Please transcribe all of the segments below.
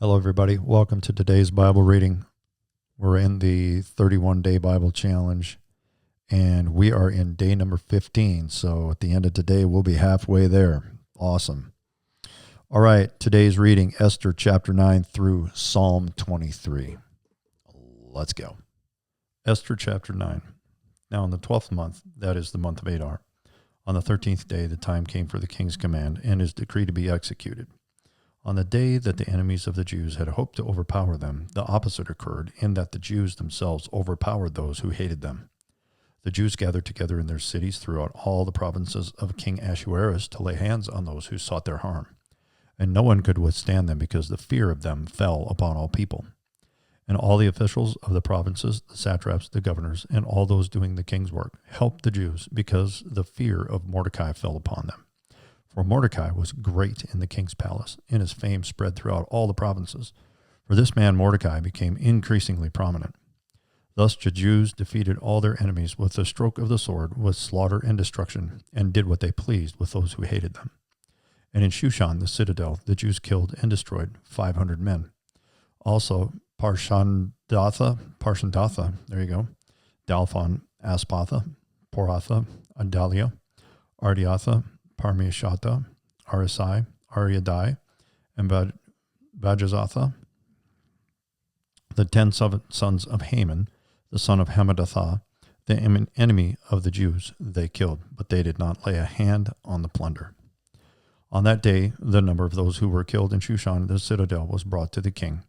Hello, everybody. Welcome to today's Bible reading. We're in the 31-day Bible challenge, and we are in day number 15. So at the end of today, we'll be halfway there. Awesome. All right, today's reading, Esther chapter 9 through Psalm 23. Let's go. Esther chapter 9. Now in the 12th month, that is the month of Adar, on the 13th day, the time came for the king's command and his decree to be executed. On the day that the enemies of the Jews had hoped to overpower them, the opposite occurred, in that the Jews themselves overpowered those who hated them. The Jews gathered together in their cities throughout all the provinces of King Ahasuerus to lay hands on those who sought their harm. And no one could withstand them, because the fear of them fell upon all people. And all the officials of the provinces, the satraps, the governors, and all those doing the king's work helped the Jews, because the fear of Mordecai fell upon them. For Mordecai was great in the king's palace, and his fame spread throughout all the provinces. For this man Mordecai became increasingly prominent. Thus the Jews defeated all their enemies with the stroke of the sword, with slaughter and destruction, and did what they pleased with those who hated them. And in Shushan, the citadel, the Jews killed and destroyed 500 men. Also Parshandatha, there you go, Dalphon, Aspatha, Poratha, Adalia, Ardiatha, Parmeshata, Arisai, Ariadai, and Bajazatha, the 10 sons of Haman, the son of Hammedatha, the enemy of the Jews, they killed, but they did not lay a hand on the plunder. On that day, the number of those who were killed in Shushan, the citadel, was brought to the king.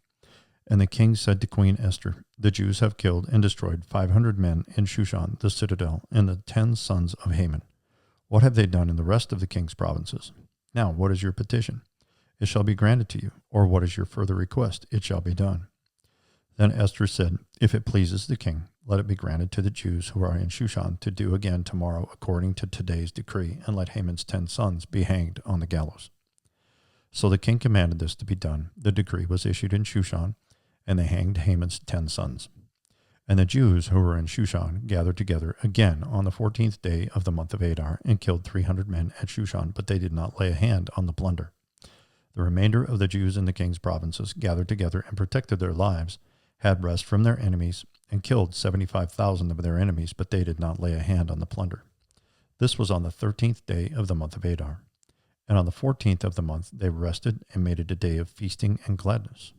And the king said to Queen Esther, "The Jews have killed and destroyed 500 men in Shushan, the citadel, and the 10 sons of Haman. What have they done in the rest of the king's provinces? Now, what is your petition? It shall be granted to you. Or what is your further request? It shall be done." Then Esther said, "If it pleases the king, let it be granted to the Jews who are in Shushan to do again tomorrow according to today's decree, and let Haman's 10 sons be hanged on the gallows." So the king commanded this to be done. The decree was issued in Shushan, and they hanged Haman's 10 sons. And the Jews who were in Shushan gathered together again on the 14th day of the month of Adar, and killed 300 men at Shushan, but they did not lay a hand on the plunder. The remainder of the Jews in the king's provinces gathered together and protected their lives, had rest from their enemies, and killed 75,000 of their enemies, but they did not lay a hand on the plunder. This was on the 13th day of the month of Adar. And on the 14th of the month they rested and made it a day of feasting and gladness.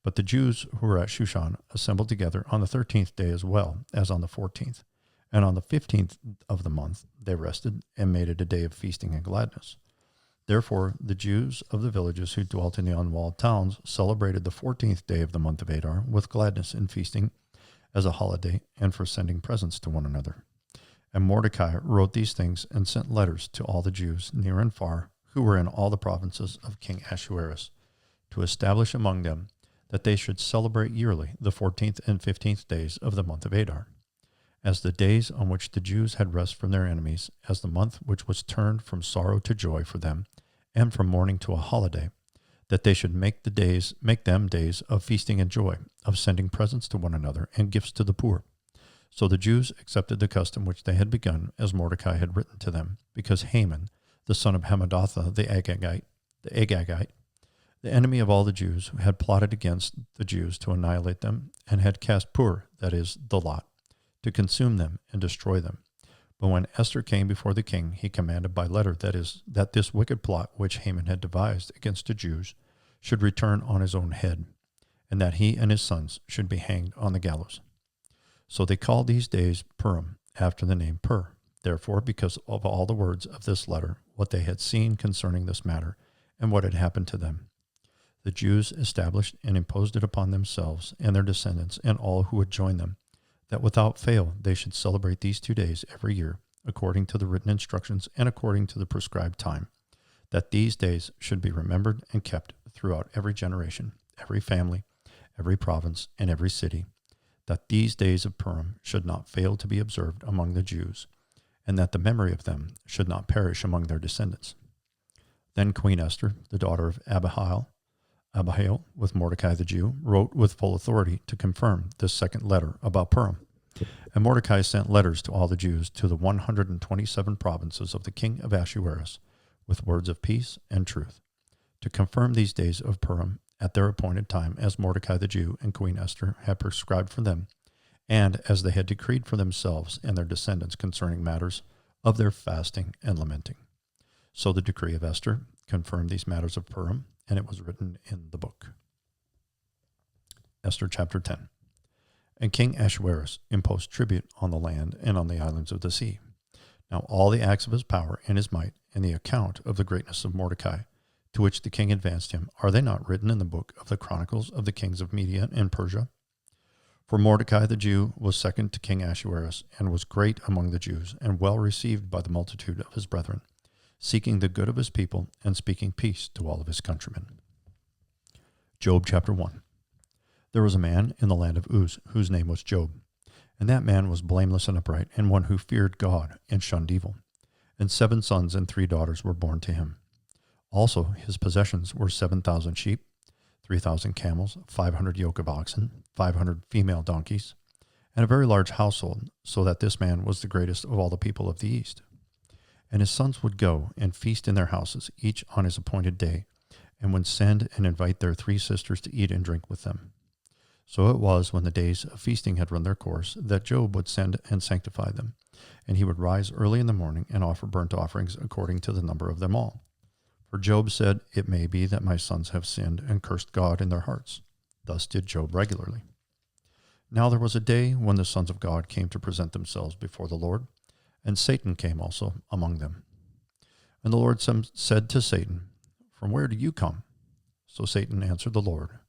But the Jews who were at Shushan assembled together on the 13th day as well as on the 14th. And on the 15th of the month they rested and made it a day of feasting and gladness. Therefore the Jews of the villages who dwelt in the unwalled towns celebrated the 14th day of the month of Adar with gladness and feasting as a holiday, and for sending presents to one another. And Mordecai wrote these things and sent letters to all the Jews near and far who were in all the provinces of King Ahasuerus, to establish among them that they should celebrate yearly the 14th and 15th days of the month of Adar, as the days on which the Jews had rest from their enemies, as the month which was turned from sorrow to joy for them, and from mourning to a holiday, that they should make them days of feasting and joy, of sending presents to one another and gifts to the poor. So the Jews accepted the custom which they had begun, as Mordecai had written to them, because Haman, the son of Hammedatha the Agagite, the enemy of all the Jews, had plotted against the Jews to annihilate them, and had cast Pur, that is, the lot, to consume them and destroy them. But when Esther came before the king, he commanded by letter that this wicked plot which Haman had devised against the Jews should return on his own head, and that he and his sons should be hanged on the gallows. So they called these days Purim, after the name Pur. Therefore, because of all the words of this letter, what they had seen concerning this matter, and what had happened to them, the Jews established and imposed it upon themselves and their descendants and all who would join them, that without fail they should celebrate these 2 days every year, according to the written instructions and according to the prescribed time, that these days should be remembered and kept throughout every generation, every family, every province, and every city, that these days of Purim should not fail to be observed among the Jews, and that the memory of them should not perish among their descendants. Then Queen Esther, the daughter of Abihail, with Mordecai the Jew, wrote with full authority to confirm this second letter about Purim. And Mordecai sent letters to all the Jews to the 127 provinces of the king of Ahasuerus, with words of peace and truth, to confirm these days of Purim, at their appointed time, as Mordecai the Jew and Queen Esther had prescribed for them, and as they had decreed for themselves and their descendants concerning matters of their fasting and lamenting. So the decree of Esther confirmed these matters of Purim, and it was written in the book. Esther chapter 10. And King Ahasuerus imposed tribute on the land and on the islands of the sea. Now all the acts of his power and his might, and the account of the greatness of Mordecai, to which the king advanced him, are they not written in the book of the chronicles of the kings of Media and Persia? For Mordecai the Jew was second to King Ahasuerus, and was great among the Jews, and well received by the multitude of his brethren, seeking the good of his people, and speaking peace to all of his countrymen. Job chapter 1. There was a man in the land of Uz, whose name was Job. And that man was blameless and upright, and one who feared God and shunned evil. And 7 sons and 3 daughters were born to him. Also his possessions were 7,000 sheep, 3,000 camels, 500 yoke of oxen, 500 female donkeys, and a very large household, so that this man was the greatest of all the people of the east. And his sons would go and feast in their houses, each on his appointed day, and would send and invite their 3 sisters to eat and drink with them. So it was, when the days of feasting had run their course, that Job would send and sanctify them, and he would rise early in the morning and offer burnt offerings according to the number of them all. For Job said, "It may be that my sons have sinned and cursed God in their hearts." Thus did Job regularly. Now there was a day when the sons of God came to present themselves before the Lord, and Satan came also among them. And the Lord said to Satan, "From where do you come?" So Satan answered the Lord,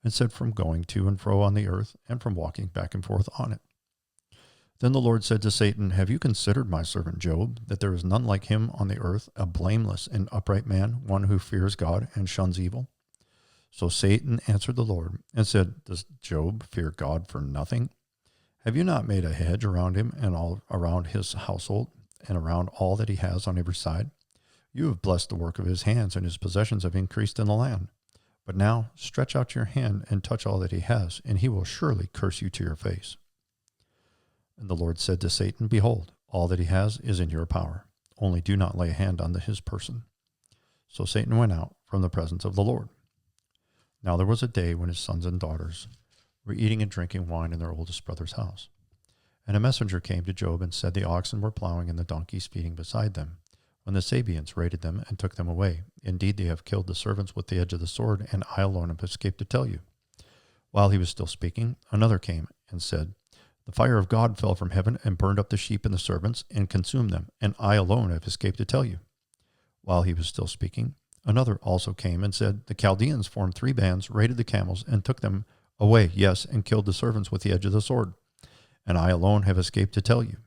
and said, "From going to and fro on the earth, and from walking back and forth on it." Then the Lord said to Satan, "Have you considered my servant Job, that there is none like him on the earth, a blameless and upright man, one who fears God and shuns evil?" So Satan answered the Lord, and said, "Does Job fear God for nothing? Have you not made a hedge around him, and all around his household, and around all that he has on every side? You have blessed the work of his hands, and his possessions have increased in the land. But now stretch out your hand and touch all that he has, and he will surely curse you to your face." And the Lord said to Satan, "Behold, all that he has is in your power. Only do not lay a hand on his person." So Satan went out from the presence of the Lord. Now there was a day when his sons and daughters were eating and drinking wine in their oldest brother's house. And a messenger came to Job and said, "The oxen were plowing and the donkeys feeding beside them, when the Sabeans raided them and took them away. Indeed, they have killed the servants with the edge of the sword, and I alone have escaped to tell you." While he was still speaking, another came and said, "The fire of God fell from heaven and burned up the sheep and the servants and consumed them, and I alone have escaped to tell you." While he was still speaking, another also came and said, "The Chaldeans formed 3 bands, raided the camels, and took them away, yes, and killed the servants with the edge of the sword, and I alone have escaped to tell you."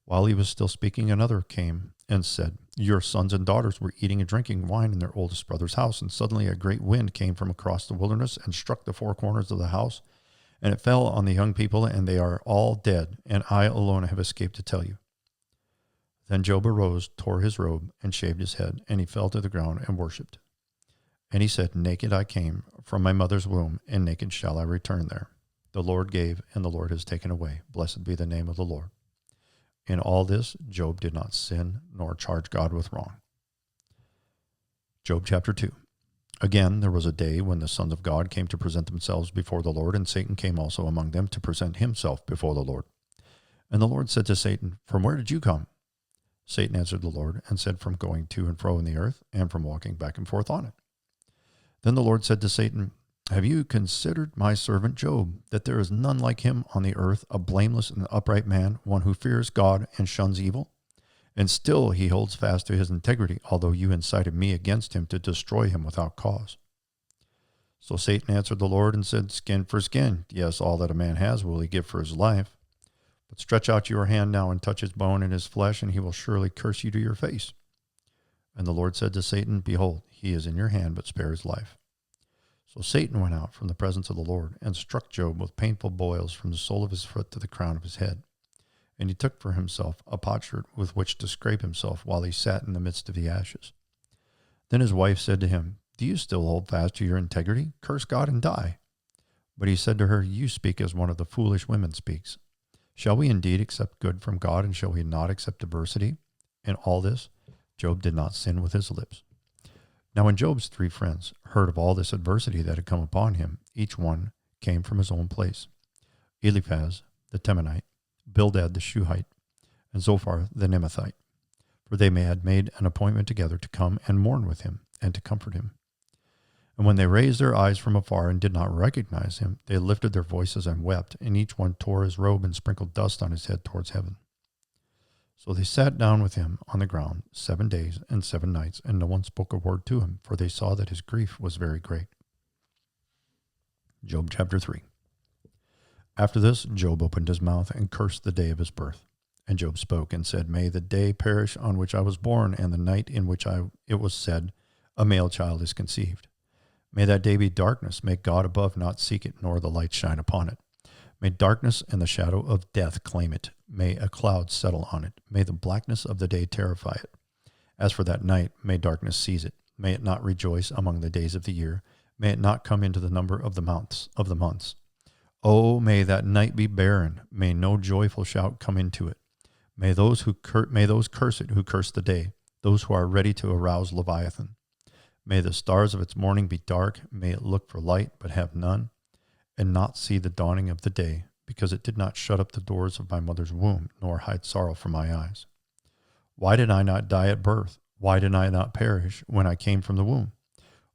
While he was still speaking, another came and said, "Your sons and daughters were eating and drinking wine in their oldest brother's house, and suddenly a great wind came from across the wilderness and struck the 4 corners of the house, and it fell on the young people, and they are all dead, and I alone have escaped to tell you." Then Job arose, tore his robe, and shaved his head, and he fell to the ground and worshipped. And he said, "Naked I came from my mother's womb, and naked shall I return there. The Lord gave, and the Lord has taken away. Blessed be the name of the Lord." In all this, Job did not sin, nor charge God with wrong. Job chapter 2. Again, there was a day when the sons of God came to present themselves before the Lord, and Satan came also among them to present himself before the Lord. And the Lord said to Satan, "From where did you come?" Satan answered the Lord, and said, "From going to and fro in the earth, and from walking back and forth on it." Then the Lord said to Satan, "Have you considered my servant Job, that there is none like him on the earth, a blameless and upright man, one who fears God and shuns evil? And still he holds fast to his integrity, although you incited me against him to destroy him without cause." So Satan answered the Lord and said, "Skin for skin. Yes, all that a man has will he give for his life. But stretch out your hand now and touch his bone and his flesh, and he will surely curse you to your face." And the Lord said to Satan, "Behold, he is in your hand, but spare his life." So Satan went out from the presence of the Lord and struck Job with painful boils from the sole of his foot to the crown of his head. And he took for himself a potsherd with which to scrape himself while he sat in the midst of the ashes. Then his wife said to him, "Do you still hold fast to your integrity? Curse God and die." But he said to her, "You speak as one of the foolish women speaks. Shall we indeed accept good from God, and shall we not accept adversity?" In all this, Job did not sin with his lips. Now when Job's 3 friends heard of all this adversity that had come upon him, each one came from his own place. Eliphaz the Temanite, Bildad the Shuhite, and Zophar the Nemathite, for they had made an appointment together to come and mourn with him and to comfort him. And when they raised their eyes from afar and did not recognize him, they lifted their voices and wept, and each one tore his robe and sprinkled dust on his head towards heaven. So they sat down with him on the ground 7 days and 7 nights, and no one spoke a word to him, for they saw that his grief was very great. Job chapter 3. After this, Job opened his mouth and cursed the day of his birth. And Job spoke and said, May the day perish on which I was born, and the night in which it was said, a male child is conceived. May that day be darkness. May God above not seek it, nor the light shine upon it. May darkness and the shadow of death claim it. May a cloud settle on it. May the blackness of the day terrify it. As for that night, may darkness seize it. May it not rejoice among the days of the year. May it not come into the number of the months. Oh, may that night be barren. May no joyful shout come into it. May those curse it who curse the day, those who are ready to arouse Leviathan. May the stars of its morning be dark. May it look for light, but have none, and not see the dawning of the day, because it did not shut up the doors of my mother's womb, nor hide sorrow from my eyes. Why did I not die at birth? Why did I not perish when I came from the womb?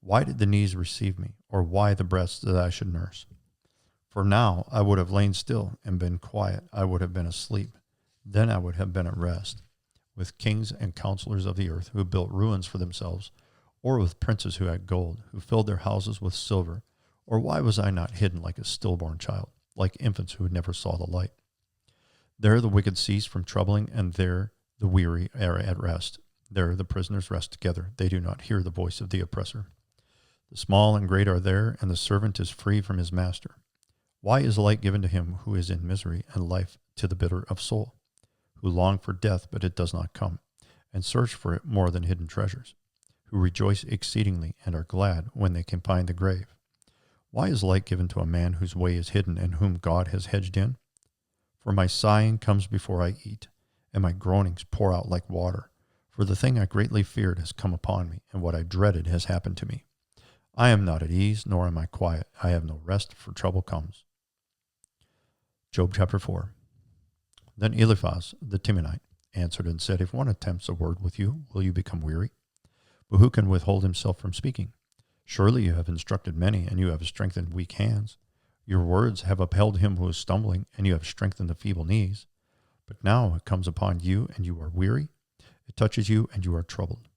Why did the knees receive me, or why the breasts that I should nurse? For now I would have lain still and been quiet. I would have been asleep. Then I would have been at rest, with kings and counselors of the earth who built ruins for themselves, or with princes who had gold, who filled their houses with silver. Or why was I not hidden like a stillborn child, like infants who never saw the light? There the wicked cease from troubling, and there the weary are at rest. There the prisoners rest together. They do not hear the voice of the oppressor. The small and great are there, and the servant is free from his master. Why is light given to him who is in misery, and life to the bitter of soul, who long for death, but it does not come, and search for it more than hidden treasures, who rejoice exceedingly and are glad when they can find the grave? Why is light given to a man whose way is hidden and whom God has hedged in? For my sighing comes before I eat, and my groanings pour out like water. For the thing I greatly feared has come upon me, and what I dreaded has happened to me. I am not at ease, nor am I quiet. I have no rest, for trouble comes. Job chapter 4. Then Eliphaz the Temanite answered and said, If one attempts a word with you, will you become weary? But who can withhold himself from speaking? Surely you have instructed many, and you have strengthened weak hands. Your words have upheld him who is stumbling, and you have strengthened the feeble knees. But now it comes upon you, and you are weary. It touches you, and you are troubled.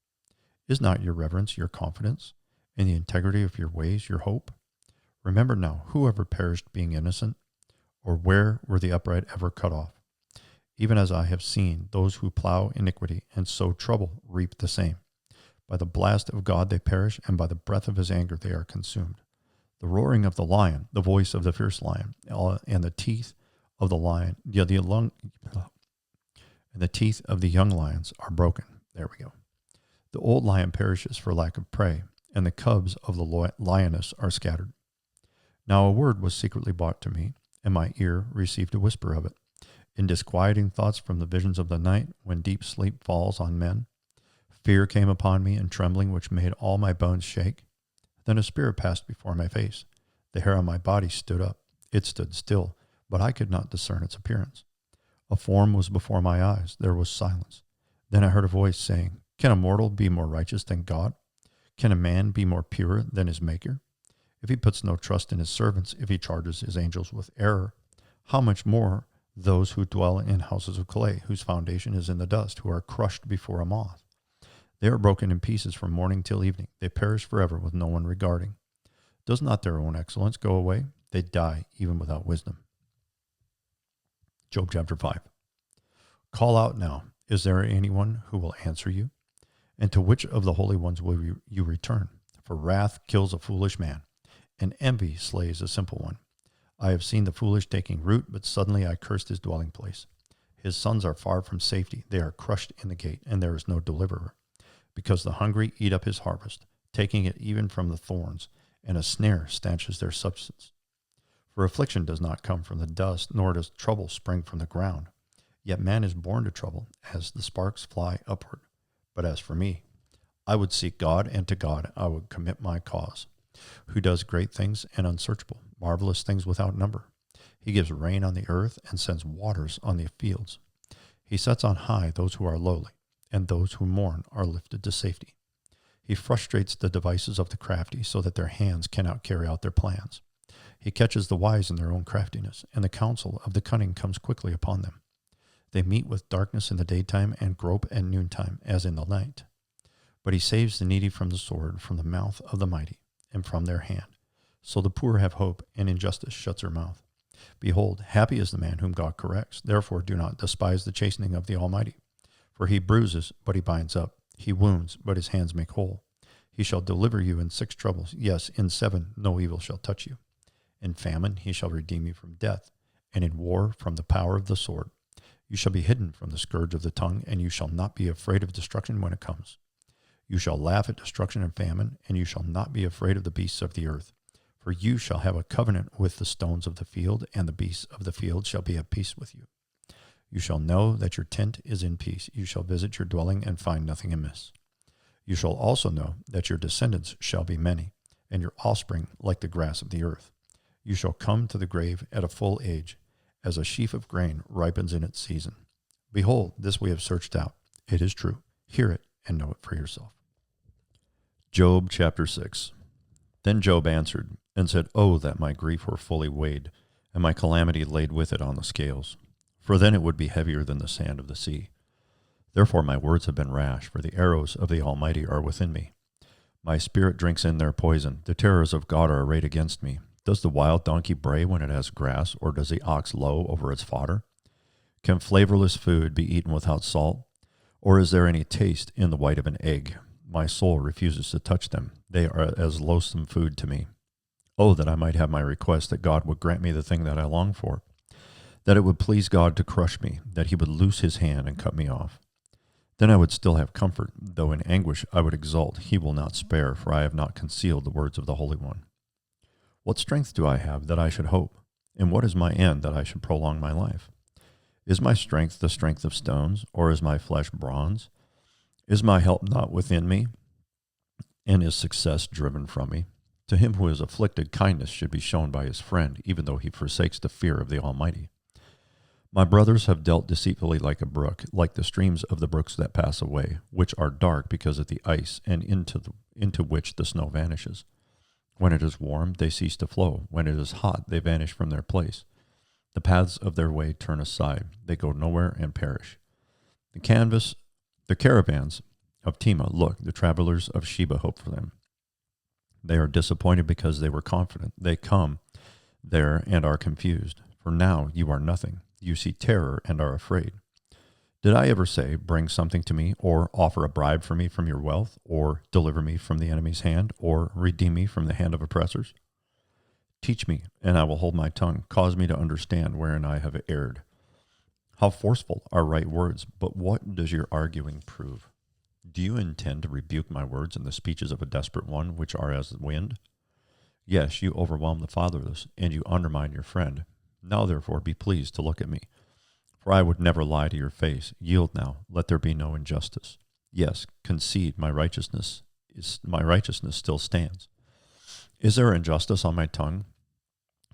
Is not your reverence your confidence, and the integrity of your ways your hope? Remember now, who ever perished being innocent? Or where were the upright ever cut off? Even as I have seen, those who plow iniquity and sow trouble reap the same. By the blast of God they perish, and by the breath of his anger they are consumed. The roaring of the lion, the voice of the fierce lion, and the teeth of the lion, and the teeth of the young lions are broken. There we go. The old lion perishes for lack of prey, and the cubs of the lioness are scattered. Now a word was secretly brought to me, and my ear received a whisper of it. In disquieting thoughts from the visions of the night, when deep sleep falls on men, fear came upon me, and trembling which made all my bones shake. Then a spirit passed before my face. The hair on my body stood up. It stood still, but I could not discern its appearance. A form was before my eyes. There was silence. Then I heard a voice saying, Can a mortal be more righteous than God? Can a man be more pure than his Maker? If he puts no trust in his servants, if he charges his angels with error, how much more those who dwell in houses of clay, whose foundation is in the dust, who are crushed before a moth? They are broken in pieces from morning till evening. They perish forever with no one regarding. Does not their own excellence go away? They die even without wisdom. Job chapter 5. Call out now. Is there anyone who will answer you? And to which of the holy ones will you return? For wrath kills a foolish man, and envy slays a simple one. I have seen the foolish taking root, but suddenly I cursed his dwelling place. His sons are far from safety. They are crushed in the gate, and there is no deliverer. Because the hungry eat up his harvest, taking it even from the thorns, and a snare stanches their substance. For affliction does not come from the dust, nor does trouble spring from the ground. Yet man is born to trouble, as the sparks fly upward. But as for me, I would seek God, and to God I would commit my cause, who does great things and unsearchable, marvelous things without number. He gives rain on the earth and sends waters on the fields. He sets on high those who are lowly, and those who mourn are lifted to safety. He frustrates the devices of the crafty so that their hands cannot carry out their plans. He catches the wise in their own craftiness, and the counsel of the cunning comes quickly upon them. They meet with darkness in the daytime and grope at noontime as in the night. But he saves the needy from the sword, from the mouth of the mighty, and from their hand. So the poor have hope, and injustice shuts her mouth. Behold, happy is the man whom God corrects. Therefore do not despise the chastening of the Almighty. For he bruises, but he binds up. He wounds, but his hands make whole. He shall deliver you in 6 troubles. Yes, in 7 no evil shall touch you. In famine he shall redeem you from death, and in war from the power of the sword. You shall be hidden from the scourge of the tongue, and you shall not be afraid of destruction when it comes. You shall laugh at destruction and famine, and you shall not be afraid of the beasts of the earth. For you shall have a covenant with the stones of the field, and the beasts of the field shall be at peace with you. You shall know that your tent is in peace. You shall visit your dwelling and find nothing amiss. You shall also know that your descendants shall be many, and your offspring like the grass of the earth. You shall come to the grave at a full age, as a sheaf of grain ripens in its season. Behold, this we have searched out. It is true. Hear it and know it for yourself. Job chapter 6. Then Job answered and said, Oh, that my grief were fully weighed, and my calamity laid with it on the scales. For then it would be heavier than the sand of the sea. Therefore my words have been rash, for the arrows of the Almighty are within me. My spirit drinks in their poison. The terrors of God are arrayed against me. Does the wild donkey bray when it has grass, or does the ox low over its fodder? Can flavorless food be eaten without salt? Or is there any taste in the white of an egg? My soul refuses to touch them. They are as loathsome food to me. Oh, that I might have my request, that God would grant me the thing that I long for, that it would please God to crush me, that he would loose his hand and cut me off. Then I would still have comfort, though in anguish I would exult. He will not spare, for I have not concealed the words of the Holy One. What strength do I have that I should hope? And what is my end that I should prolong my life? Is my strength the strength of stones, or is my flesh bronze? Is my help not within me, and is success driven from me? To him who is afflicted, kindness should be shown by his friend, even though he forsakes the fear of the Almighty. My brothers have dealt deceitfully like a brook, like the streams of the brooks that pass away, which are dark because of the ice, and into which the snow vanishes. When it is warm, they cease to flow. When it is hot, they vanish from their place. The paths of their way turn aside. They go nowhere and perish. The caravans of Tema look. The travelers of Sheba hope for them. They are disappointed because they were confident. They come there and are confused. For now you are nothing. You see terror and are afraid. Did I ever say, bring something to me, or offer a bribe for me from your wealth, or deliver me from the enemy's hand, or redeem me from the hand of oppressors? Teach me, and I will hold my tongue. Cause me to understand wherein I have erred. How forceful are right words, but what does your arguing prove? Do you intend to rebuke my words in the speeches of a desperate one, which are as the wind? Yes, you overwhelm the fatherless, and you undermine your friend. Now therefore be pleased to look at me. For I would never lie to your face. Yield now, let there be no injustice. Yes, concede, my righteousness still stands. Is there injustice on my tongue?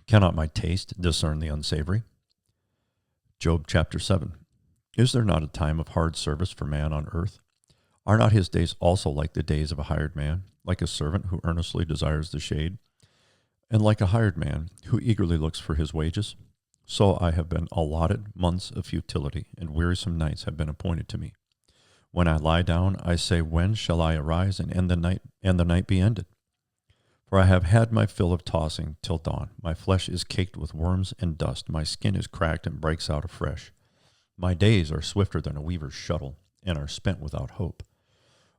Cannot my taste discern the unsavory? Job chapter 7. Is there not a time of hard service for man on earth? Are not his days also like the days of a hired man, like a servant who earnestly desires the shade, and like a hired man who eagerly looks for his wages? So I have been allotted months of futility, and wearisome nights have been appointed to me. When I lie down, I say, when shall I arise and end the night be ended? For I have had my fill of tossing till dawn. My flesh is caked with worms and dust. My skin is cracked and breaks out afresh. My days are swifter than a weaver's shuttle, and are spent without hope.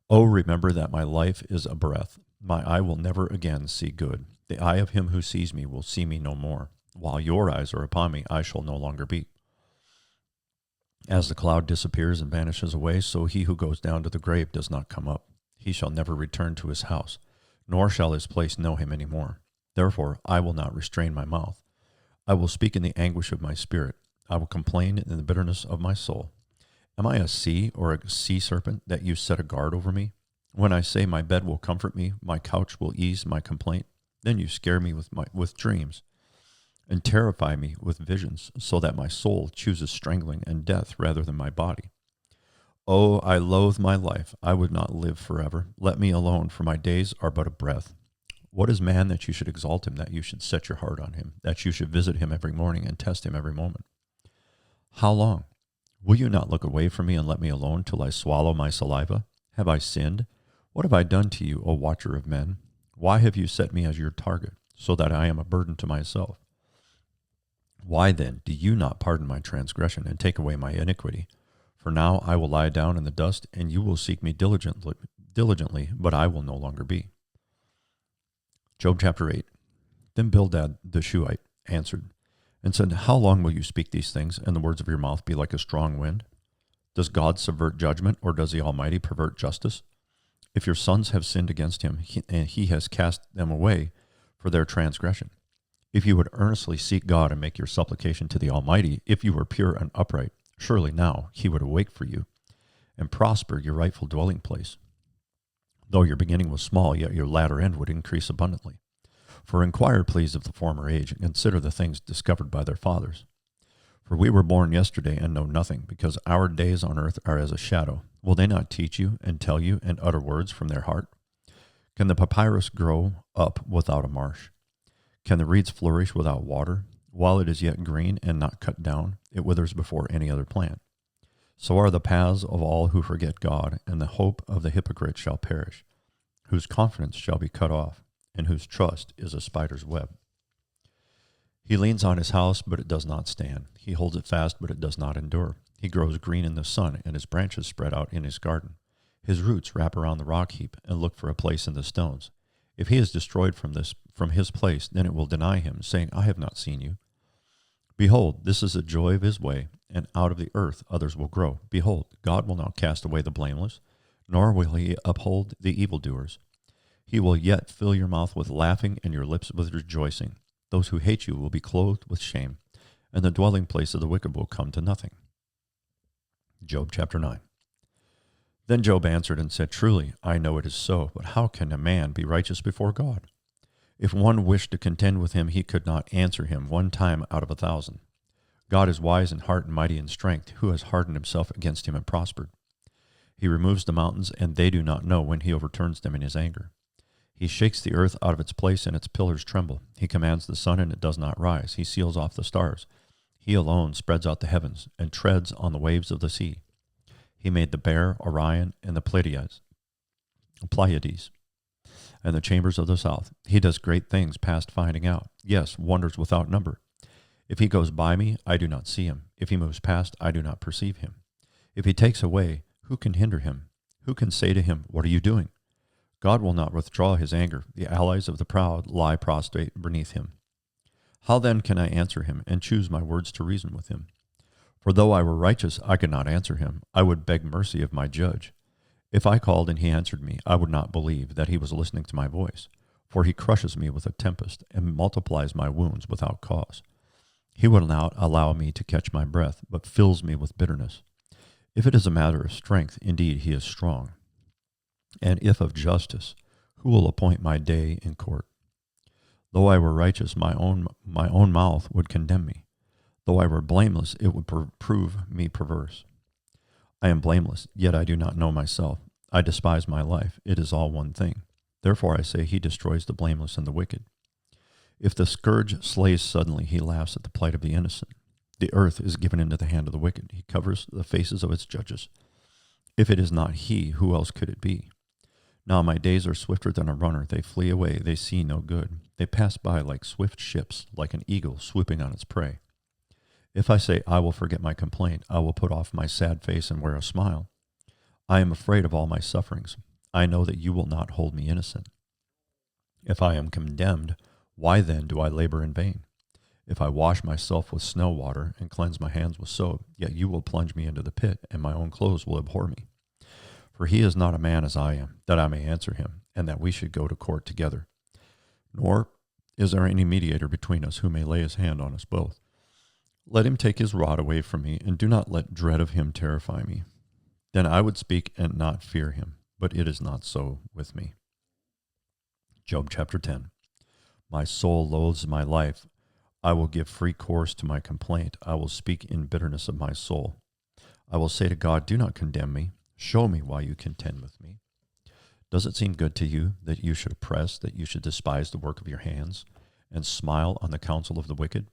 Oh, remember that my life is a breath. My eye will never again see good. The eye of him who sees me will see me no more. While your eyes are upon me, I shall no longer be. As the cloud disappears and vanishes away, so he who goes down to the grave does not come up. He shall never return to his house, nor shall his place know him any more. Therefore I will not restrain my mouth. I will speak in the anguish of my spirit. I will complain in the bitterness of my soul. Am I a sea or a sea serpent that you set a guard over me? When I say my bed will comfort me, my couch will ease my complaint, then you scare me with dreams and terrify me with visions, so that my soul chooses strangling and death rather than my body. Oh, I loathe my life. I would not live forever. Let me alone, for my days are but a breath. What is man that you should exalt him, that you should set your heart on him, that you should visit him every morning and test him every moment? How long? Will you not look away from me and let me alone till I swallow my saliva? Have I sinned? What have I done to you, O watcher of men? Why have you set me as your target, so that I am a burden to myself? Why then do you not pardon my transgression and take away my iniquity? For now I will lie down in the dust, and you will seek me diligently, but I will no longer be. Job chapter 8. Then Bildad the Shuhite answered and said, How long will you speak these things, and the words of your mouth be like a strong wind? Does God subvert judgment, or does the Almighty pervert justice? If your sons have sinned against him, and he has cast them away for their transgression, if you would earnestly seek God and make your supplication to the Almighty, if you were pure and upright, surely now he would awake for you and prosper your rightful dwelling place. Though your beginning was small, yet your latter end would increase abundantly. For inquire, please, of the former age, and consider the things discovered by their fathers. For we were born yesterday and know nothing, because our days on earth are as a shadow. Will they not teach you and tell you and utter words from their heart? Can the papyrus grow up without a marsh? Can the reeds flourish without water? While it is yet green and not cut down, it withers before any other plant. So are the paths of all who forget God, and the hope of the hypocrite shall perish, whose confidence shall be cut off, and whose trust is a spider's web. He leans on his house, but it does not stand. He holds it fast, but it does not endure. He grows green in the sun, and his branches spread out in his garden. His roots wrap around the rock heap and look for a place in the stones. If he is destroyed from his place, then it will deny him, saying, I have not seen you. Behold, this is the joy of his way, and out of the earth others will grow. Behold, God will not cast away the blameless, nor will he uphold the evildoers. He will yet fill your mouth with laughing and your lips with rejoicing. Those who hate you will be clothed with shame, and the dwelling place of the wicked will come to nothing. Job chapter 9. Then Job answered and said, Truly, I know it is so, but how can a man be righteous before God? If one wished to contend with him, he could not answer him 1 time out of 1,000. God is wise in heart and mighty in strength, who has hardened himself against him and prospered. He removes the mountains, and they do not know when he overturns them in his anger. He shakes the earth out of its place, and its pillars tremble. He commands the sun, and it does not rise. He seals off the stars. He alone spreads out the heavens, and treads on the waves of the sea. He made the Bear, Orion, and the Pleiades, and the chambers of the south. He does great things past finding out. Yes, wonders without number. If he goes by me, I do not see him. If he moves past, I do not perceive him. If he takes away, who can hinder him? Who can say to him, What are you doing? God will not withdraw his anger. The allies of the proud lie prostrate beneath him. How then can I answer him and choose my words to reason with him? For though I were righteous, I could not answer him. I would beg mercy of my judge. If I called and he answered me, I would not believe that he was listening to my voice. For he crushes me with a tempest and multiplies my wounds without cause. He would not allow me to catch my breath, but fills me with bitterness. If it is a matter of strength, indeed he is strong. And if of justice, who will appoint my day in court? Though I were righteous, my own mouth would condemn me. Though I were blameless, it would prove me perverse. I am blameless, yet I do not know myself. I despise my life. It is all one thing. Therefore I say, he destroys the blameless and the wicked. If the scourge slays suddenly, he laughs at the plight of the innocent. The earth is given into the hand of the wicked. He covers the faces of its judges. If it is not he, who else could it be? Now my days are swifter than a runner. They flee away. They see no good. They pass by like swift ships, like an eagle swooping on its prey. If I say, I will forget my complaint, I will put off my sad face and wear a smile. I am afraid of all my sufferings. I know that you will not hold me innocent. If I am condemned, why then do I labor in vain? If I wash myself with snow water and cleanse my hands with soap, yet you will plunge me into the pit, and my own clothes will abhor me. For he is not a man as I am, that I may answer him, and that we should go to court together. Nor is there any mediator between us who may lay his hand on us both. Let him take his rod away from me, and do not let dread of him terrify me. Then I would speak and not fear him. but it is not so with me. Job chapter 10. My soul loathes my life. I will give free course to my complaint. I will speak in bitterness of my soul. I will say to God, do not condemn me. Show me why you contend with me. Does it seem good to you that you should oppress, that you should despise the work of your hands, and smile on the counsel of the wicked?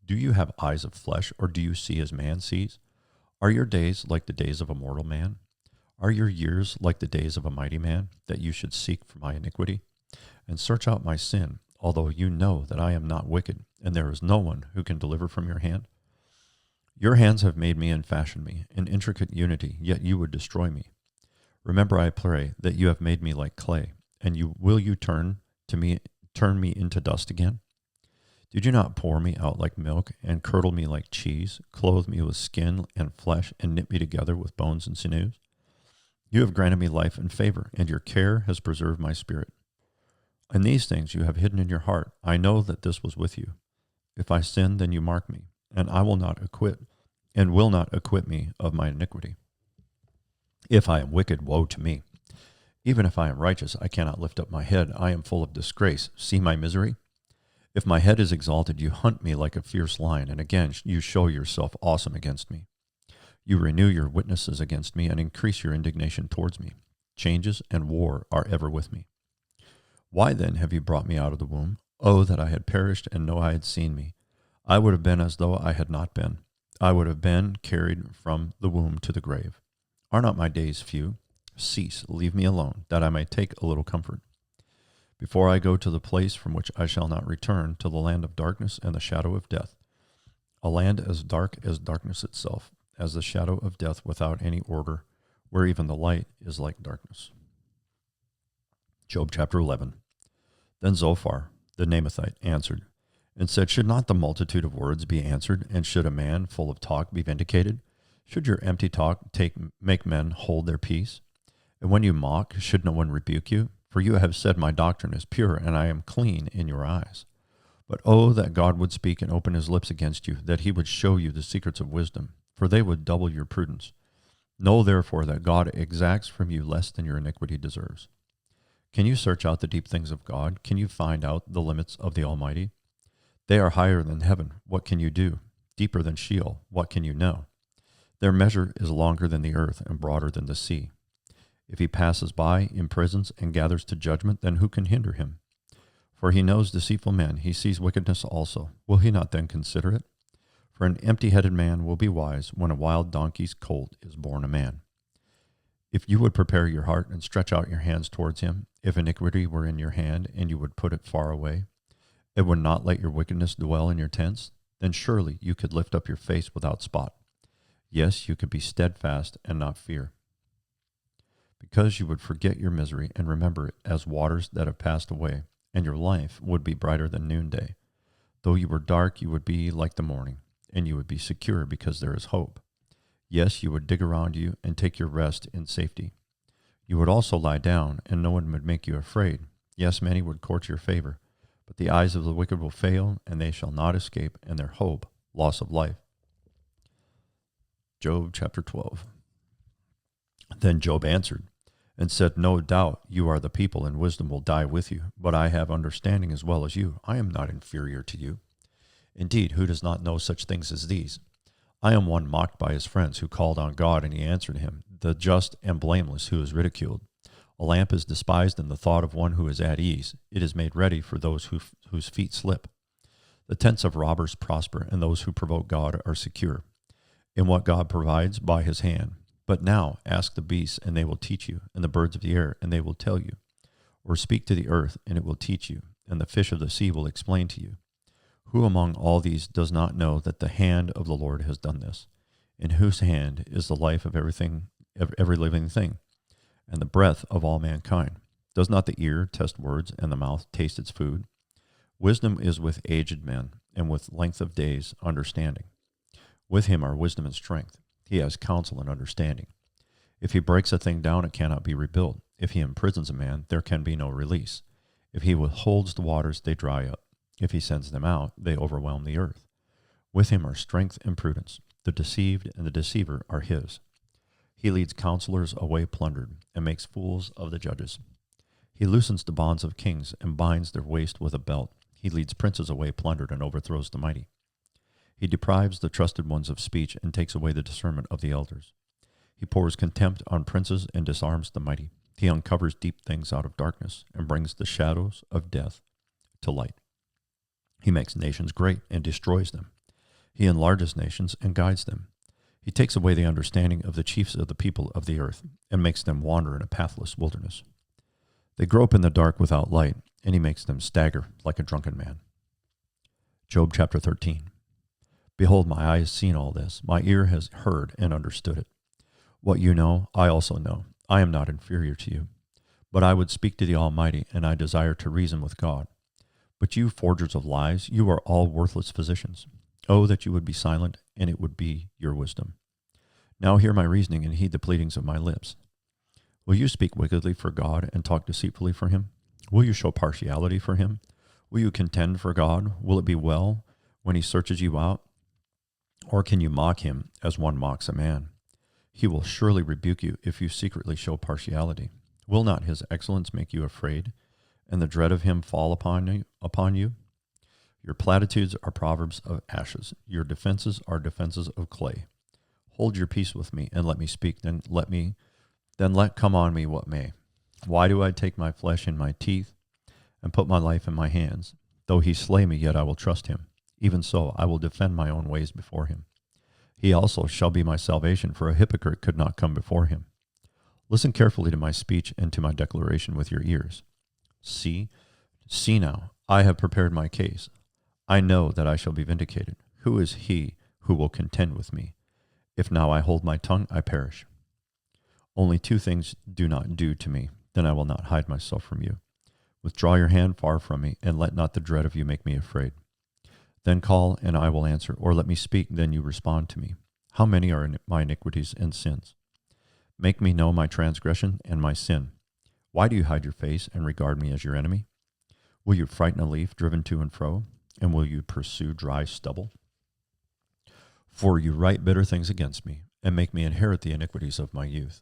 Do you have eyes of flesh, or do you see as man sees? Are your days like the days of a mortal man? Are your years like the days of a mighty man, that you should seek for my iniquity, and search out my sin, although you know that I am not wicked, and there is no one who can deliver from your hand? Your hands have made me and fashioned me in intricate unity, yet you would destroy me. Remember, I pray, that you have made me like clay, and will you turn me into dust again? Did you not pour me out like milk, and curdle me like cheese, clothe me with skin and flesh, and knit me together with bones and sinews? You have granted me life and favor, and your care has preserved my spirit. And these things you have hidden in your heart. I know that this was with you. If I sin, then you mark me, and I will not acquit me of my iniquity. If I am wicked, woe to me. Even if I am righteous, I cannot lift up my head. I am full of disgrace. See my misery? If my head is exalted, you hunt me like a fierce lion, and again you show yourself awesome against me. You renew your witnesses against me and increase your indignation towards me. Changes and war are ever with me. Why then have you brought me out of the womb? Oh, that I had perished and no eye had seen me. I would have been as though I had not been. I would have been carried from the womb to the grave. Are not my days few? Cease, leave me alone, that I may take a little comfort. Before I go to the place from which I shall not return, to the land of darkness and the shadow of death, a land as dark as darkness itself, as the shadow of death without any order, where even the light is like darkness. Job chapter 11. Then Zophar, the Naamathite, answered and said, should not the multitude of words be answered, and should a man full of talk be vindicated? Should your empty talk make men hold their peace? And when you mock, should no one rebuke you? For you have said, my doctrine is pure, and I am clean in your eyes. But oh, that God would speak and open his lips against you, that he would show you the secrets of wisdom, for they would double your prudence. Know therefore that God exacts from you less than your iniquity deserves. Can you search out the deep things of God? Can you find out the limits of the Almighty? They are higher than heaven. What can you do? Deeper than Sheol. What can you know? Their measure is longer than the earth and broader than the sea. If he passes by, imprisons, and gathers to judgment, then who can hinder him? For he knows deceitful men. He sees wickedness also. Will he not then consider it? For an empty-headed man will be wise when a wild donkey's colt is born a man. If you would prepare your heart and stretch out your hands towards him, if iniquity were in your hand and you would put it far away, and would not let your wickedness dwell in your tents, then surely you could lift up your face without spot. Yes, you could be steadfast and not fear. Because you would forget your misery and remember it as waters that have passed away, and your life would be brighter than noonday. Though you were dark, you would be like the morning, and you would be secure because there is hope. Yes, you would dig around you and take your rest in safety. You would also lie down, and no one would make you afraid. Yes, many would court your favor, but the eyes of the wicked will fail, and they shall not escape, and their hope, loss of life. Job chapter 12. Then Job answered and said, no doubt you are the people, and wisdom will die with you, but I have understanding as well as you. I am not inferior to you. Indeed, who does not know such things as these? I am one mocked by his friends, who called on God, and he answered him, the just and blameless who is ridiculed. A lamp is despised in the thought of one who is at ease. It is made ready for those whose feet slip. The tents of robbers prosper, and those who provoke God are secure in what God provides by his hand. But now ask the beasts, and they will teach you, and the birds of the air, and they will tell you. Or speak to the earth, and it will teach you, and the fish of the sea will explain to you. Who among all these does not know that the hand of the Lord has done this? In whose hand is the life of every living thing, and the breath of all mankind? Does not the ear test words, and the mouth taste its food? Wisdom is with aged men, and with length of days understanding. With him are wisdom and strength. He has counsel and understanding. If he breaks a thing down, it cannot be rebuilt. If he imprisons a man, there can be no release. If he withholds the waters, they dry up. If he sends them out, they overwhelm the earth. With him are strength and prudence. The deceived and the deceiver are his. He leads counselors away plundered and makes fools of the judges. He loosens the bonds of kings and binds their waist with a belt. He leads princes away plundered and overthrows the mighty. He deprives the trusted ones of speech and takes away the discernment of the elders. He pours contempt on princes and disarms the mighty. He uncovers deep things out of darkness and brings the shadows of death to light. He makes nations great and destroys them. He enlarges nations and guides them. He takes away the understanding of the chiefs of the people of the earth and makes them wander in a pathless wilderness. They grope in the dark without light, and he makes them stagger like a drunken man. Job chapter 13. Behold, my eye has seen all this. My ear has heard and understood it. What you know, I also know. I am not inferior to you. But I would speak to the Almighty, and I desire to reason with God. But you forgers of lies, you are all worthless physicians. Oh, that you would be silent, and it would be your wisdom. Now hear my reasoning and heed the pleadings of my lips. Will you speak wickedly for God and talk deceitfully for him? Will you show partiality for him? Will you contend for God? Will it be well when he searches you out? Or can you mock him as one mocks a man? He will surely rebuke you if you secretly show partiality. Will not his excellence make you afraid, and the dread of him fall upon you? Your platitudes are proverbs of ashes. Your defenses are defenses of clay. Hold your peace with me, and let me speak. Then let come on me what may. Why do I take my flesh in my teeth, and put my life in my hands? Though he slay me, yet I will trust him. Even so, I will defend my own ways before him. He also shall be my salvation, for a hypocrite could not come before him. Listen carefully to my speech and to my declaration with your ears. See now, I have prepared my case. I know that I shall be vindicated. Who is he who will contend with me? If now I hold my tongue, I perish. Only two things do not do to me, then I will not hide myself from you. Withdraw your hand far from me, and let not the dread of you make me afraid. Then call, and I will answer, or let me speak, then you respond to me. How many are my iniquities and sins? Make me know my transgression and my sin. Why do you hide your face and regard me as your enemy? Will you frighten a leaf driven to and fro? And will you pursue dry stubble? For you write bitter things against me, and make me inherit the iniquities of my youth.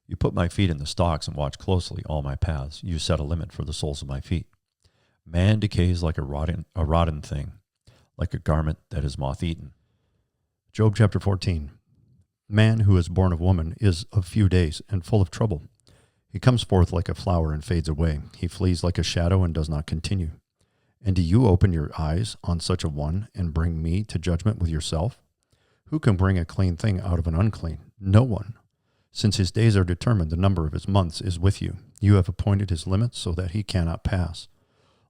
You put my feet in the stocks and watch closely all my paths. You set a limit for the soles of my feet. Man decays like a rotten thing, like a garment that is moth-eaten. Job chapter 14. Man who is born of woman is of few days and full of trouble. He comes forth like a flower and fades away. He flees like a shadow and does not continue. And do you open your eyes on such a one and bring me to judgment with yourself? Who can bring a clean thing out of an unclean? No one. Since his days are determined, the number of his months is with you. You have appointed his limits so that he cannot pass.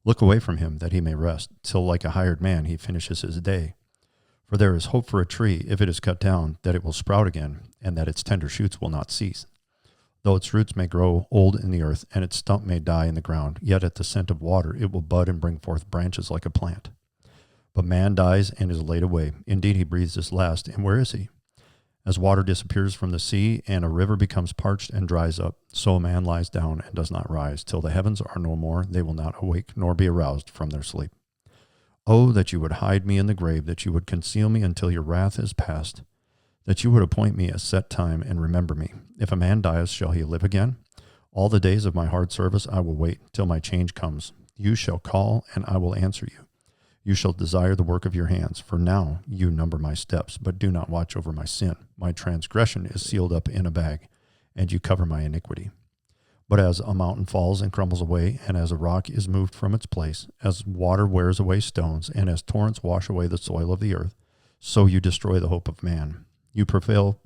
Look away from him that he may rest, till like a hired man he finishes his day. For there is hope for a tree, if it is cut down, that it will sprout again, and that its tender shoots will not cease. Though its roots may grow old in the earth, and its stump may die in the ground, yet at the scent of water it will bud and bring forth branches like a plant. But man dies and is laid away. Indeed, he breathes his last, and where is he? As water disappears from the sea, and a river becomes parched and dries up, so a man lies down and does not rise. Till the heavens are no more, they will not awake, nor be aroused from their sleep. Oh, that you would hide me in the grave, that you would conceal me until your wrath is past, that you would appoint me a set time and remember me. If a man dies, shall he live again? All the days of my hard service I will wait till my change comes. You shall call, and I will answer you. You shall desire the work of your hands. For now you number my steps, but do not watch over my sin. My transgression is sealed up in a bag, and you cover my iniquity. But as a mountain falls and crumbles away, and as a rock is moved from its place, as water wears away stones, and as torrents wash away the soil of the earth, so you destroy the hope of man. You prevail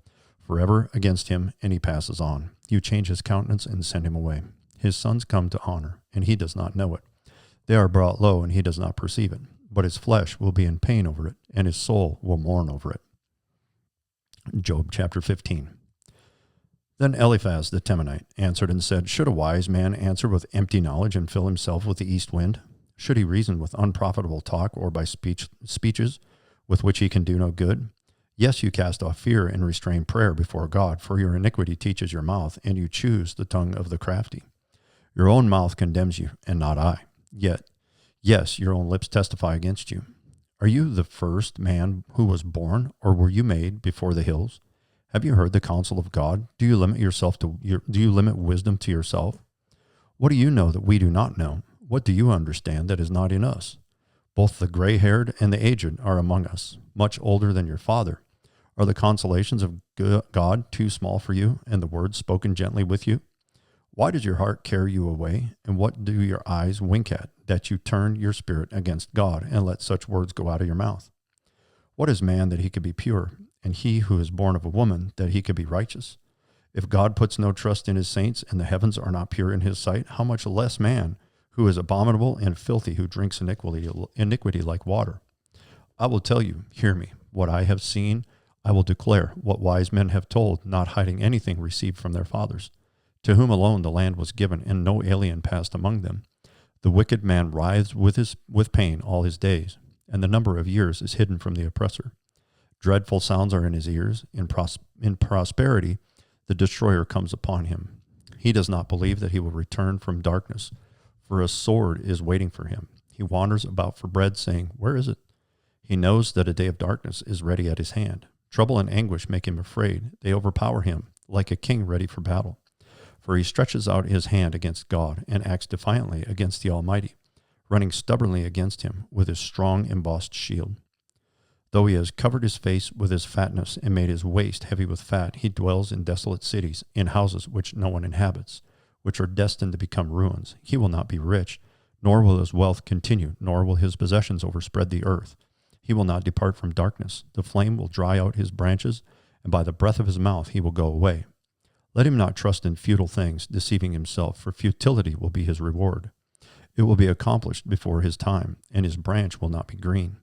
forever against him, and he passes on. You change his countenance and send him away. His sons come to honor, and he does not know it. They are brought low, and he does not perceive it. But his flesh will be in pain over it, and his soul will mourn over it. Job chapter 15. Then Eliphaz the Temanite answered and said, Should a wise man answer with empty knowledge and fill himself with the east wind? Should he reason with unprofitable talk or by speeches with which he can do no good? Yes, you cast off fear and restrain prayer before God, for your iniquity teaches your mouth, and you choose the tongue of the crafty. Your own mouth condemns you, and not I. Yet, yes, your own lips testify against you. Are you the first man who was born, or were you made before the hills? Have you heard the counsel of God? Do you limit wisdom to yourself? What do you know that we do not know? What do you understand that is not in us? Both the gray-haired and the aged are among us, much older than your father. Are the consolations of God too small for you, and the words spoken gently with you? Why does your heart carry you away, and what do your eyes wink at, that you turn your spirit against God, and let such words go out of your mouth? What is man that he could be pure, and he who is born of a woman that he could be righteous? If God puts no trust in his saints, and the heavens are not pure in his sight, how much less man, who is abominable and filthy, who drinks iniquity like water? I will tell you, hear me, what I have seen, I will declare, what wise men have told, not hiding anything received from their fathers, to whom alone the land was given, and no alien passed among them. The wicked man writhes with pain all his days, and the number of years is hidden from the oppressor. Dreadful sounds are in his ears. In prosperity, the destroyer comes upon him. He does not believe that he will return from darkness, for a sword is waiting for him. He wanders about for bread, saying, where is it? He knows that a day of darkness is ready at his hand. Trouble and anguish make him afraid. They overpower him, like a king ready for battle. For he stretches out his hand against God and acts defiantly against the Almighty, running stubbornly against him with his strong embossed shield. Though he has covered his face with his fatness and made his waist heavy with fat, he dwells in desolate cities, in houses which no one inhabits, which are destined to become ruins. He will not be rich, nor will his wealth continue, nor will his possessions overspread the earth. He will not depart from darkness. The flame will dry out his branches, and by the breath of his mouth he will go away. Let him not trust in futile things, deceiving himself, for futility will be his reward. It will be accomplished before his time, and his branch will not be green.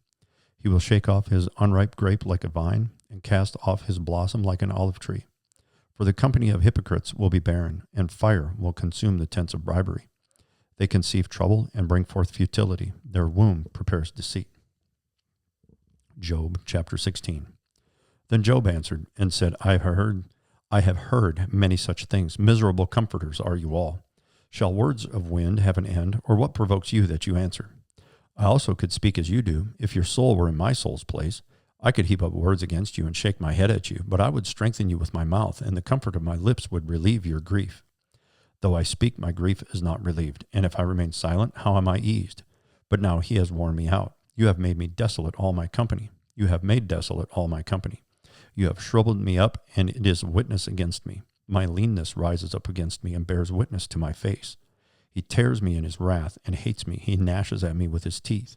He will shake off his unripe grape like a vine, and cast off his blossom like an olive tree. For the company of hypocrites will be barren, and fire will consume the tents of bribery. They conceive trouble and bring forth futility. Their womb prepares deceit. Job chapter 16. Then Job answered and said, I have heard many such things. Miserable comforters are you all. Shall words of wind have an end, or what provokes you that you answer? I also could speak as you do. If your soul were in my soul's place, I could heap up words against you and shake my head at you, but I would strengthen you with my mouth, and the comfort of my lips would relieve your grief. Though I speak, my grief is not relieved, and if I remain silent, how am I eased? But now he has worn me out. You have made me desolate all my company. You have made desolate all my company. You have shriveled me up, and it is a witness against me. My leanness rises up against me and bears witness to my face. He tears me in his wrath and hates me. He gnashes at me with his teeth.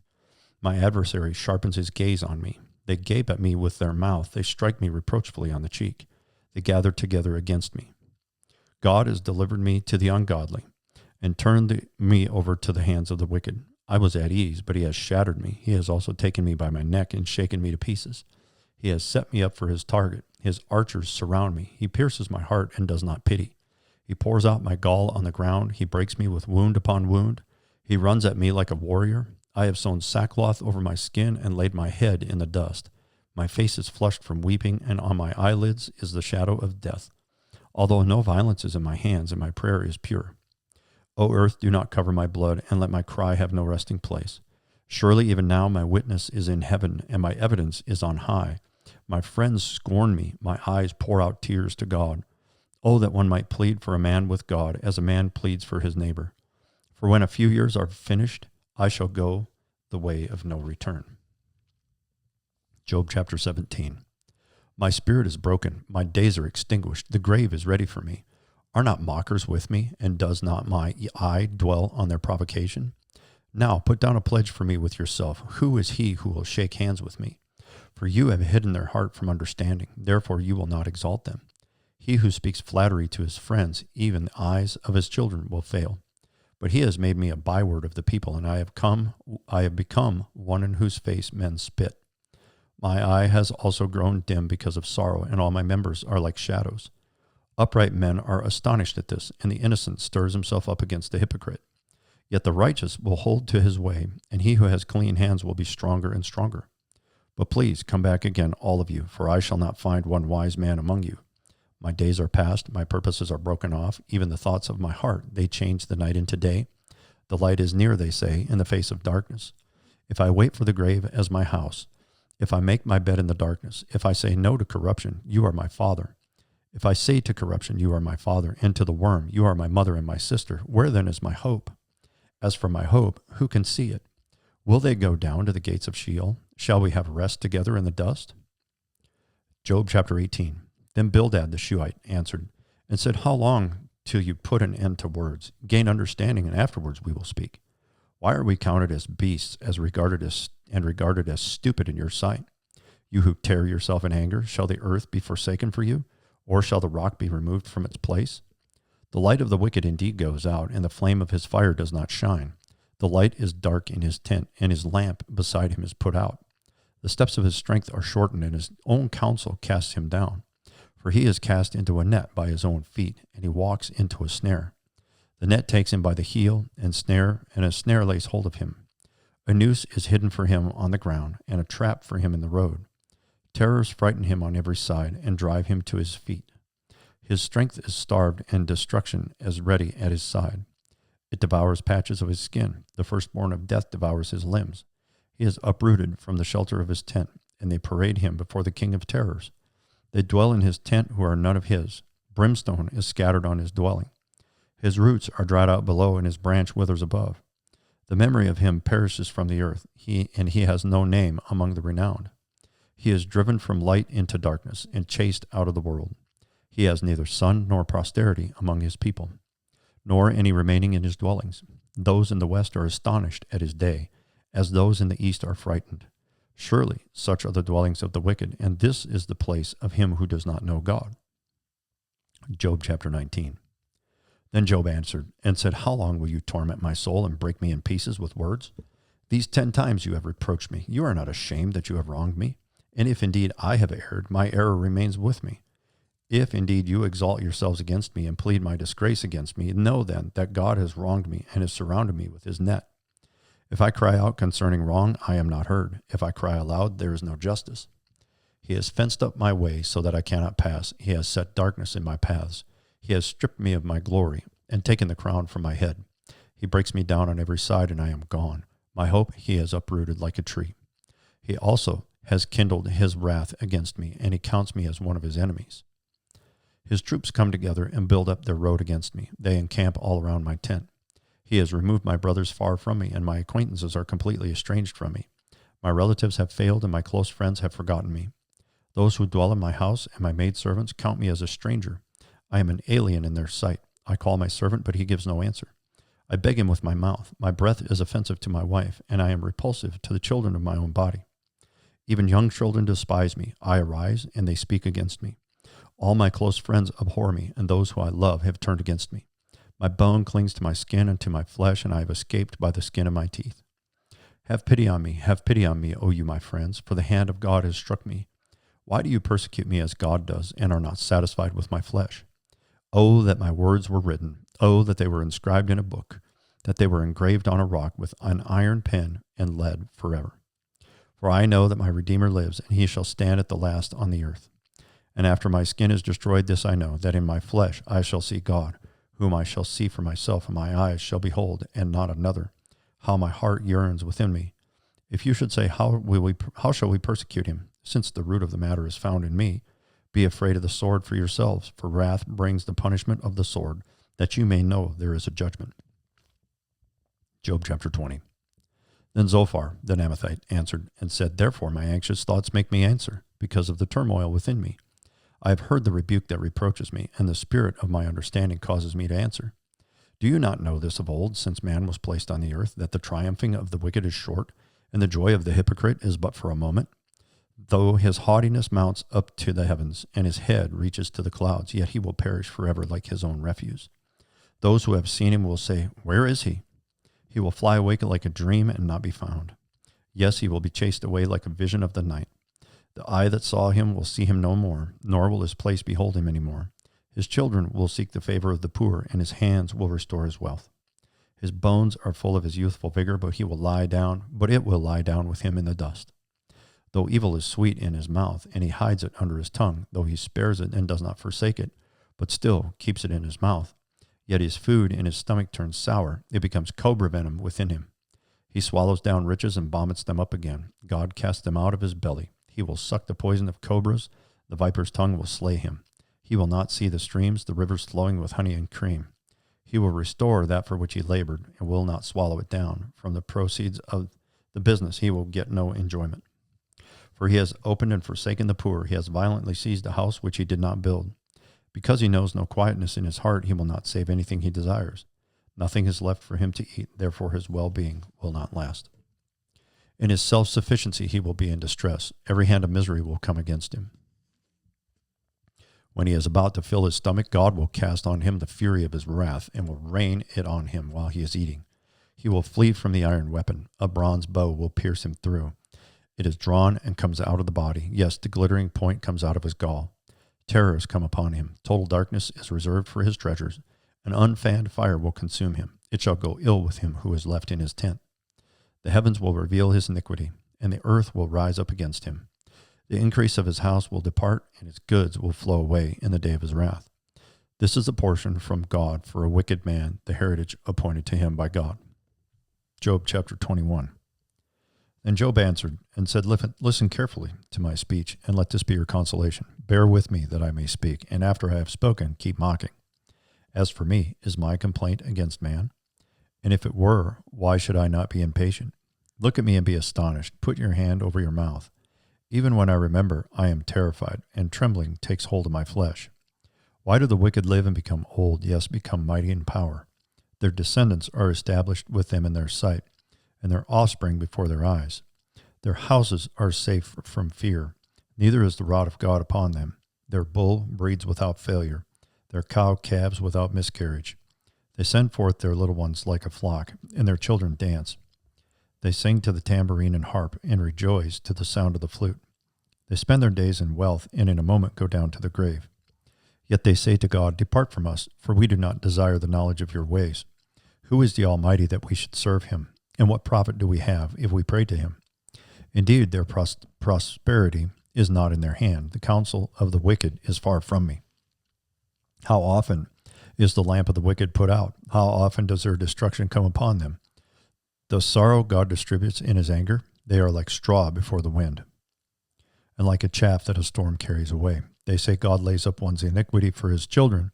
My adversary sharpens his gaze on me. They gape at me with their mouth. They strike me reproachfully on the cheek. They gather together against me. God has delivered me to the ungodly and turned me over to the hands of the wicked. I was at ease, but he has shattered me. He has also taken me by my neck and shaken me to pieces. He has set me up for his target. His archers surround me. He pierces my heart and does not pity. He pours out my gall on the ground. He breaks me with wound upon wound. He runs at me like a warrior. I have sewn sackcloth over my skin and laid my head in the dust. My face is flushed from weeping, and on my eyelids is the shadow of death. Although no violence is in my hands, and my prayer is pure. O earth, do not cover my blood, and let my cry have no resting place. Surely even now my witness is in heaven, and my evidence is on high. My friends scorn me. My eyes pour out tears to God. Oh, that one might plead for a man with God, as a man pleads for his neighbor. For when a few years are finished, I shall go the way of no return. Job chapter 17. My spirit is broken. My days are extinguished. The grave is ready for me. Are not mockers with me, and does not my eye dwell on their provocation? Now put down a pledge for me with yourself. Who is he who will shake hands with me? For you have hidden their heart from understanding. Therefore you will not exalt them. He who speaks flattery to his friends, even the eyes of his children will fail. But he has made me a byword of the people, and I have become one in whose face men spit. My eye has also grown dim because of sorrow, and all my members are like shadows. Upright men are astonished at this, and the innocent stirs himself up against the hypocrite. Yet the righteous will hold to his way, and he who has clean hands will be stronger and stronger. But please come back again, all of you, for I shall not find one wise man among you. My days are past, my purposes are broken off, even the thoughts of my heart, they change the night into day. The light is near, they say, in the face of darkness. If I wait for the grave as my house, if I make my bed in the darkness, if I say no to corruption, you are my father. If I say to corruption, you are my father, and to the worm, you are my mother and my sister, where then is my hope? As for my hope, who can see it? Will they go down to the gates of Sheol? Shall we have rest together in the dust? Job chapter 18. Then Bildad the Shuhite answered and said, How long till you put an end to words? Gain understanding, and afterwards we will speak. Why are we counted as beasts, regarded as stupid in your sight? You who tear yourself in anger, shall the earth be forsaken for you, or shall the rock be removed from its place? The light of the wicked indeed goes out, and the flame of his fire does not shine. The light is dark in his tent, and his lamp beside him is put out. The steps of his strength are shortened, and his own counsel casts him down. For he is cast into a net by his own feet, and he walks into a snare. The net takes him by the heel, and a snare lays hold of him. A noose is hidden for him on the ground, and a trap for him in the road. Terrors frighten him on every side, and drive him to his feet. His strength is starved, and destruction is ready at his side. It devours patches of his skin. The firstborn of death devours his limbs. He is uprooted from the shelter of his tent, and they parade him before the king of terrors. They dwell in his tent who are none of his. Brimstone is scattered on his dwelling. His roots are dried out below, and his branch withers above. The memory of him perishes from the earth, he has no name among the renowned. He is driven from light into darkness, and chased out of the world. He has neither son nor posterity among his people, nor any remaining in his dwellings. Those in the west are astonished at his day, as those in the east are frightened. Surely such are the dwellings of the wicked, and this is the place of him who does not know God. Job chapter 19. Then Job answered and said, How long will you torment my soul and break me in pieces with words? These 10 times you have reproached me. You are not ashamed that you have wronged me? And if indeed I have erred, my error remains with me. If indeed you exalt yourselves against me and plead my disgrace against me, know then that God has wronged me and has surrounded me with his net. If I cry out concerning wrong, I am not heard. If I cry aloud, there is no justice. He has fenced up my way so that I cannot pass. He has set darkness in my paths. He has stripped me of my glory and taken the crown from my head. He breaks me down on every side, and I am gone. My hope he has uprooted like a tree. He also has kindled his wrath against me, and he counts me as one of his enemies. His troops come together and build up their road against me. They encamp all around my tent. He has removed my brothers far from me, and my acquaintances are completely estranged from me. My relatives have failed, and my close friends have forgotten me. Those who dwell in my house and my maidservants count me as a stranger. I am an alien in their sight. I call my servant, but he gives no answer. I beg him with my mouth. My breath is offensive to my wife, and I am repulsive to the children of my own body. Even young children despise me. I arise, and they speak against me. All my close friends abhor me, and those who I love have turned against me. My bone clings to my skin and to my flesh, and I have escaped by the skin of my teeth. Have pity on me, O you my friends, for the hand of God has struck me. Why do you persecute me as God does, and are not satisfied with my flesh? Oh, that my words were written. Oh, that they were inscribed in a book, that they were engraved on a rock with an iron pen and lead forever. For I know that my Redeemer lives, and he shall stand at the last on the earth. And after my skin is destroyed, this I know, that in my flesh I shall see God, whom I shall see for myself, and my eyes shall behold, and not another. How my heart yearns within me. If you should say, how shall we persecute him, since the root of the matter is found in me? Be afraid of the sword for yourselves, for wrath brings the punishment of the sword, that you may know there is a judgment. Job chapter 20. Then Zophar the Naamathite answered and said, Therefore my anxious thoughts make me answer, because of the turmoil within me. I have heard the rebuke that reproaches me, and the spirit of my understanding causes me to answer. Do you not know this of old, since man was placed on the earth, that the triumphing of the wicked is short, and the joy of the hypocrite is but for a moment? Though his haughtiness mounts up to the heavens, and his head reaches to the clouds, yet he will perish forever like his own refuse. Those who have seen him will say, Where is he? He will fly away like a dream and not be found. Yes, he will be chased away like a vision of the night. The eye that saw him will see him no more, nor will his place behold him any more. His children will seek the favor of the poor, and his hands will restore his wealth. His bones are full of his youthful vigor, but it will lie down with him in the dust. Though evil is sweet in his mouth, and he hides it under his tongue, though he spares it and does not forsake it, but still keeps it in his mouth, yet his food in his stomach turns sour, it becomes cobra venom within him. He swallows down riches and vomits them up again. God casts them out of his belly. He will suck the poison of cobras. The viper's tongue will slay him. He will not see the streams, the rivers flowing with honey and cream. He will restore that for which he labored and will not swallow it down. From the proceeds of the business he will get no enjoyment. For he has opened and forsaken the poor. He has violently seized a house which he did not build. Because he knows no quietness in his heart, he will not save anything he desires. Nothing is left for him to eat, therefore his well-being will not last. In his self-sufficiency he will be in distress. Every hand of misery will come against him. When he is about to fill his stomach, God will cast on him the fury of his wrath and will rain it on him while he is eating. He will flee from the iron weapon. A bronze bow will pierce him through. It is drawn and comes out of the body. Yes, the glittering point comes out of his gall. Terror has come upon him. Total darkness is reserved for his treasures. An unfanned fire will consume him. It shall go ill with him who is left in his tent. The heavens will reveal his iniquity, and the earth will rise up against him. The increase of his house will depart, and his goods will flow away in the day of his wrath. This is a portion from God for a wicked man, the heritage appointed to him by God. Job chapter 21. Then Job answered and said, Listen carefully to my speech, and let this be your consolation. Bear with me that I may speak, and after I have spoken, keep mocking. As for me, is my complaint against man? And if it were, why should I not be impatient? Look at me and be astonished. Put your hand over your mouth. Even when I remember, I am terrified, and trembling takes hold of my flesh. Why do the wicked live and become old, yes, become mighty in power? Their descendants are established with them in their sight, and their offspring before their eyes. Their houses are safe from fear, neither is the rod of God upon them. Their bull breeds without failure, their cow calves without miscarriage. They send forth their little ones like a flock, and their children dance. They sing to the tambourine and harp, and rejoice to the sound of the flute. They spend their days in wealth, and in a moment go down to the grave. Yet they say to God, Depart from us, for we do not desire the knowledge of your ways. Who is the Almighty that we should serve him? And what profit do we have if we pray to him? Indeed, their prosperity is not in their hand. The counsel of the wicked is far from me. How often is the lamp of the wicked put out? How often does their destruction come upon them? The sorrow God distributes in his anger, they are like straw before the wind, and like a chaff that a storm carries away. They say God lays up one's iniquity for his children.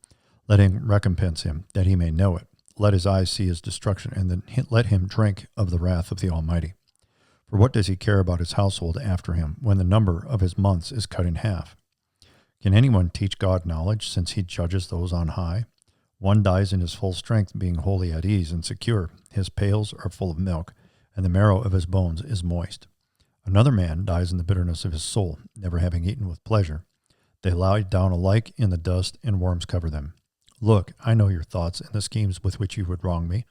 Let him recompense him, that he may know it. Let his eyes see his destruction, and then let him drink of the wrath of the Almighty. For what does he care about his household after him, when the number of his months is cut in half? Can anyone teach God knowledge, since he judges those on high? One dies in his full strength, being wholly at ease and secure. His pails are full of milk, and the marrow of his bones is moist. Another man dies in the bitterness of his soul, never having eaten with pleasure. They lie down alike in the dust, and worms cover them. Look, I know your thoughts and the schemes with which you would wrong me.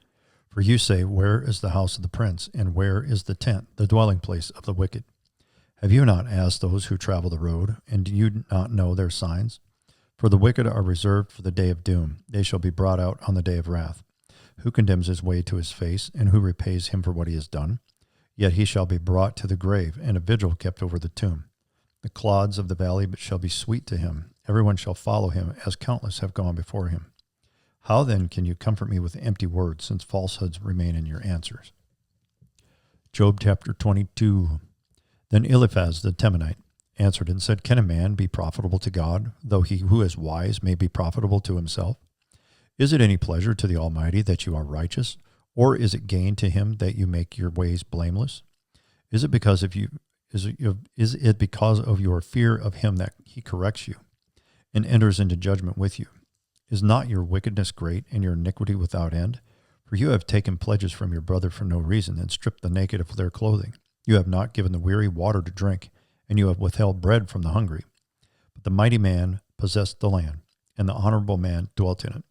For you say, Where is the house of the prince, and where is the tent, the dwelling place of the wicked? Have you not asked those who travel the road, and do you not know their signs? For the wicked are reserved for the day of doom. They shall be brought out on the day of wrath. Who condemns his way to his face, and who repays him for what he has done? Yet he shall be brought to the grave, and a vigil kept over the tomb. The clods of the valley shall be sweet to him. Everyone shall follow him, as countless have gone before him. How then can you comfort me with empty words, since falsehoods remain in your answers? Job chapter 22. Then Eliphaz the Temanite answered and said, Can a man be profitable to God, though he who is wise may be profitable to himself? Is it any pleasure to the Almighty that you are righteous, or is it gain to him that you make your ways blameless? Is it because of your fear of him that he corrects you and enters into judgment with you? Is not your wickedness great and your iniquity without end? For you have taken pledges from your brother for no reason, and stripped the naked of their clothing. You have not given the weary water to drink, and you have withheld bread from the hungry. But the mighty man possessed the land, and the honorable man dwelt in it.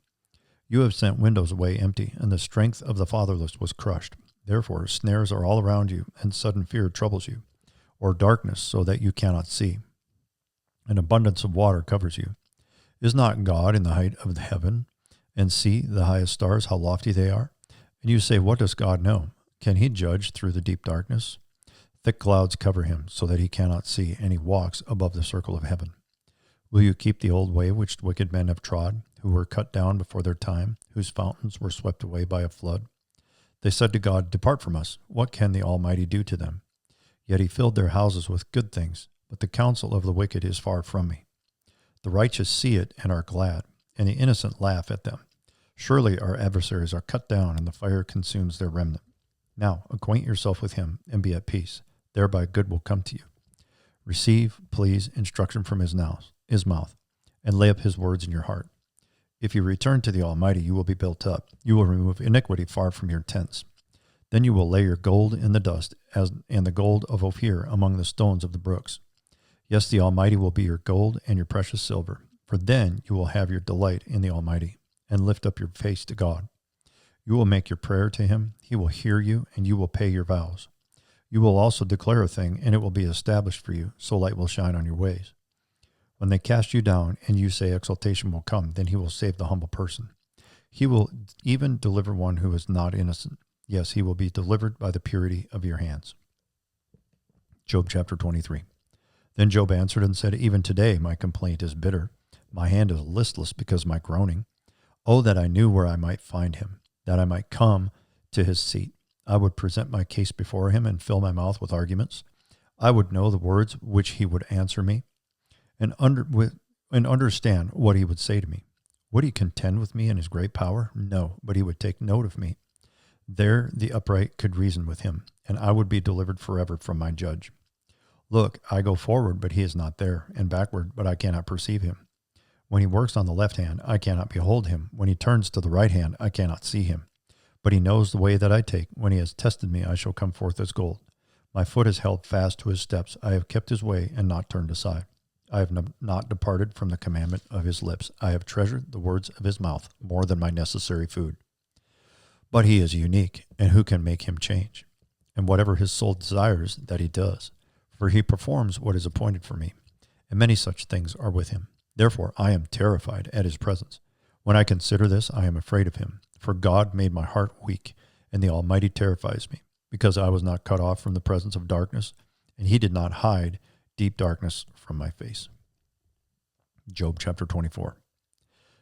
You have sent windows away empty, and the strength of the fatherless was crushed. Therefore snares are all around you, and sudden fear troubles you, or darkness so that you cannot see. An abundance of water covers you. Is not God in the height of the heaven? And see the highest stars, how lofty they are? And you say, What does God know? Can he judge through the deep darkness? Thick clouds cover him, so that he cannot see, and he walks above the circle of heaven. Will you keep the old way which wicked men have trod, who were cut down before their time, whose fountains were swept away by a flood? They said to God, Depart from us. What can the Almighty do to them? Yet he filled their houses with good things, but the counsel of the wicked is far from me. The righteous see it and are glad, and the innocent laugh at them. Surely our adversaries are cut down, and the fire consumes their remnant. Now acquaint yourself with him, and be at peace. Thereby good will come to you. Receive, please, instruction from his mouth, and lay up his words in your heart. If you return to the Almighty, you will be built up. You will remove iniquity far from your tents. Then you will lay your gold in the dust, and the gold of Ophir among the stones of the brooks. Yes, the Almighty will be your gold and your precious silver, for then you will have your delight in the Almighty, and lift up your face to God. You will make your prayer to him, he will hear you, and you will pay your vows. You will also declare a thing, and it will be established for you, so light will shine on your ways. When they cast you down, and you say exaltation will come, then he will save the humble person. He will even deliver one who is not innocent. Yes, he will be delivered by the purity of your hands. Job chapter 23. Then Job answered and said, Even today my complaint is bitter. My hand is listless because of my groaning. Oh, that I knew where I might find him, that I might come to his seat. I would present my case before him and fill my mouth with arguments. I would know the words which he would answer me, and understand what he would say to me. Would he contend with me in his great power? No, but he would take note of me. There the upright could reason with him, and I would be delivered forever from my judge. Look, I go forward, but he is not there, and backward, but I cannot perceive him. When he works on the left hand, I cannot behold him. When he turns to the right hand, I cannot see him. But he knows the way that I take. When he has tested me, I shall come forth as gold. My foot is held fast to his steps. I have kept his way and not turned aside. I have not departed from the commandment of his lips. I have treasured the words of his mouth more than my necessary food. But he is unique, and who can make him change? And whatever his soul desires, that he does. For he performs what is appointed for me, and many such things are with him. Therefore I am terrified at his presence. When I consider this, I am afraid of him. For God made my heart weak, and the Almighty terrifies me, because I was not cut off from the presence of darkness, and he did not hide deep darkness from my face. Job chapter 24.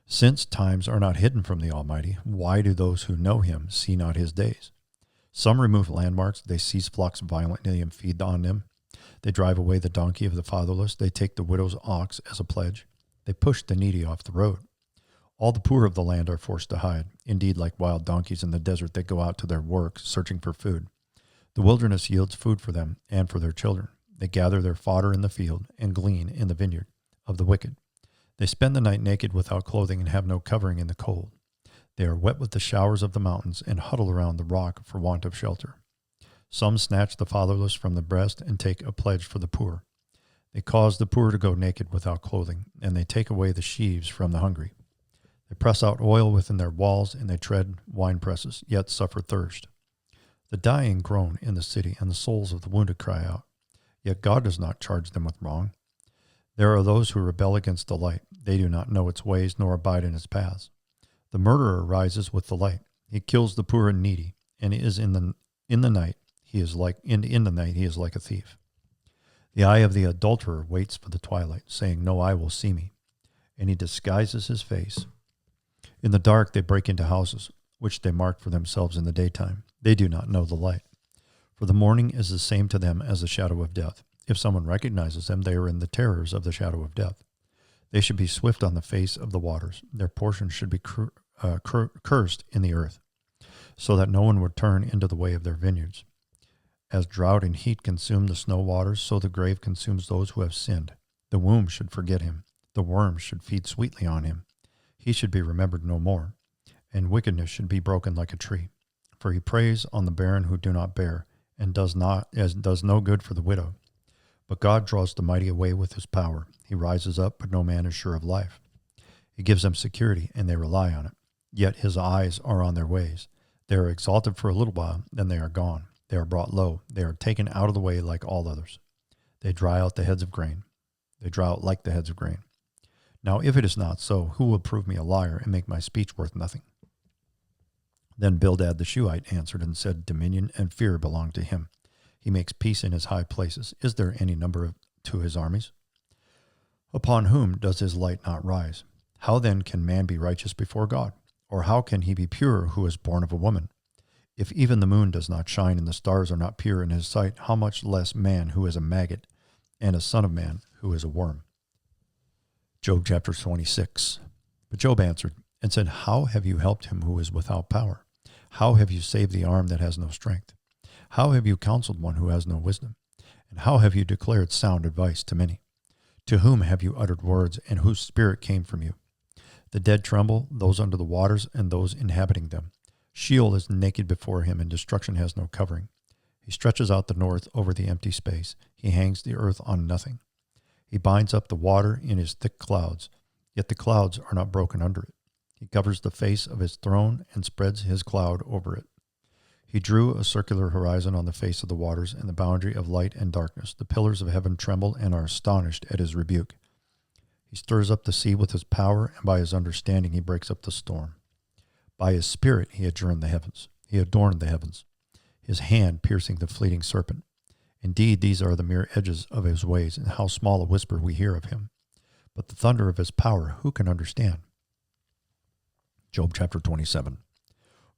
Since times are not hidden from the Almighty, why do those who know him see not his days? Some remove landmarks, they seize flocks violently and feed on them. They drive away the donkey of the fatherless, they take the widow's ox as a pledge. They push the needy off the road. All the poor of the land are forced to hide. Indeed, like wild donkeys in the desert, they go out to their work, searching for food. The wilderness yields food for them and for their children. They gather their fodder in the field and glean in the vineyard of the wicked. They spend the night naked without clothing and have no covering in the cold. They are wet with the showers of the mountains and huddle around the rock for want of shelter. Some snatch the fatherless from the breast and take a pledge for the poor. They cause the poor to go naked without clothing, and they take away the sheaves from the hungry. They press out oil within their walls, and they tread wine presses, yet suffer thirst. The dying groan in the city, and the souls of the wounded cry out. Yet God does not charge them with wrong. There are those who rebel against the light. They do not know its ways, nor abide in its paths. The murderer rises with the light. He kills the poor and needy, and is in the night. He is like a thief. The eye of the adulterer waits for the twilight, saying, No eye will see me. And he disguises his face. In the dark they break into houses, which they mark for themselves in the daytime. They do not know the light. For the morning is the same to them as the shadow of death. If someone recognizes them, they are in the terrors of the shadow of death. They should be swift on the face of the waters. Their portion should be cursed in the earth, so that no one would turn into the way of their vineyards. As drought and heat consume the snow waters, so the grave consumes those who have sinned. The womb should forget him. The worms should feed sweetly on him. He should be remembered no more, and wickedness should be broken like a tree. For he preys on the barren who do not bear, and does no good for the widow. But God draws the mighty away with his power. He rises up, but no man is sure of life. He gives them security, and they rely on it. Yet his eyes are on their ways. They are exalted for a little while, then they are gone. They are brought low. They are taken out of the way like all others. They dry out the heads of grain. They dry out like the heads of grain. Now, if it is not so, who will prove me a liar and make my speech worth nothing? Then Bildad the Shuhite answered and said, Dominion and fear belong to him. He makes peace in his high places. Is there any number to his armies? Upon whom does his light not rise? How then can man be righteous before God? Or how can he be pure who is born of a woman? If even the moon does not shine and the stars are not pure in his sight, how much less man who is a maggot and a son of man who is a worm? Job chapter 26. But Job answered and said, how have you helped him who is without power? How have you saved the arm that has no strength? How have you counseled one who has no wisdom? And how have you declared sound advice to many? To whom have you uttered words, and whose spirit came from you? The dead tremble, those under the waters, and those inhabiting them. Sheol is naked before him, and destruction has no covering. He stretches out the north over the empty space. He hangs the earth on nothing. He binds up the water in his thick clouds, yet the clouds are not broken under it. He covers the face of his throne and spreads his cloud over it. He drew a circular horizon on the face of the waters and the boundary of light and darkness. The pillars of heaven tremble and are astonished at his rebuke. He stirs up the sea with his power, and by his understanding he breaks up the storm. By his spirit he adjourned the heavens. He adorned the heavens, his hand piercing the fleeting serpent. Indeed, these are the mere edges of his ways, and how small a whisper we hear of him. But the thunder of his power, who can understand? Job chapter 27.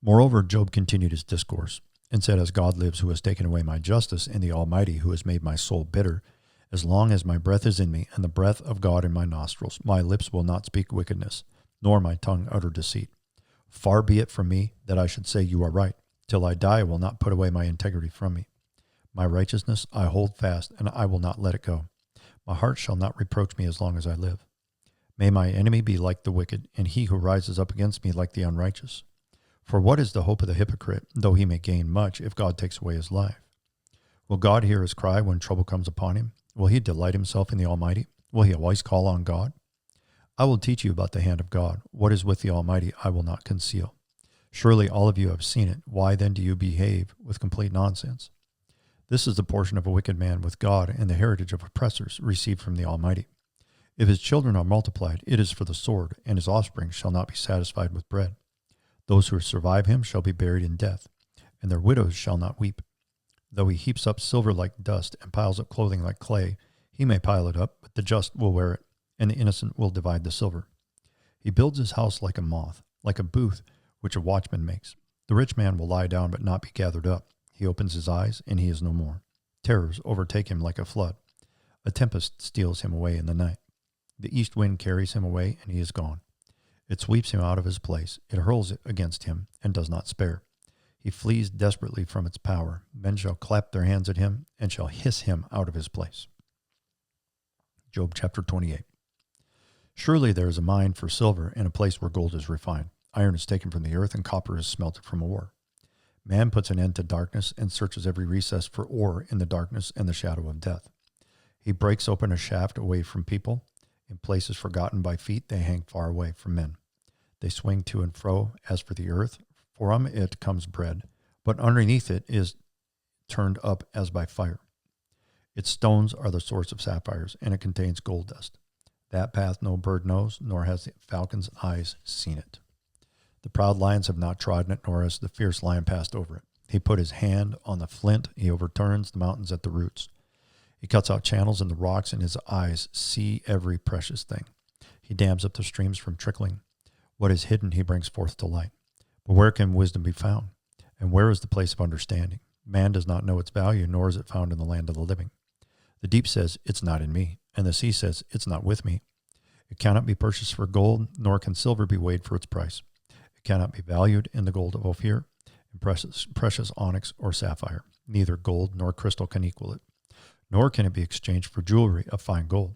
Moreover, Job continued his discourse, and said, as God lives, who has taken away my justice, and the Almighty, who has made my soul bitter, as long as my breath is in me, and the breath of God in my nostrils, my lips will not speak wickedness, nor my tongue utter deceit. Far be it from me that I should say you are right. Till I die, I will not put away my integrity from me. My righteousness I hold fast, and I will not let it go. My heart shall not reproach me as long as I live. May my enemy be like the wicked, and he who rises up against me like the unrighteous. For what is the hope of the hypocrite, though he may gain much, if God takes away his life? Will God hear his cry when trouble comes upon him? Will he delight himself in the Almighty? Will he always call on God? I will teach you about the hand of God. What is with the Almighty I will not conceal. Surely all of you have seen it. Why then do you behave with complete nonsense? This is the portion of a wicked man with God, and the heritage of oppressors received from the Almighty. If his children are multiplied, it is for the sword, and his offspring shall not be satisfied with bread. Those who survive him shall be buried in death, and their widows shall not weep. Though he heaps up silver like dust and piles up clothing like clay, he may pile it up, but the just will wear it, and the innocent will divide the silver. He builds his house like a moth, like a booth which a watchman makes. The rich man will lie down but not be gathered up. He opens his eyes, and he is no more. Terrors overtake him like a flood. A tempest steals him away in the night. The east wind carries him away, and he is gone. It sweeps him out of his place. It hurls it against him, and does not spare. He flees desperately from its power. Men shall clap their hands at him, and shall hiss him out of his place. Job chapter 28. Surely there is a mine for silver, and a place where gold is refined. Iron is taken from the earth, and copper is smelted from ore. Man puts an end to darkness, and searches every recess for ore in the darkness and the shadow of death. He breaks open a shaft away from people. In places forgotten by feet, they hang far away from men. They swing to and fro. As for the earth, from it comes bread, but underneath it is turned up as by fire. Its stones are the source of sapphires, and it contains gold dust. That path no bird knows, nor has the falcon's eyes seen it. The proud lions have not trodden it, nor has the fierce lion passed over it. He put his hand on the flint. He overturns the mountains at the roots. He cuts out channels in the rocks, and his eyes see every precious thing. He dams up the streams from trickling. What is hidden he brings forth to light. But where can wisdom be found? And where is the place of understanding? Man does not know its value, nor is it found in the land of the living. The deep says, it's not in me, and the sea says, it's not with me. It cannot be purchased for gold, nor can silver be weighed for its price. It cannot be valued in the gold of Ophir, in precious onyx or sapphire. Neither gold nor crystal can equal it. Nor can it be exchanged for jewelry of fine gold.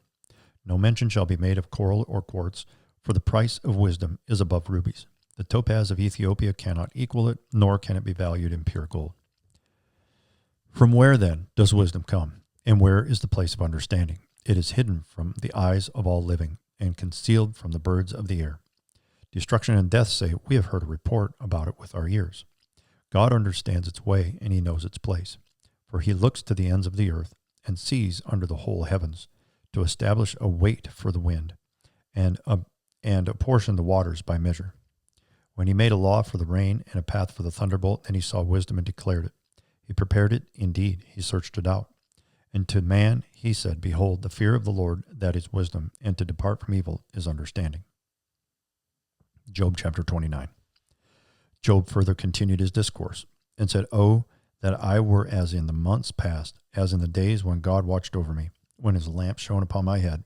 No mention shall be made of coral or quartz, for the price of wisdom is above rubies. The topaz of Ethiopia cannot equal it, nor can it be valued in pure gold. From where, then, does wisdom come, and where is the place of understanding? It is hidden from the eyes of all living, and concealed from the birds of the air. Destruction and death say, we have heard a report about it with our ears. God understands its way, and he knows its place. For he looks to the ends of the earth, and sees under the whole heavens, to establish a weight for the wind, and apportion the waters by measure. When he made a law for the rain and a path for the thunderbolt, then he saw wisdom and declared it. He prepared it, indeed, he searched it out. And to man he said, behold, the fear of the Lord, that is wisdom, and to depart from evil is understanding. Job chapter 29. Job further continued his discourse, and said, oh, that I were as in the months past, as in the days when God watched over me, when his lamp shone upon my head,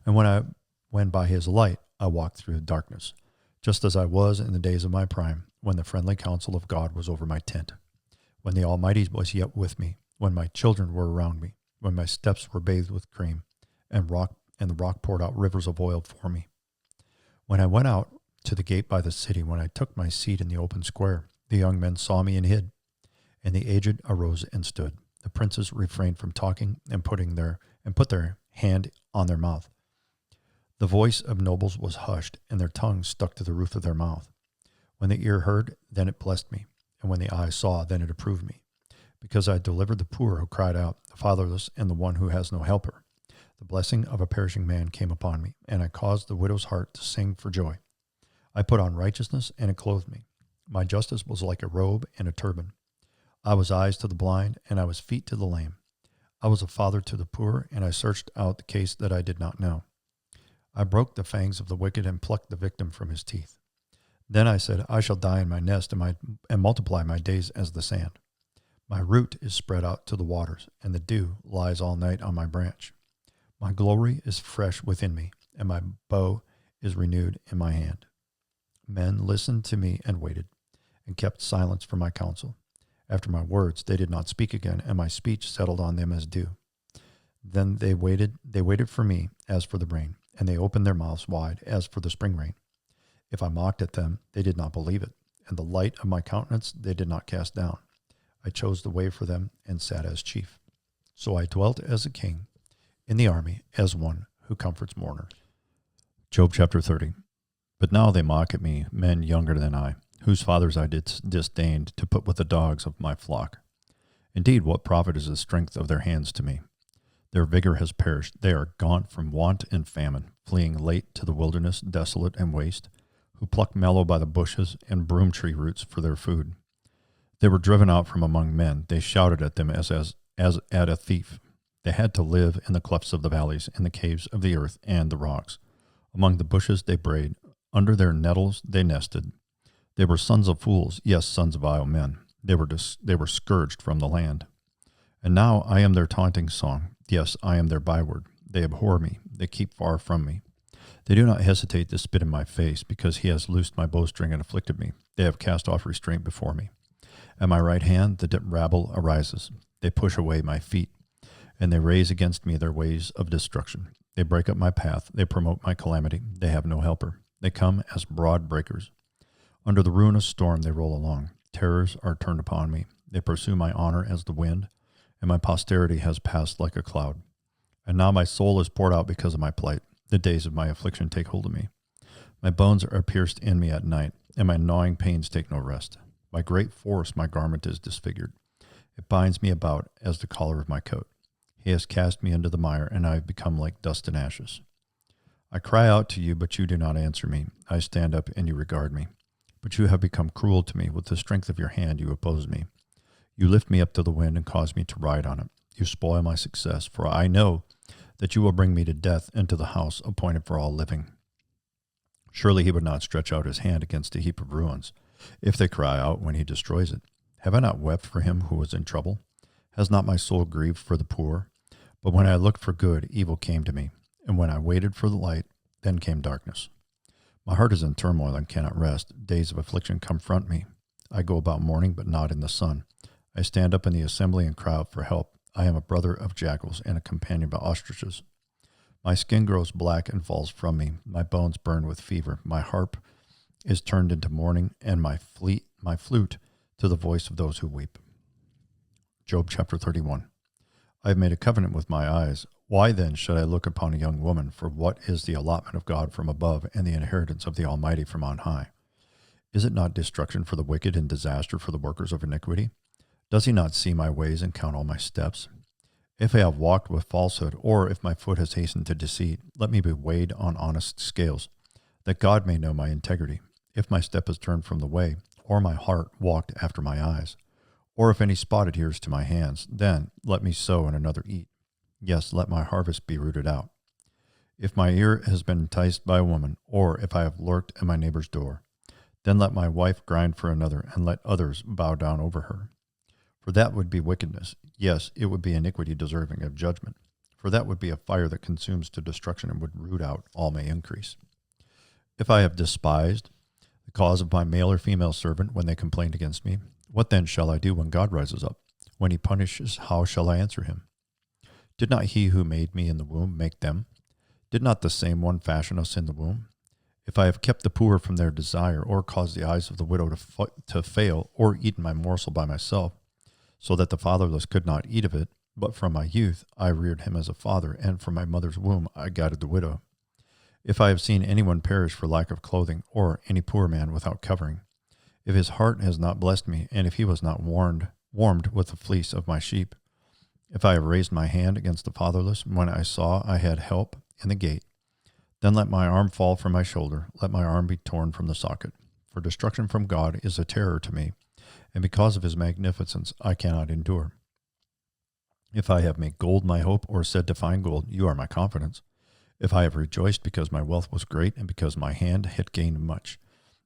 and when I when by his light I walked through the darkness, just as I was in the days of my prime, when the friendly counsel of God was over my tent, when the Almighty was yet with me, when my children were around me, when my steps were bathed with cream, and the rock poured out rivers of oil for me. When I went out to the gate by the city, when I took my seat in the open square, the young men saw me and hid, and the aged arose and stood. The princes refrained from talking and put their hand on their mouth. The voice of nobles was hushed, and their tongues stuck to the roof of their mouth. When the ear heard, then it blessed me, and when the eye saw, then it approved me, because I delivered the poor who cried out, the fatherless, and the one who has no helper. The blessing of a perishing man came upon me, and I caused the widow's heart to sing for joy. I put on righteousness, and it clothed me. My justice was like a robe and a turban. I was eyes to the blind, and I was feet to the lame. I was a father to the poor, and I searched out the case that I did not know. I broke the fangs of the wicked and plucked the victim from his teeth. Then I said, I shall die in my nest and multiply my days as the sand. My root is spread out to the waters, and the dew lies all night on my branch. My glory is fresh within me, and my bow is renewed in my hand. Men listened to me and waited, and kept silence for my counsel. After my words, they did not speak again, and my speech settled on them as dew. Then they waited for me as for the rain, and they opened their mouths wide as for the spring rain. If I mocked at them, they did not believe it, and the light of my countenance they did not cast down. I chose the way for them and sat as chief. So I dwelt as a king in the army, as one who comforts mourners. Job chapter 30. But now they mock at me, men younger than I, whose fathers I disdained to put with the dogs of my flock. Indeed, what profit is the strength of their hands to me? Their vigor has perished. They are gaunt from want and famine, fleeing late to the wilderness, desolate and waste, who pluck mallow by the bushes and broom tree roots for their food. They were driven out from among men. They shouted at them as at a thief. They had to live in the clefts of the valleys, in the caves of the earth and the rocks. Among the bushes they brayed. Under their nettles they nested. They were sons of fools, yes, sons of vile men. They were scourged from the land. And now I am their taunting song. Yes, I am their byword. They abhor me. They keep far from me. They do not hesitate to spit in my face, because he has loosed my bowstring and afflicted me. They have cast off restraint before me. At my right hand the rabble arises. They push away my feet, and they raise against me their ways of destruction. They break up my path. They promote my calamity. They have no helper. They come as broad breakers. Under the ruinous storm they roll along. Terrors are turned upon me. They pursue my honor as the wind, and my posterity has passed like a cloud. And now my soul is poured out because of my plight. The days of my affliction take hold of me. My bones are pierced in me at night, and my gnawing pains take no rest. By great force my garment is disfigured. It binds me about as the collar of my coat. He has cast me into the mire, and I have become like dust and ashes. I cry out to you, but you do not answer me. I stand up, and you regard me. But you have become cruel to me. With the strength of your hand you oppose me. You lift me up to the wind and cause me to ride on it. You spoil my success, for I know that you will bring me to death into the house appointed for all living. Surely he would not stretch out his hand against a heap of ruins, if they cry out when he destroys it. Have I not wept for him who was in trouble? Has not my soul grieved for the poor? But when I looked for good, evil came to me, and when I waited for the light, then came darkness. My heart is in turmoil and cannot rest. Days of affliction confront me. I go about mourning, but not in the sun. I stand up in the assembly and cry out for help. I am a brother of jackals and a companion of ostriches. My skin grows black and falls from me. My bones burn with fever. My harp is turned into mourning, and my flute to the voice of those who weep. Job chapter 31. I have made a covenant with my eyes. Why then should I look upon a young woman? For what is the allotment of God from above, and the inheritance of the Almighty from on high? Is it not destruction for the wicked and disaster for the workers of iniquity? Does he not see my ways and count all my steps? If I have walked with falsehood, or if my foot has hastened to deceit, let me be weighed on honest scales, that God may know my integrity. If my step is turned from the way, or my heart walked after my eyes, or if any spot adheres to my hands, then let me sow and another eat. Yes, let my harvest be rooted out. If my ear has been enticed by a woman, or if I have lurked at my neighbor's door, then let my wife grind for another, and let others bow down over her. For that would be wickedness. Yes, it would be iniquity deserving of judgment. for that would be a fire that consumes to destruction and would root out all my increase. If I have despised the cause of my male or female servant when they complained against me, what then shall I do when God rises up? When he punishes, how shall I answer him? Did not he who made me in the womb make them? Did not the same one fashion us in the womb? If I have kept the poor from their desire, or caused the eyes of the widow to fail, or eaten my morsel by myself, so that the fatherless could not eat of it, but from my youth I reared him as a father, and from my mother's womb I guided the widow. If I have seen anyone perish for lack of clothing, or any poor man without covering, if his heart has not blessed me, and if he was not warmed with the fleece of my sheep, if I have raised my hand against the fatherless, when I saw I had help in the gate, then let my arm fall from my shoulder, let my arm be torn from the socket. For destruction from God is a terror to me, and because of his magnificence I cannot endure. If I have made gold my hope, or said to find gold, you are my confidence. If I have rejoiced because my wealth was great, and because my hand had gained much.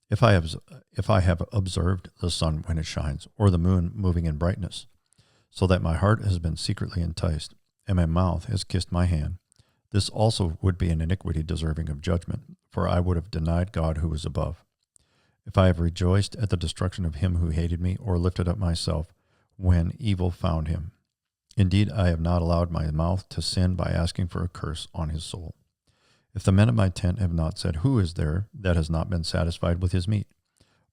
If I have observed the sun when it shines, or the moon moving in brightness, so that my heart has been secretly enticed, and my mouth has kissed my hand, this also would be an iniquity deserving of judgment, for I would have denied God who is above. If I have rejoiced at the destruction of him who hated me, or lifted up myself when evil found him, indeed I have not allowed my mouth to sin by asking for a curse on his soul. If the men of my tent have not said, who is there that has not been satisfied with his meat?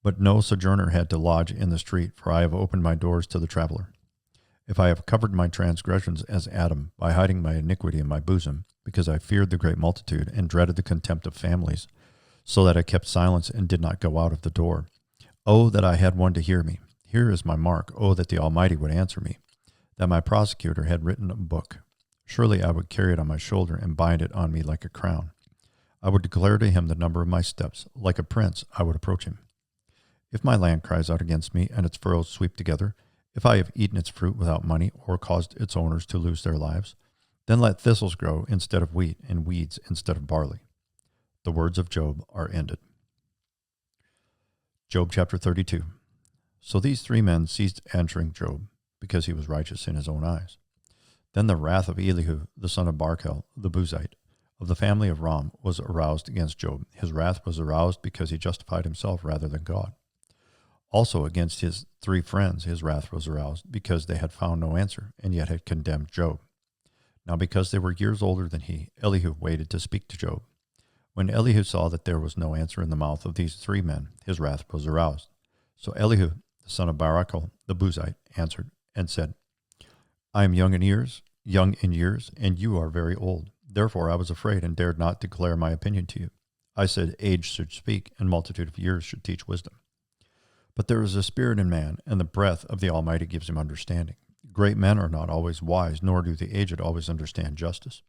But no sojourner had to lodge in the street, for I have opened my doors to the traveler. If I have covered my transgressions as Adam, by hiding my iniquity in my bosom, because I feared the great multitude, and dreaded the contempt of families, so that I kept silence and did not go out of the door. Oh, that I had one to hear me. Here is my mark. Oh, that the Almighty would answer me, that my prosecutor had written a book. Surely I would carry it on my shoulder and bind it on me like a crown. I would declare to him the number of my steps. Like a prince, I would approach him. If my land cries out against me, and its furrows sweep together, if I have eaten its fruit without money, or caused its owners to lose their lives, then let thistles grow instead of wheat, and weeds instead of barley. The words of Job are ended. Job chapter 32. So these three men ceased answering Job, because he was righteous in his own eyes. Then the wrath of Elihu, the son of Barchel, the Buzite, of the family of Ram, was aroused against Job. His wrath was aroused because he justified himself rather than God. Also against his three friends his wrath was aroused, because they had found no answer, and yet had condemned Job. Now because they were years older than he, Elihu waited to speak to Job. When Elihu saw that there was no answer in the mouth of these three men, his wrath was aroused. So Elihu, the son of Barachel, the Buzite, answered and said, I am young in years, and you are very old. Therefore I was afraid and dared not declare my opinion to you. I said, age should speak, and multitude of years should teach wisdom. But there is a spirit in man, and the breath of the Almighty gives him understanding. Great men are not always wise, nor do the aged always understand justice.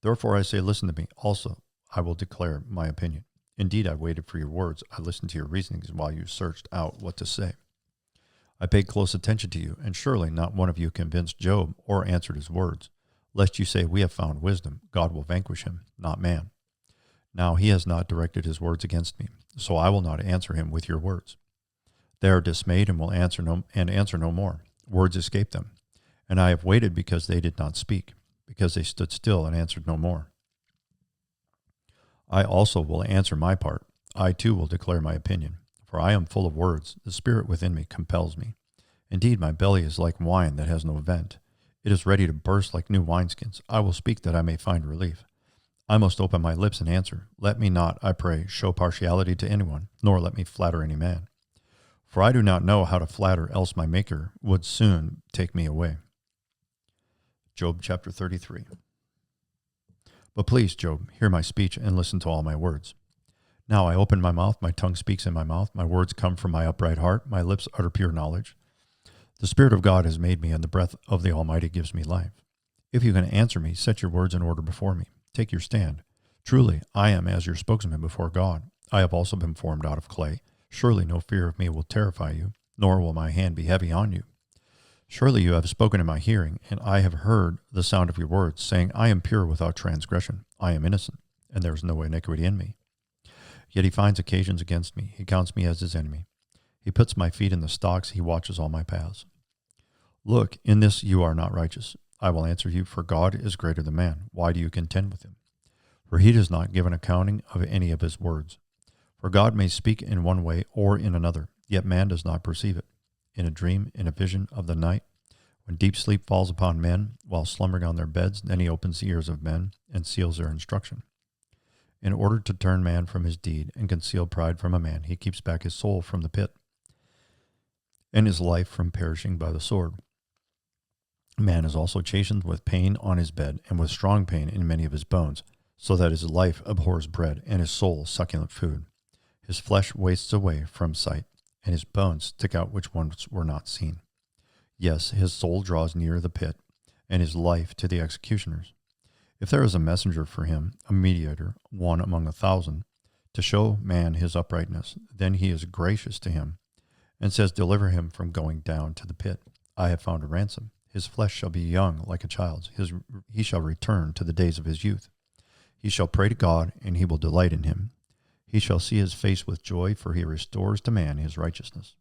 Therefore I say, listen to me. Also, I will declare my opinion. Indeed, I waited for your words. I listened to your reasonings while you searched out what to say. I paid close attention to you, and surely not one of you convinced Job or answered his words. Lest you say, we have found wisdom. God will vanquish him, not man. Now he has not directed his words against me, so I will not answer him with your words. They are dismayed and will answer no more. Words escape them. And I have waited because they did not speak, because they stood still and answered no more. I also will answer my part. I too will declare my opinion. For I am full of words. The spirit within me compels me. Indeed, my belly is like wine that has no vent. It is ready to burst like new wineskins. I will speak that I may find relief. I must open my lips and answer. Let me not, I pray, show partiality to anyone, nor let me flatter any man. For I do not know how to flatter, else my Maker would soon take me away. Job chapter 33. But please, Job, hear my speech and listen to all my words. Now I open my mouth, my tongue speaks in my mouth, my words come from my upright heart, my lips utter pure knowledge. The Spirit of God has made me, and the breath of the Almighty gives me life. If you can answer me, set your words in order before me. Take your stand. Truly, I am as your spokesman before God. I have also been formed out of clay. Surely no fear of me will terrify you, nor will my hand be heavy on you. Surely you have spoken in my hearing, and I have heard the sound of your words, saying, I am pure without transgression. I am innocent, and there is no iniquity in me. Yet he finds occasions against me. He counts me as his enemy. He puts my feet in the stocks. He watches all my paths. Look, in this you are not righteous. I will answer you, for God is greater than man. Why do you contend with him? For he does not give an accounting of any of his words. For God may speak in one way or in another, yet man does not perceive it. In a dream, in a vision of the night, when deep sleep falls upon men, while slumbering on their beds, then he opens the ears of men and seals their instruction. In order to turn man from his deed and conceal pride from a man, he keeps back his soul from the pit and his life from perishing by the sword. Man is also chastened with pain on his bed and with strong pain in many of his bones, so that his life abhors bread and his soul succulent food. His flesh wastes away from sight, and his bones stick out which once were not seen. Yes, his soul draws near the pit, and his life to the executioners. If there is a messenger for him, a mediator, one among 1,000, to show man his uprightness, then he is gracious to him, and says, deliver him from going down to the pit. I have found a ransom. His flesh shall be young like a child's. He shall return to the days of his youth. He shall pray to God, and he will delight in him. He shall see his face with joy, for he restores to man his righteousness.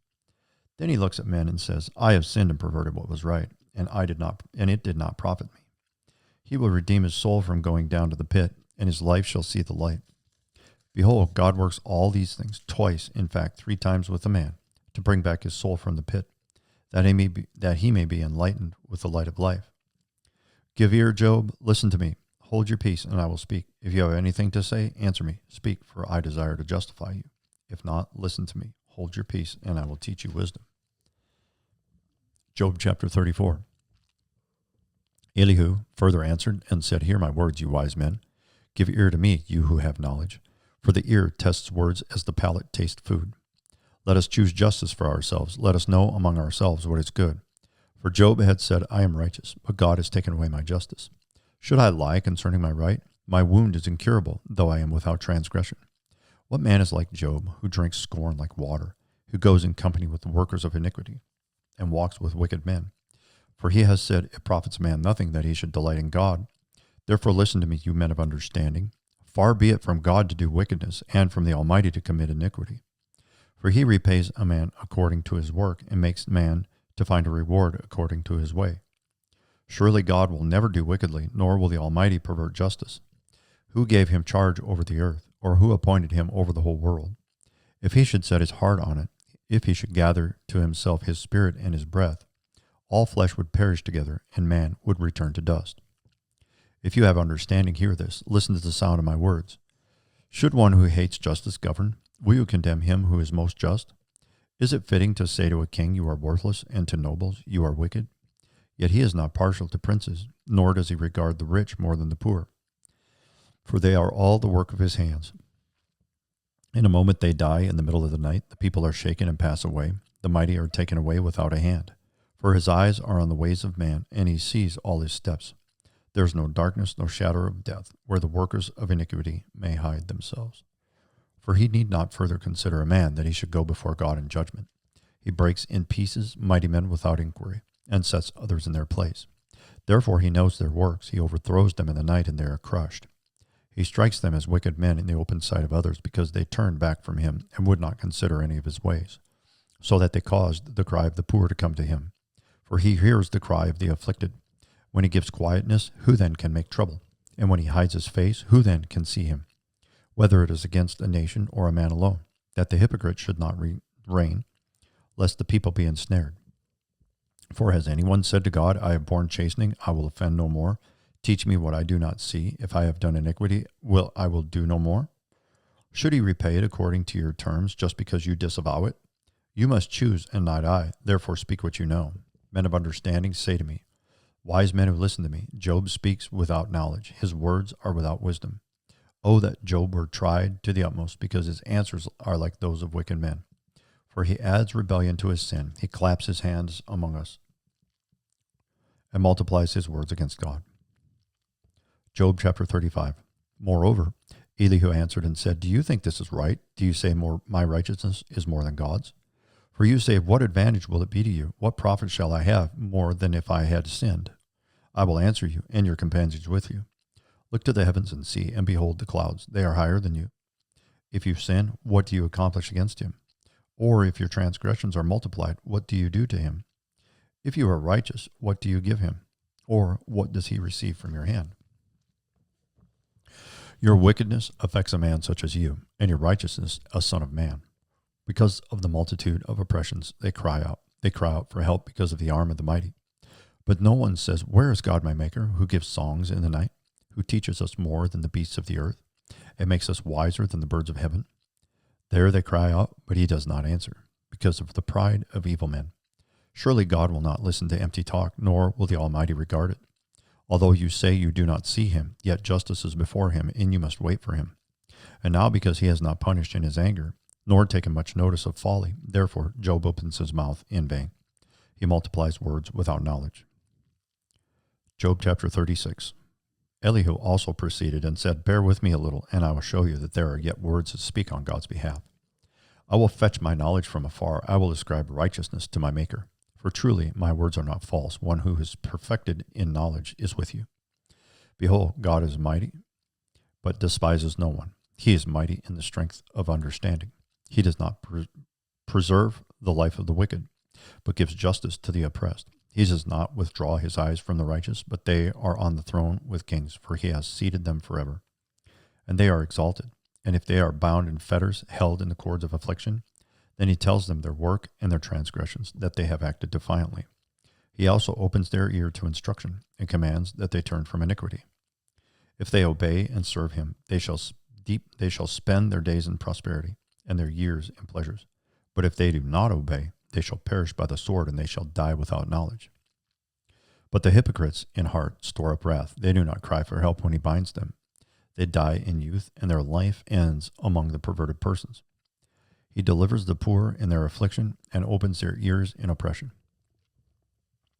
Then he looks at men and says, I have sinned and perverted what was right, and it did not profit me. He will redeem his soul from going down to the pit, and his life shall see the light. Behold, God works all these things twice, in fact 3 times with a man, to bring back his soul from the pit, that he may be enlightened with the light of life. Give ear, Job, listen to me. Hold your peace, and I will speak. If you have anything to say, answer me. Speak, for I desire to justify you. If not, listen to me. Hold your peace, and I will teach you wisdom. Job chapter 34. Elihu further answered and said, hear my words, you wise men. Give ear to me, you who have knowledge. For the ear tests words as the palate tastes food. Let us choose justice for ourselves. Let us know among ourselves what is good. For Job had said, I am righteous, but God has taken away my justice. Should I lie concerning my right? My wound is incurable, though I am without transgression. What man is like Job, who drinks scorn like water, who goes in company with the workers of iniquity, and walks with wicked men? For he has said, it profits man nothing that he should delight in God. Therefore listen to me, you men of understanding. Far be it from God to do wickedness, and from the Almighty to commit iniquity. For he repays a man according to his work, and makes man to find a reward according to his way. Surely God will never do wickedly, nor will the Almighty pervert justice. Who gave him charge over the earth, or who appointed him over the whole world? If he should set his heart on it, if he should gather to himself his spirit and his breath, all flesh would perish together, and man would return to dust. If you have understanding, hear this. Listen to the sound of my words. Should one who hates justice govern? Will you condemn him who is most just? Is it fitting to say to a king, you are worthless, and to nobles, you are wicked? Yet he is not partial to princes, nor does he regard the rich more than the poor. For they are all the work of his hands. In a moment they die in the middle of the night. The people are shaken and pass away. The mighty are taken away without a hand. For his eyes are on the ways of man, and he sees all his steps. There is no darkness, no shadow of death, where the workers of iniquity may hide themselves. For he need not further consider a man, that he should go before God in judgment. He breaks in pieces mighty men without inquiry, and sets others in their place. Therefore he knows their works. He overthrows them in the night, and they are crushed. He strikes them as wicked men in the open sight of others, because they turned back from him and would not consider any of his ways, so that they caused the cry of the poor to come to him. For he hears the cry of the afflicted. When he gives quietness, who then can make trouble? And when he hides his face, who then can see him? Whether it is against a nation or a man alone, that the hypocrite should not reign, lest the people be ensnared. For has anyone said to God, I have borne chastening, I will offend no more? Teach me what I do not see. If I have done iniquity, I will do no more. Should he repay it according to your terms, just because you disavow it? You must choose, and not I. Therefore speak what you know. Men of understanding, say to me. Wise men who listen to me. Job speaks without knowledge. His words are without wisdom. Oh, that Job were tried to the utmost, because his answers are like those of wicked men. For he adds rebellion to his sin. He claps his hands among us and multiplies his words against God. Job chapter 35. Moreover, Elihu answered and said, do you think this is right? Do you say my righteousness is more than God's? For you say, what advantage will it be to you? What profit shall I have more than if I had sinned? I will answer you, and your companions with you. Look to the heavens and see, and behold the clouds. They are higher than you. If you sin, what do you accomplish against him? Or if your transgressions are multiplied, what do you do to him? If you are righteous, what do you give him? Or what does he receive from your hand? Your wickedness affects a man such as you, and your righteousness a son of man. Because of the multitude of oppressions, they cry out. They cry out for help because of the arm of the mighty. But no one says, where is God my maker, who gives songs in the night, who teaches us more than the beasts of the earth, and makes us wiser than the birds of heaven? There they cry out, but he does not answer, because of the pride of evil men. Surely God will not listen to empty talk, nor will the Almighty regard it. Although you say you do not see him, yet justice is before him, and you must wait for him. And now because he has not punished in his anger, nor taken much notice of folly, therefore Job opens his mouth in vain. He multiplies words without knowledge. Job chapter 36. Elihu also proceeded and said, bear with me a little, and I will show you that there are yet words that speak on God's behalf. I will fetch my knowledge from afar. I will ascribe righteousness to my Maker. For truly my words are not false. One who is perfected in knowledge is with you. Behold, God is mighty, but despises no one. He is mighty in the strength of understanding. He does not preserve the life of the wicked, but gives justice to the oppressed. He does not withdraw his eyes from the righteous, but they are on the throne with kings, for he has seated them forever. And they are exalted. And if they are bound in fetters, held in the cords of affliction, then he tells them their work and their transgressions, that they have acted defiantly. He also opens their ear to instruction, and commands that they turn from iniquity. If they obey and serve him, they shall spend their days in prosperity, and their years in pleasures. But if they do not obey, they shall perish by the sword, and they shall die without knowledge. But the hypocrites in heart store up wrath. They do not cry for help when he binds them. They die in youth, and their life ends among the perverted persons. He delivers the poor in their affliction, and opens their ears in oppression.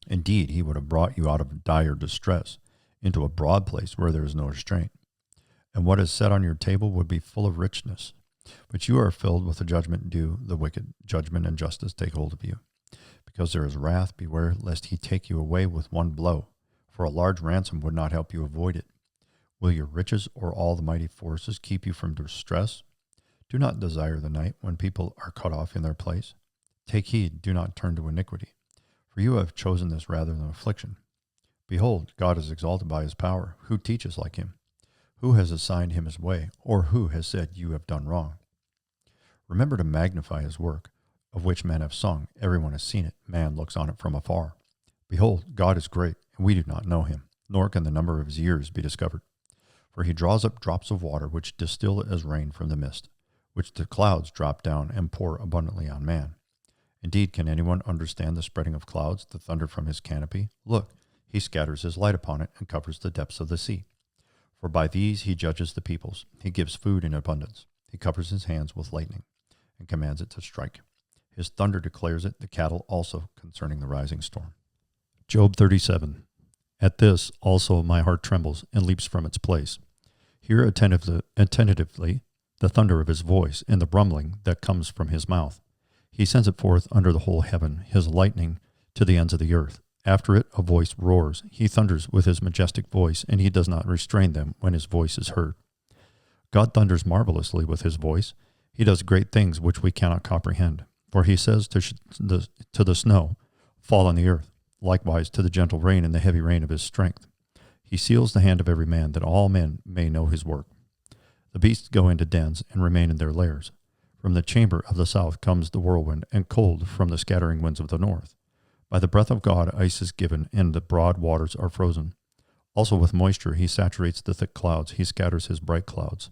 Indeed, he would have brought you out of dire distress into a broad place where there is no restraint. And what is set on your table would be full of richness. But you are filled with the judgment due the wicked. Judgment and justice take hold of you. Because there is wrath, beware lest he take you away with one blow, for a large ransom would not help you avoid it. Will your riches or all the mighty forces keep you from distress? Do not desire the night when people are cut off in their place. Take heed, do not turn to iniquity, for you have chosen this rather than affliction. Behold, God is exalted by his power. Who teaches like him? Who has assigned him his way, or who has said, you have done wrong? Remember to magnify his work, of which men have sung. Everyone has seen it. Man looks on it from afar. Behold, God is great, and we do not know him, nor can the number of his years be discovered. For he draws up drops of water, which distill as rain from the mist, which the clouds drop down and pour abundantly on man. Indeed, can anyone understand the spreading of clouds, the thunder from his canopy? Look, he scatters his light upon it and covers the depths of the sea. For by these he judges the peoples. He gives food in abundance. He covers his hands with lightning and commands it to strike. His thunder declares it, the cattle also concerning the rising storm. Job 37. At this also my heart trembles and leaps from its place. Hear attentively the thunder of his voice and the rumbling that comes from his mouth. He sends it forth under the whole heaven, his lightning to the ends of the earth. After it a voice roars. He thunders with his majestic voice, and he does not restrain them when his voice is heard. God thunders marvelously with his voice. He does great things which we cannot comprehend. For he says to the snow, fall on the earth, likewise to the gentle rain and the heavy rain of his strength. He seals the hand of every man, that all men may know his work. The beasts go into dens and remain in their lairs. From the chamber of the south comes the whirlwind, and cold from the scattering winds of the north. By the breath of God ice is given, and the broad waters are frozen. Also with moisture he saturates the thick clouds. He scatters his bright clouds,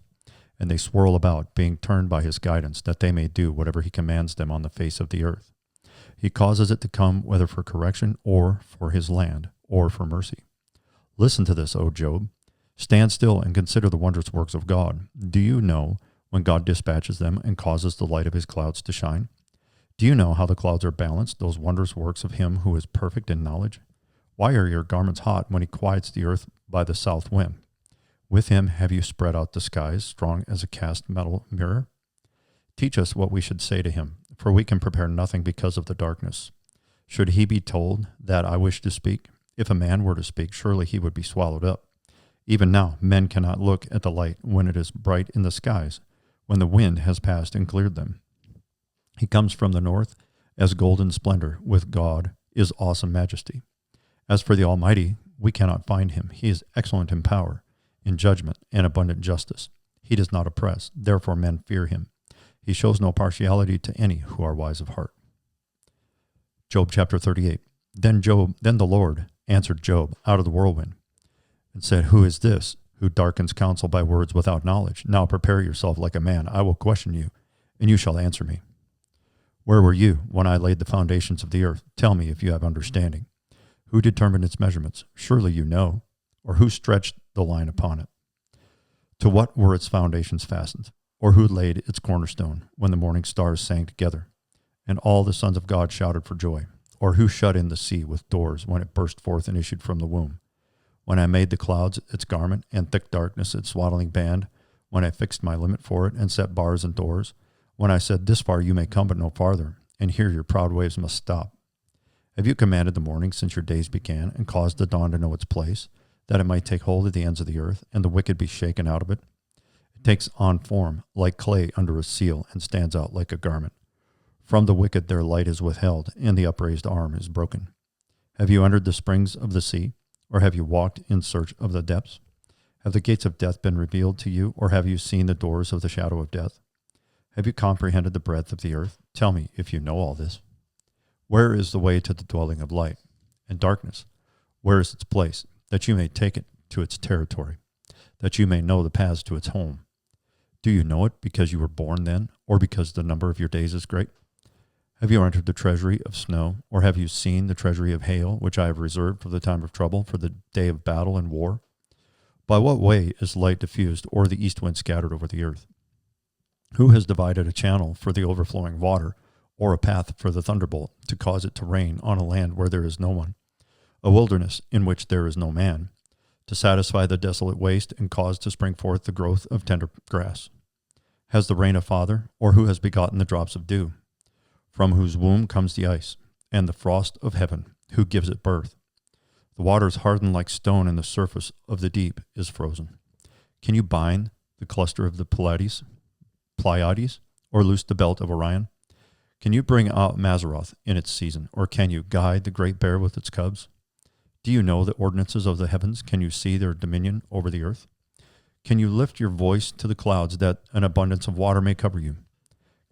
and they swirl about, being turned by his guidance, that they may do whatever he commands them on the face of the earth. He causes it to come, whether for correction, or for his land, or for mercy. Listen to this, O Job. Stand still and consider the wondrous works of God. Do you know when God dispatches them and causes the light of his clouds to shine? Do you know how the clouds are balanced, those wondrous works of him who is perfect in knowledge? Why are your garments hot when he quiets the earth by the south wind? With him have you spread out the skies, strong as a cast metal mirror? Teach us what we should say to him, for we can prepare nothing because of the darkness. Should he be told that I wish to speak? If a man were to speak, surely he would be swallowed up. Even now, men cannot look at the light when it is bright in the skies, when the wind has passed and cleared them. He comes from the north as golden splendor. With God is awesome majesty. As for the Almighty, We cannot find him. He is excellent in power, in judgment, and abundant justice. He does not oppress. Therefore men fear him. He shows no partiality to any who are wise of heart. Job chapter 38. Then the Lord answered Job out of the whirlwind and said, Who is this who darkens counsel by words without knowledge? Now prepare yourself like a man. I will question you, and you shall answer me. Where were you when I laid the foundations of the earth? Tell me if you have understanding. Who determined its measurements? Surely you know. Or who stretched the line upon it? To what were its foundations fastened? Or who laid its cornerstone when the morning stars sang together, and all the sons of God shouted for joy? Or who shut in the sea with doors when it burst forth and issued from the womb? When I made the clouds its garment, and thick darkness its swaddling band, when I fixed my limit for it, and set bars and doors, when I said, This far you may come, but no farther, and here your proud waves must stop. Have you commanded the morning since your days began, and caused the dawn to know its place, that it might take hold of the ends of the earth, and the wicked be shaken out of it? It takes on form like clay under a seal, and stands out like a garment. From the wicked their light is withheld, and the upraised arm is broken. Have you entered the springs of the sea, or have you walked in search of the depths? Have the gates of death been revealed to you, or have you seen the doors of the shadow of death? Have you comprehended the breadth of the earth? Tell me if you know all this. Where is the way to the dwelling of light? And darkness, where is its place, that you may take it to its territory, that you may know the paths to its home? Do you know it because you were born then, or because the number of your days is great? Have you entered the treasury of snow, or have you seen the treasury of hail, which I have reserved for the time of trouble, for the day of battle and war? By what way is light diffused, or the east wind scattered over the earth? Who has divided a channel for the overflowing water, or a path for the thunderbolt, to cause it to rain on a land where there is no one, a wilderness in which there is no man, to satisfy the desolate waste and cause to spring forth the growth of tender grass? Has the rain a father, or who has begotten the drops of dew? From whose womb comes the ice, and the frost of heaven, who gives it birth? The waters harden like stone, and the surface of the deep is frozen. Can you bind the cluster of the Pleiades, or loose the belt of Orion? Can you bring out Mazzaroth in its season, or can you guide the great bear with its cubs? Do you know the ordinances of the heavens? Can you see their dominion over the earth? Can you lift your voice to the clouds, that an abundance of water may cover you?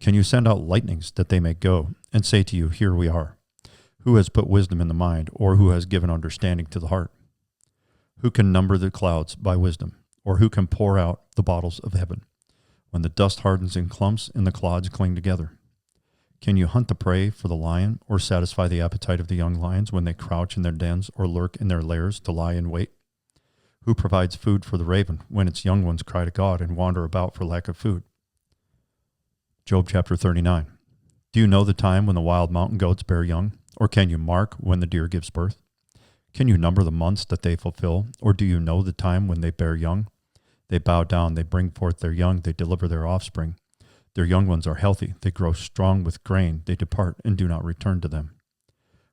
Can you send out lightnings, that they may go, and say to you, Here we are? Who has put wisdom in the mind, or who has given understanding to the heart? Who can number the clouds by wisdom, or who can pour out the bottles of heaven, when the dust hardens in clumps and the clods cling together? Can you hunt the prey for the lion, or satisfy the appetite of the young lions when they crouch in their dens or lurk in their lairs to lie in wait? Who provides food for the raven when its young ones cry to God and wander about for lack of food? Job chapter 39. Do you know the time when the wild mountain goats bear young, or can you mark when the deer gives birth? Can you number the months that they fulfill, or do you know the time when they bear young? They bow down, they bring forth their young, they deliver their offspring. Their young ones are healthy, they grow strong with grain, they depart and do not return to them.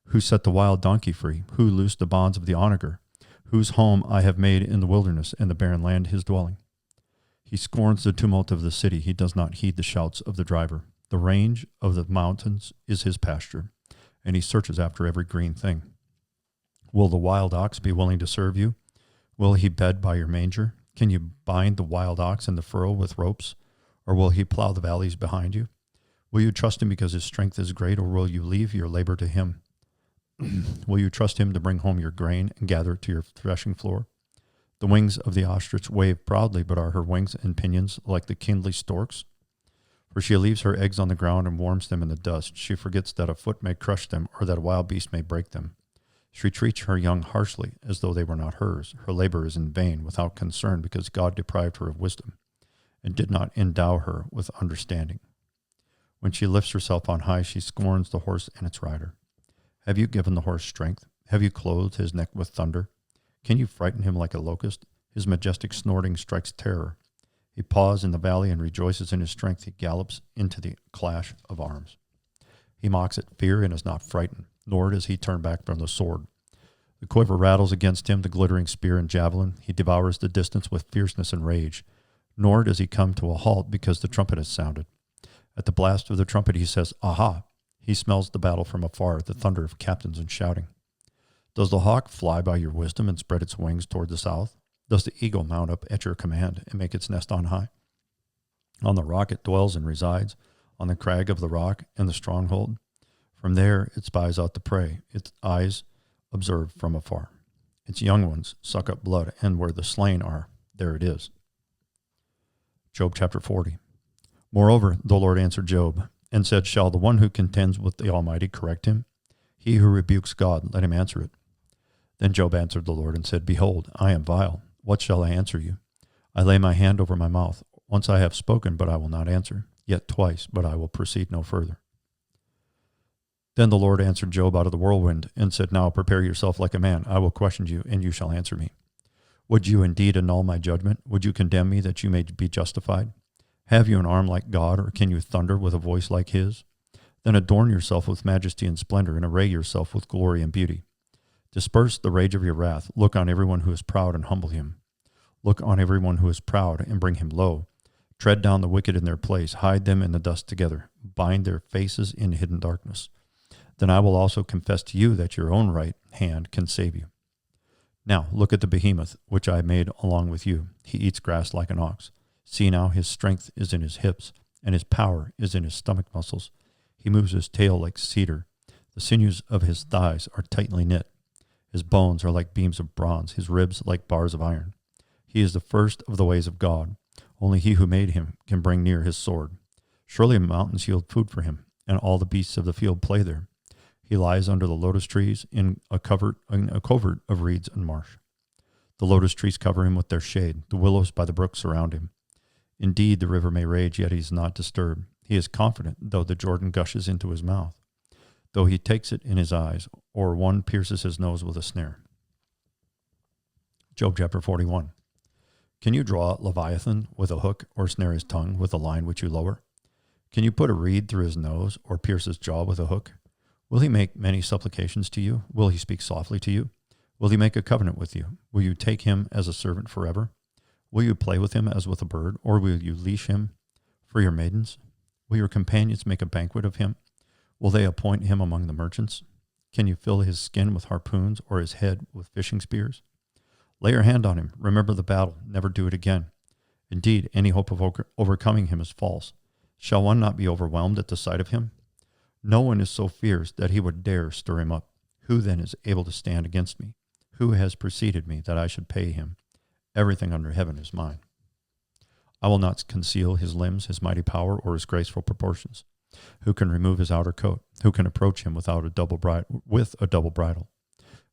Who set the wild donkey free? Who loosed the bonds of the onager? Whose home I have made in the wilderness, and the barren land his dwelling. He scorns the tumult of the city, he does not heed the shouts of the driver. The range of the mountains is his pasture, and he searches after every green thing. Will the wild ox be willing to serve you? Will he bed by your manger? Can you bind the wild ox in the furrow with ropes? Or will he plow the valleys behind you? Will you trust him because his strength is great, or will you leave your labor to him? Will you trust him to bring home your grain and gather it to your threshing floor? The wings of the ostrich wave proudly, but are her wings and pinions like the kindly storks? For she leaves her eggs on the ground and warms them in the dust. She forgets that a foot may crush them, or that a wild beast may break them. She treats her young harshly, as though they were not hers. Her labor is in vain, without concern, because God deprived her of wisdom, and did not endow her with understanding. When she lifts herself on high, she scorns the horse and its rider. Have you given the horse strength? Have you clothed his neck with thunder? Can you frighten him like a locust? His majestic snorting strikes terror. He paws in the valley and rejoices in his strength. He gallops into the clash of arms. He mocks at fear and is not frightened, nor does he turn back from the sword. The quiver rattles against him, the glittering spear and javelin. He devours the distance with fierceness and rage, nor does he come to a halt because the trumpet has sounded. At the blast of the trumpet he says, Aha! He smells the battle from afar, the thunder of captains and shouting. Does the hawk fly by your wisdom and spread its wings toward the south? Does the eagle mount up at your command and make its nest on high? On the rock it dwells and resides, on the crag of the rock and the stronghold. From there it spies out the prey, its eyes observe from afar. Its young ones suck up blood, and where the slain are, there it is. Job chapter 40. Moreover, the Lord answered Job, and said, Shall the one who contends with the Almighty correct him? He who rebukes God, let him answer it. Then Job answered the Lord and said, Behold, I am vile. What shall I answer you? I lay my hand over my mouth. Once I have spoken, but I will not answer. Yet twice, but I will proceed no further. Then the Lord answered Job out of the whirlwind, and said, Now prepare yourself like a man. I will question you, and you shall answer me. Would you indeed annul my judgment? Would you condemn me that you may be justified? Have you an arm like God, or can you thunder with a voice like his? Then adorn yourself with majesty and splendor, and array yourself with glory and beauty. Disperse the rage of your wrath. Look on everyone who is proud and humble him. Look on everyone who is proud and bring him low. Tread down the wicked in their place. Hide them in the dust together. Bind their faces in hidden darkness. Then I will also confess to you that your own right hand can save you. Now look at the behemoth, which I made along with you. He eats grass like an ox. See now, his strength is in his hips, and his power is in his stomach muscles. He moves his tail like cedar. The sinews of his thighs are tightly knit. His bones are like beams of bronze, his ribs like bars of iron. He is the first of the ways of God. Only he who made him can bring near his sword. Surely mountains yield food for him, and all the beasts of the field play there. He lies under the lotus trees in a covert of reeds and marsh. The lotus trees cover him with their shade. The willows by the brook surround him. Indeed, the river may rage, yet he is not disturbed. He is confident, though the Jordan gushes into his mouth, though he takes it in his eyes, or one pierces his nose with a snare. Job chapter 41. Can you draw Leviathan with a hook, or snare his tongue with a line which you lower? Can you put a reed through his nose, or pierce his jaw with a hook? Will he make many supplications to you? Will he speak softly to you? Will he make a covenant with you? Will you take him as a servant forever? Will you play with him as with a bird, or will you leash him for your maidens? Will your companions make a banquet of him? Will they appoint him among the merchants? Can you fill his skin with harpoons, or his head with fishing spears? Lay your hand on him. Remember the battle. Never do it again. Indeed, any hope of overcoming him is false. Shall one not be overwhelmed at the sight of him? No one is so fierce that he would dare stir him up. Who then is able to stand against me? Who has preceded me that I should pay him? Everything under heaven is mine. I will not conceal his limbs, his mighty power, or his graceful proportions. Who can remove his outer coat? Who can approach him with a double bridle?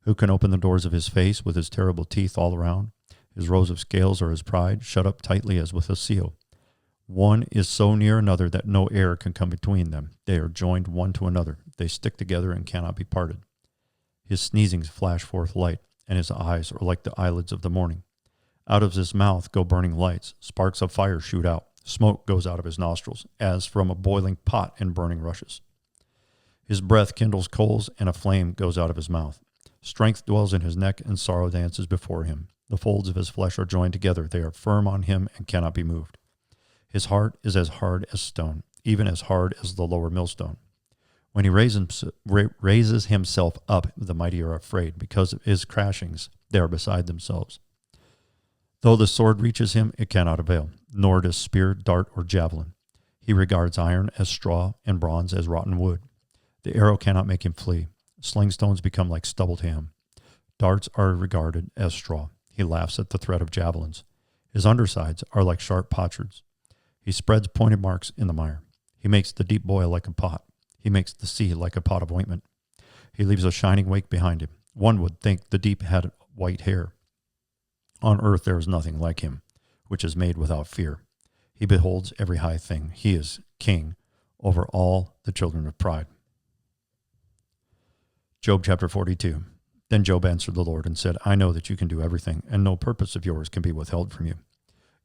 Who can open the doors of his face with his terrible teeth all around? His rows of scales are his pride, shut up tightly as with a seal. One is so near another that no air can come between them. They are joined one to another. They stick together and cannot be parted. His sneezings flash forth light, and his eyes are like the eyelids of the morning. Out of his mouth go burning lights. Sparks of fire shoot out. Smoke goes out of his nostrils, as from a boiling pot in burning rushes. His breath kindles coals, and a flame goes out of his mouth. Strength dwells in his neck, and sorrow dances before him. The folds of his flesh are joined together. They are firm on him and cannot be moved. His heart is as hard as stone, even as hard as the lower millstone. When he raises himself up, the mighty are afraid. Because of his crashings, they are beside themselves. Though the sword reaches him, it cannot avail, nor does spear, dart, or javelin. He regards iron as straw and bronze as rotten wood. The arrow cannot make him flee. Sling stones become like stubble to him. Darts are regarded as straw. He laughs at the threat of javelins. His undersides are like sharp potsherds. He spreads pointed marks in the mire. He makes the deep boil like a pot. He makes the sea like a pot of ointment. He leaves a shining wake behind him. One would think the deep had white hair. On earth there is nothing like him, which is made without fear. He beholds every high thing. He is king over all the children of pride. Job chapter 42. Then Job answered the Lord and said, I know that you can do everything, and no purpose of yours can be withheld from you.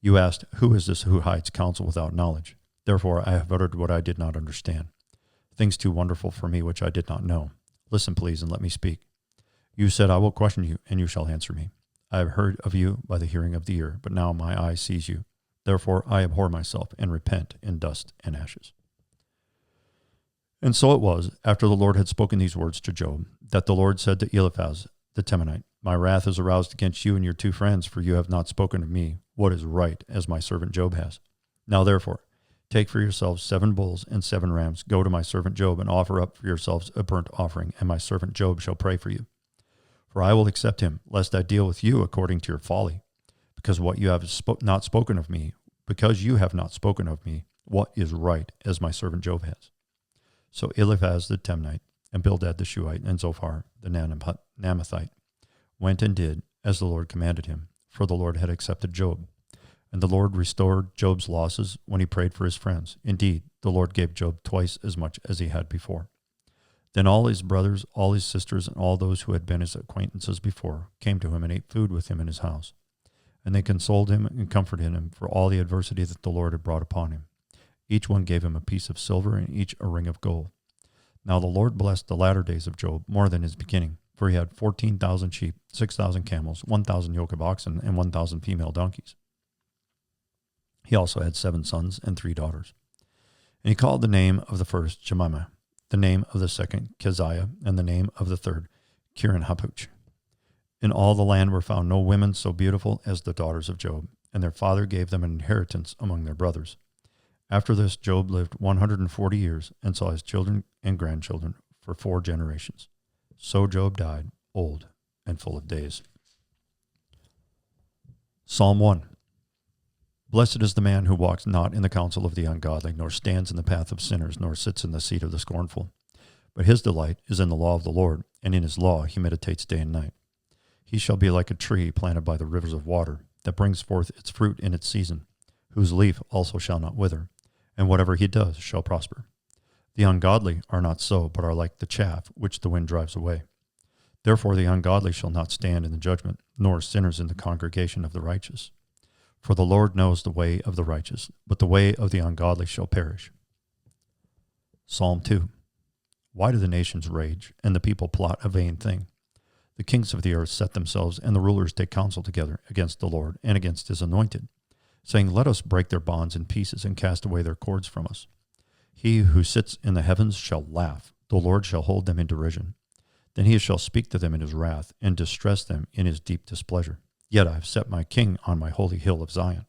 You asked, who is this who hides counsel without knowledge? Therefore I have uttered what I did not understand, things too wonderful for me which I did not know. Listen, please, and let me speak. You said, I will question you, and you shall answer me. I have heard of you by the hearing of the ear, but now my eye sees you. Therefore I abhor myself and repent in dust and ashes. And so it was, after the Lord had spoken these words to Job, that the Lord said to Eliphaz the Temanite, my wrath is aroused against you and your 2 friends, for you have not spoken of me what is right, as my servant Job has. Now therefore, take for yourselves 7 bulls and 7 rams. Go to my servant Job and offer up for yourselves a burnt offering, and my servant Job shall pray for you. For I will accept him, lest I deal with you according to your folly, because you have not spoken of me what is right, as my servant Job has. So Eliphaz the Temanite, and Bildad the Shuhite, and Zophar the Naamathite went and did as the Lord commanded him, for the Lord had accepted Job. And the Lord restored Job's losses when he prayed for his friends. Indeed, the Lord gave Job twice as much as he had before. Then all his brothers, all his sisters, and all those who had been his acquaintances before came to him and ate food with him in his house. And they consoled him and comforted him for all the adversity that the Lord had brought upon him. Each one gave him a piece of silver, and each a ring of gold. Now the Lord blessed the latter days of Job more than his beginning, for he had 14,000 sheep, 6,000 camels, 1,000 yoke of oxen, and 1,000 female donkeys. He also had 7 sons and 3 daughters. And he called the name of the first Jemimah, the name of the second Keziah, and the name of the third Kirin-Hapuch. In all the land were found no women so beautiful as the daughters of Job, and their father gave them an inheritance among their brothers. After this, Job lived 140 years and saw his children and grandchildren for 4 generations. So Job died, old and full of days. Psalm 1. Blessed is the man who walks not in the counsel of the ungodly, nor stands in the path of sinners, nor sits in the seat of the scornful. But his delight is in the law of the Lord, and in his law he meditates day and night. He shall be like a tree planted by the rivers of water, that brings forth its fruit in its season, whose leaf also shall not wither, and whatever he does shall prosper. The ungodly are not so, but are like the chaff which the wind drives away. Therefore the ungodly shall not stand in the judgment, nor sinners in the congregation of the righteous. For the Lord knows the way of the righteous, but the way of the ungodly shall perish. Psalm 2. Why do the nations rage, and the people plot a vain thing? The kings of the earth set themselves, and the rulers take counsel together against the Lord and against his anointed, saying, Let us break their bonds in pieces and cast away their cords from us. He who sits in the heavens shall laugh. The Lord shall hold them in derision. Then he shall speak to them in his wrath, and distress them in his deep displeasure. Yet I have set my king on my holy hill of Zion.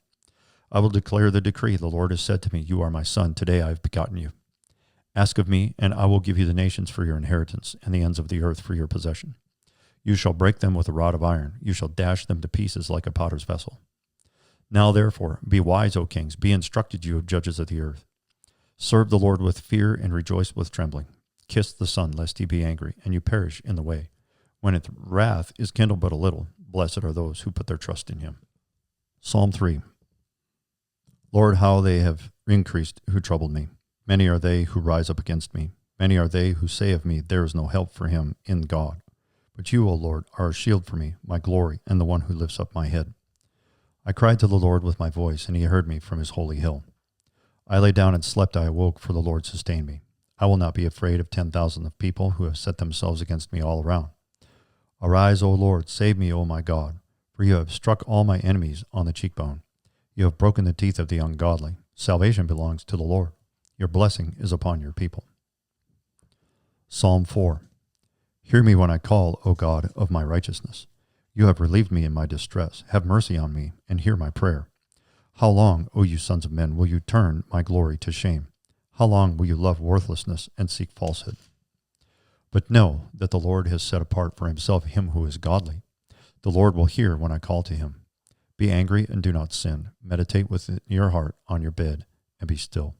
I will declare the decree. The Lord has said to me, You are my son. Today I have begotten you. Ask of me, and I will give you the nations for your inheritance, and the ends of the earth for your possession. You shall break them with a rod of iron. You shall dash them to pieces like a potter's vessel. Now therefore, be wise, O kings. Be instructed, you judges of the earth. Serve the Lord with fear and rejoice with trembling. Kiss the Son, lest he be angry, and you perish in the way. When its wrath is kindled but a little, blessed are those who put their trust in him. Psalm 3. Lord, how they have increased who troubled me. Many are they who rise up against me. Many are they who say of me, There is no help for him in God. But you, O Lord, are a shield for me, my glory, and the one who lifts up my head. I cried to the Lord with my voice, and he heard me from his holy hill. I lay down and slept, I awoke, for the Lord sustained me. I will not be afraid of 10,000 of people who have set themselves against me all around. Arise, O Lord, save me, O my God, for you have struck all my enemies on the cheekbone. You have broken the teeth of the ungodly. Salvation belongs to the Lord. Your blessing is upon your people. Psalm 4. Hear me when I call, O God of my righteousness. You have relieved me in my distress. Have mercy on me, and hear my prayer. How long, O you sons of men, will you turn my glory to shame? How long will you love worthlessness and seek falsehood? But know that the Lord has set apart for himself him who is godly. The Lord will hear when I call to him. Be angry and do not sin. Meditate within your heart on your bed and be still.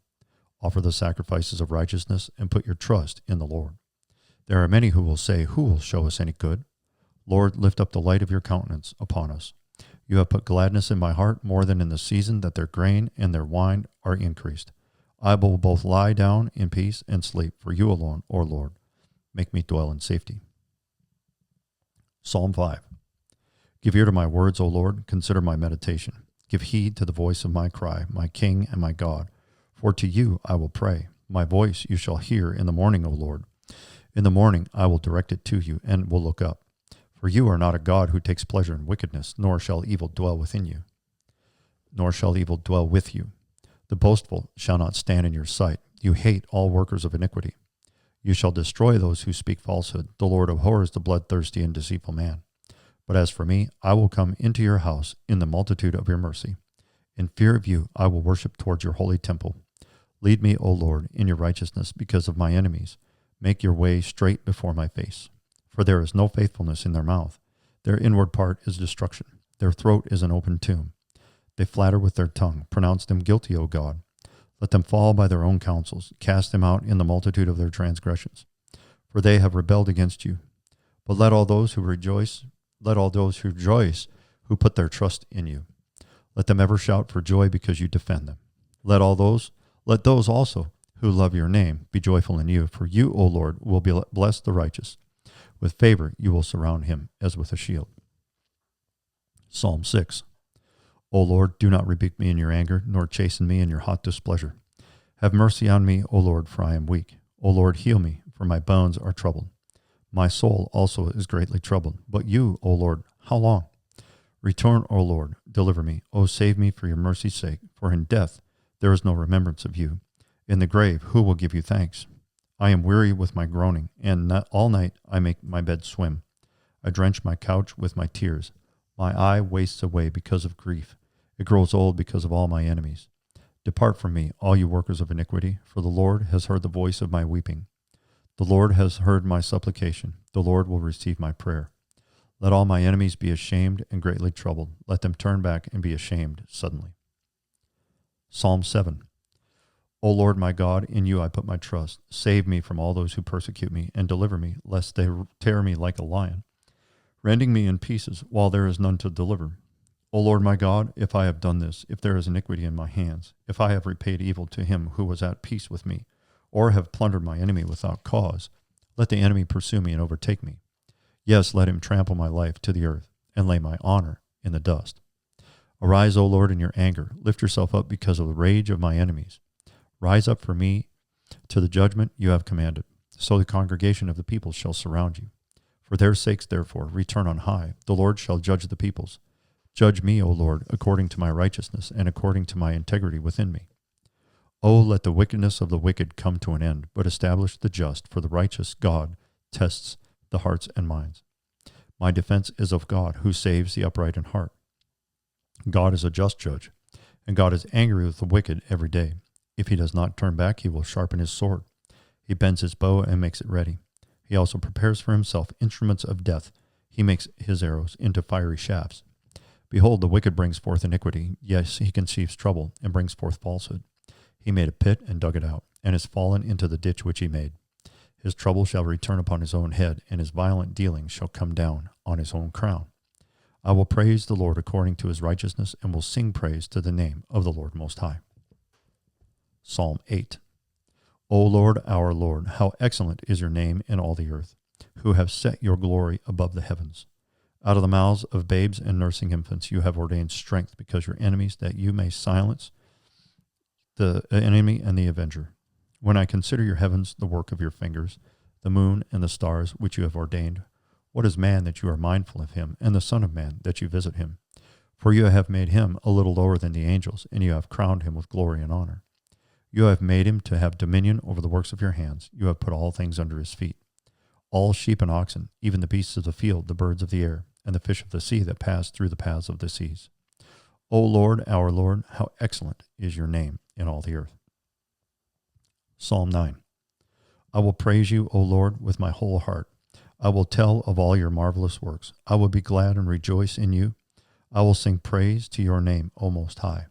Offer the sacrifices of righteousness and put your trust in the Lord. There are many who will say, Who will show us any good? Lord, lift up the light of your countenance upon us. You have put gladness in my heart more than in the season that their grain and their wine are increased. I will both lie down in peace and sleep, for you alone, O Lord, make me dwell in safety. Psalm 5. Give ear to my words, O Lord, consider my meditation. Give heed to the voice of my cry, my King and my God. For to you I will pray. My voice you shall hear in the morning, O Lord. In the morning I will direct it to you and will look up. For you are not a God who takes pleasure in wickedness, nor shall evil dwell within you, nor shall evil dwell with you. The boastful shall not stand in your sight. You hate all workers of iniquity. You shall destroy those who speak falsehood. The Lord abhors the bloodthirsty and deceitful man. But as for me, I will come into your house in the multitude of your mercy. In fear of you, I will worship towards your holy temple. Lead me, O Lord, in your righteousness because of my enemies. Make your way straight before my face. For there is no faithfulness in their mouth. Their inward part is destruction. Their throat is an open tomb. They flatter with their tongue. Pronounce them guilty, O God. Let them fall by their own counsels. Cast them out in the multitude of their transgressions. For they have rebelled against you. But let those who rejoice who put their trust in you. Let them ever shout for joy because you defend them. Let those also who love your name be joyful in you. For you, O Lord, will bless the righteous. With favor you will surround him as with a shield. Psalm 6. O Lord, do not rebuke me in your anger, nor chasten me in your hot displeasure. Have mercy on me, O Lord, for I am weak. O Lord, heal me, for my bones are troubled. My soul also is greatly troubled. But you, O Lord, how long? Return, O Lord, deliver me. O save me for your mercy's sake. For in death there is no remembrance of you. In the grave, who will give you thanks? I am weary with my groaning, and all night I make my bed swim. I drench my couch with my tears. My eye wastes away because of grief. It grows old because of all my enemies. Depart from me, all you workers of iniquity, for the Lord has heard the voice of my weeping. The Lord has heard my supplication. The Lord will receive my prayer. Let all my enemies be ashamed and greatly troubled. Let them turn back and be ashamed suddenly. Psalm 7. O Lord my God, in you I put my trust. Save me from all those who persecute me, and deliver me, lest they tear me like a lion, rending me in pieces while there is none to deliver. O Lord my God, if I have done this, if there is iniquity in my hands, if I have repaid evil to him who was at peace with me, or have plundered my enemy without cause, let the enemy pursue me and overtake me. Yes, let him trample my life to the earth, and lay my honor in the dust. Arise, O Lord, in your anger. Lift yourself up because of the rage of my enemies. Rise up for me to the judgment you have commanded. So the congregation of the peoples shall surround you. For their sakes, therefore, return on high. The Lord shall judge the peoples. Judge me, O Lord, according to my righteousness and according to my integrity within me. O let the wickedness of the wicked come to an end, but establish the just, for the righteous God tests the hearts and minds. My defense is of God, who saves the upright in heart. God is a just judge, and God is angry with the wicked every day. If he does not turn back, he will sharpen his sword. He bends his bow and makes it ready. He also prepares for himself instruments of death. He makes his arrows into fiery shafts. Behold, the wicked brings forth iniquity. Yes, he conceives trouble and brings forth falsehood. He made a pit and dug it out, and has fallen into the ditch which he made. His trouble shall return upon his own head, and his violent dealings shall come down on his own crown. I will praise the Lord according to his righteousness, and will sing praise to the name of the Lord Most High. Psalm 8. O Lord, our Lord, how excellent is your name in all the earth, who have set your glory above the heavens. Out of the mouths of babes and nursing infants you have ordained strength because your enemies, that you may silence the enemy and the avenger. When I consider your heavens, the work of your fingers, the moon and the stars which you have ordained, what is man that you are mindful of him, and the son of man that you visit him? For you have made him a little lower than the angels, and you have crowned him with glory and honor. You have made him to have dominion over the works of your hands. You have put all things under his feet. All sheep and oxen, even the beasts of the field, the birds of the air, and the fish of the sea that pass through the paths of the seas. O Lord, our Lord, how excellent is your name in all the earth. Psalm 9. I will praise you, O Lord, with my whole heart. I will tell of all your marvelous works. I will be glad and rejoice in you. I will sing praise to your name, O Most High.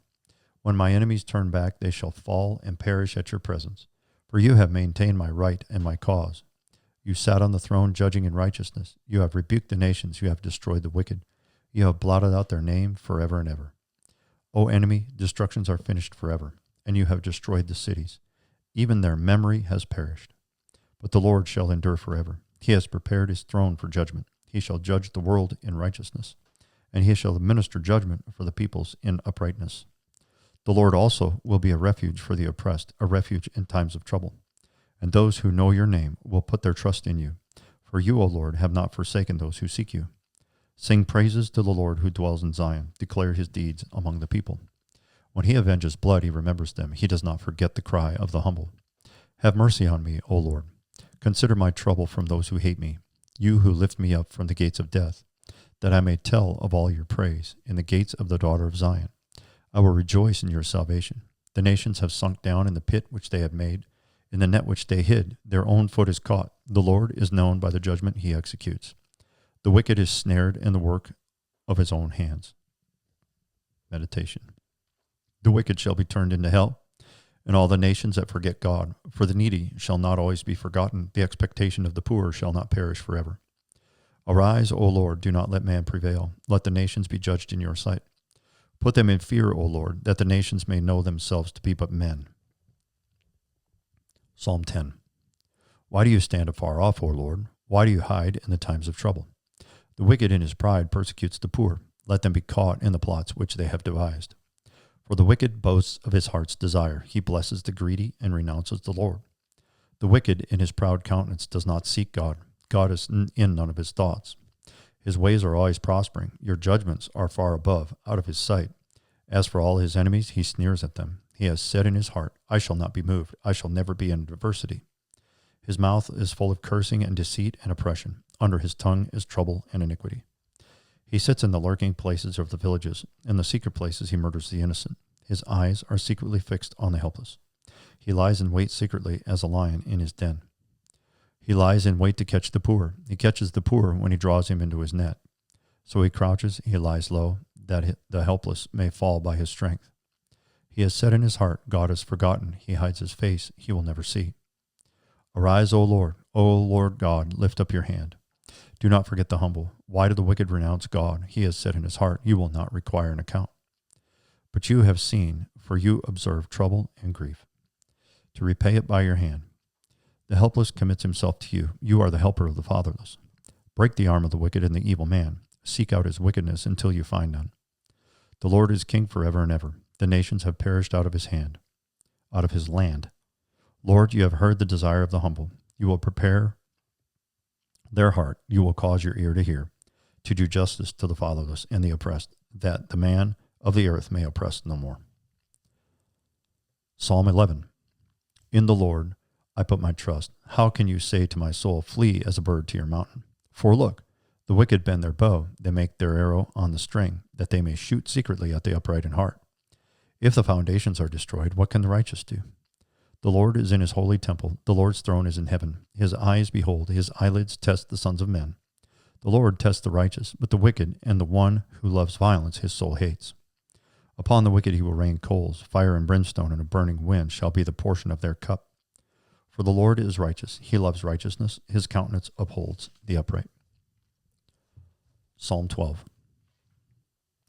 When my enemies turn back, they shall fall and perish at your presence. For you have maintained my right and my cause. You sat on the throne judging in righteousness. You have rebuked the nations. You have destroyed the wicked. You have blotted out their name forever and ever. O enemy, destructions are finished forever, and you have destroyed the cities. Even their memory has perished. But the Lord shall endure forever. He has prepared his throne for judgment. He shall judge the world in righteousness, and he shall administer judgment for the peoples in uprightness. The Lord also will be a refuge for the oppressed, a refuge in times of trouble. And those who know your name will put their trust in you. For you, O Lord, have not forsaken those who seek you. Sing praises to the Lord who dwells in Zion. Declare his deeds among the people. When he avenges blood, he remembers them. He does not forget the cry of the humble. Have mercy on me, O Lord. Consider my trouble from those who hate me, you who lift me up from the gates of death, that I may tell of all your praise in the gates of the daughter of Zion. I will rejoice in your salvation. The nations have sunk down in the pit which they have made, in the net which they hid. Their own foot is caught. The Lord is known by the judgment he executes. The wicked is snared in the work of his own hands. Meditation. The wicked shall be turned into hell, and all the nations that forget God. For the needy shall not always be forgotten. The expectation of the poor shall not perish forever. Arise, O Lord, do not let man prevail. Let the nations be judged in your sight. Put them in fear, O Lord, that the nations may know themselves to be but men. Psalm 10. Why do you stand afar off, O Lord? Why do you hide in the times of trouble? The wicked in his pride persecutes the poor. Let them be caught in the plots which they have devised. For the wicked boasts of his heart's desire. He blesses the greedy and renounces the Lord. The wicked in his proud countenance does not seek God. God is in none of his thoughts. His ways are always prospering. Your judgments are far above, out of his sight. As for all his enemies, he sneers at them. He has said in his heart, I shall not be moved. I shall never be in adversity. His mouth is full of cursing and deceit and oppression. Under his tongue is trouble and iniquity. He sits in the lurking places of the villages. In the secret places he murders the innocent. His eyes are secretly fixed on the helpless. He lies in wait secretly as a lion in his den. He lies in wait to catch the poor. He catches the poor when he draws him into his net. So he crouches, he lies low, that the helpless may fall by his strength. He has said in his heart, God is forgotten. He hides his face, he will never see. Arise, O Lord God, lift up your hand. Do not forget the humble. Why do the wicked renounce God? He has said in his heart, you will not require an account. But you have seen, for you observe trouble and grief, to repay it by your hand. The helpless commits himself to you. You are the helper of the fatherless. Break the arm of the wicked and the evil man. Seek out his wickedness until you find none. The Lord is king forever and ever. The nations have perished out of his hand, out of his land. Lord, you have heard the desire of the humble. You will prepare their heart. You will cause your ear to hear, to do justice to the fatherless and the oppressed, that the man of the earth may oppress no more. Psalm 11. In the Lord I put my trust. How can you say to my soul, flee as a bird to your mountain? For look, the wicked bend their bow. They make their arrow on the string, that they may shoot secretly at the upright in heart. If the foundations are destroyed, what can the righteous do? The Lord is in his holy temple. The Lord's throne is in heaven. His eyes behold, his eyelids test the sons of men. The Lord tests the righteous, but the wicked and the one who loves violence his soul hates. Upon the wicked he will rain coals. Fire and brimstone and a burning wind shall be the portion of their cup. For the Lord is righteous. He loves righteousness. His countenance upholds the upright. Psalm 12.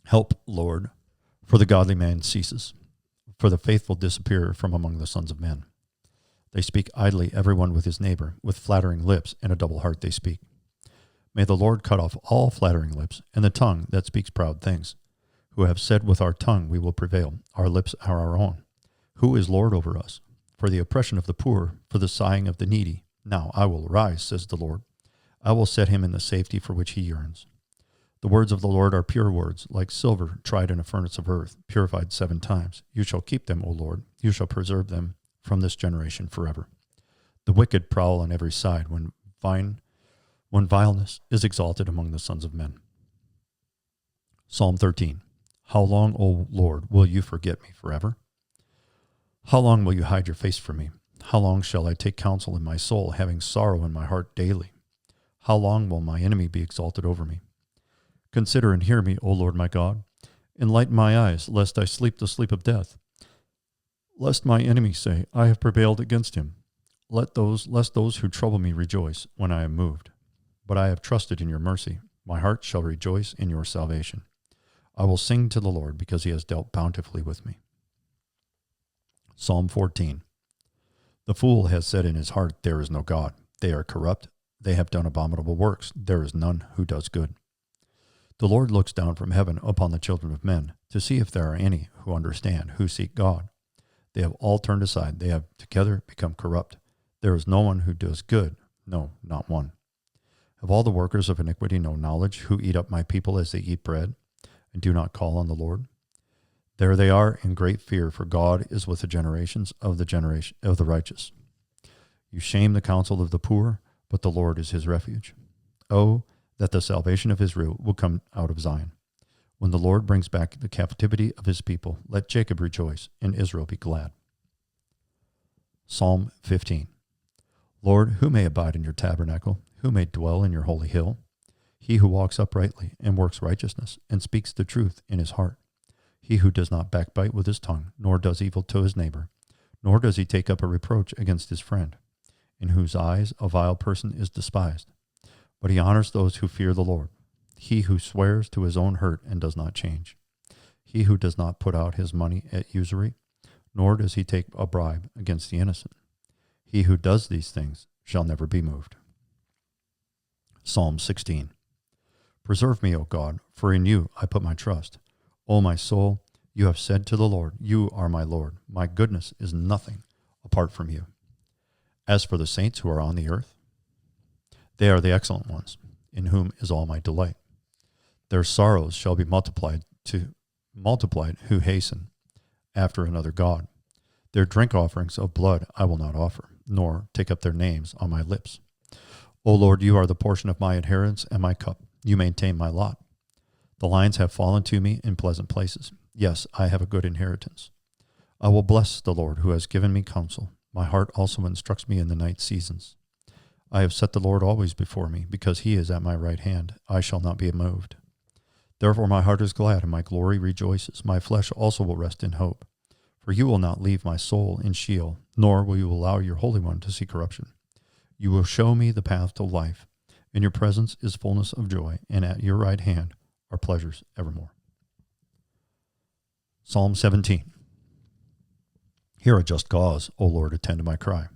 Help, Lord, for the godly man ceases, for the faithful disappear from among the sons of men. They speak idly, everyone with his neighbor, with flattering lips and a double heart they speak. May the Lord cut off all flattering lips and the tongue that speaks proud things, who have said with our tongue we will prevail. Our lips are our own. Who is Lord over us? For the oppression of the poor, for the sighing of the needy. Now I will arise, says the Lord. I will set him in the safety for which he yearns. The words of the Lord are pure words, like silver tried in a furnace of earth, purified 7 times. You shall keep them, O Lord. You shall preserve them from this generation forever. The wicked prowl on every side when vileness is exalted among the sons of men. Psalm 13. How long, O Lord, will you forget me forever? How long will you hide your face from me? How long shall I take counsel in my soul, having sorrow in my heart daily? How long will my enemy be exalted over me? Consider and hear me, O Lord my God. Enlighten my eyes, lest I sleep the sleep of death. Lest my enemy say, I have prevailed against him. Lest those who trouble me rejoice when I am moved. But I have trusted in your mercy. My heart shall rejoice in your salvation. I will sing to the Lord because he has dealt bountifully with me. Psalm 14. The fool has said in his heart, there is no God. They are corrupt. They have done abominable works. There is none who does good. The Lord looks down from heaven upon the children of men to see if there are any who understand, who seek God. They have all turned aside. They have together become corrupt. There is no one who does good. No, not one. Have all the workers of iniquity no knowledge, who eat up my people as they eat bread, and do not call on the Lord? There they are in great fear, for God is with the generations of the righteous. You shame the counsel of the poor, but the Lord is his refuge. Oh, that the salvation of Israel will come out of Zion. When the Lord brings back the captivity of his people, let Jacob rejoice and Israel be glad. Psalm 15. Lord, who may abide in your tabernacle? Who may dwell in your holy hill? He who walks uprightly and works righteousness and speaks the truth in his heart. He who does not backbite with his tongue, nor does evil to his neighbor, nor does he take up a reproach against his friend, in whose eyes a vile person is despised. But he honors those who fear the Lord. He who swears to his own hurt and does not change. He who does not put out his money at usury, nor does he take a bribe against the innocent. He who does these things shall never be moved. Psalm 16. Preserve me, O God, for in you I put my trust. O my soul, you have said to the Lord, you are my Lord. My goodness is nothing apart from you. As for the saints who are on the earth, they are the excellent ones, in whom is all my delight. Their sorrows shall be multiplied who hasten after another God. Their drink offerings of blood I will not offer, nor take up their names on my lips. O Lord, you are the portion of my inheritance and my cup. You maintain my lot. The lines have fallen to me in pleasant places. Yes, I have a good inheritance. I will bless the Lord who has given me counsel. My heart also instructs me in the night seasons. I have set the Lord always before me, because he is at my right hand. I shall not be moved. Therefore my heart is glad, and my glory rejoices. My flesh also will rest in hope. For you will not leave my soul in Sheol, nor will you allow your Holy One to see corruption. You will show me the path to life. In your presence is fullness of joy, and at your right hand are pleasures evermore. Psalm 17. Hear a just cause, O Lord, attend to my cry.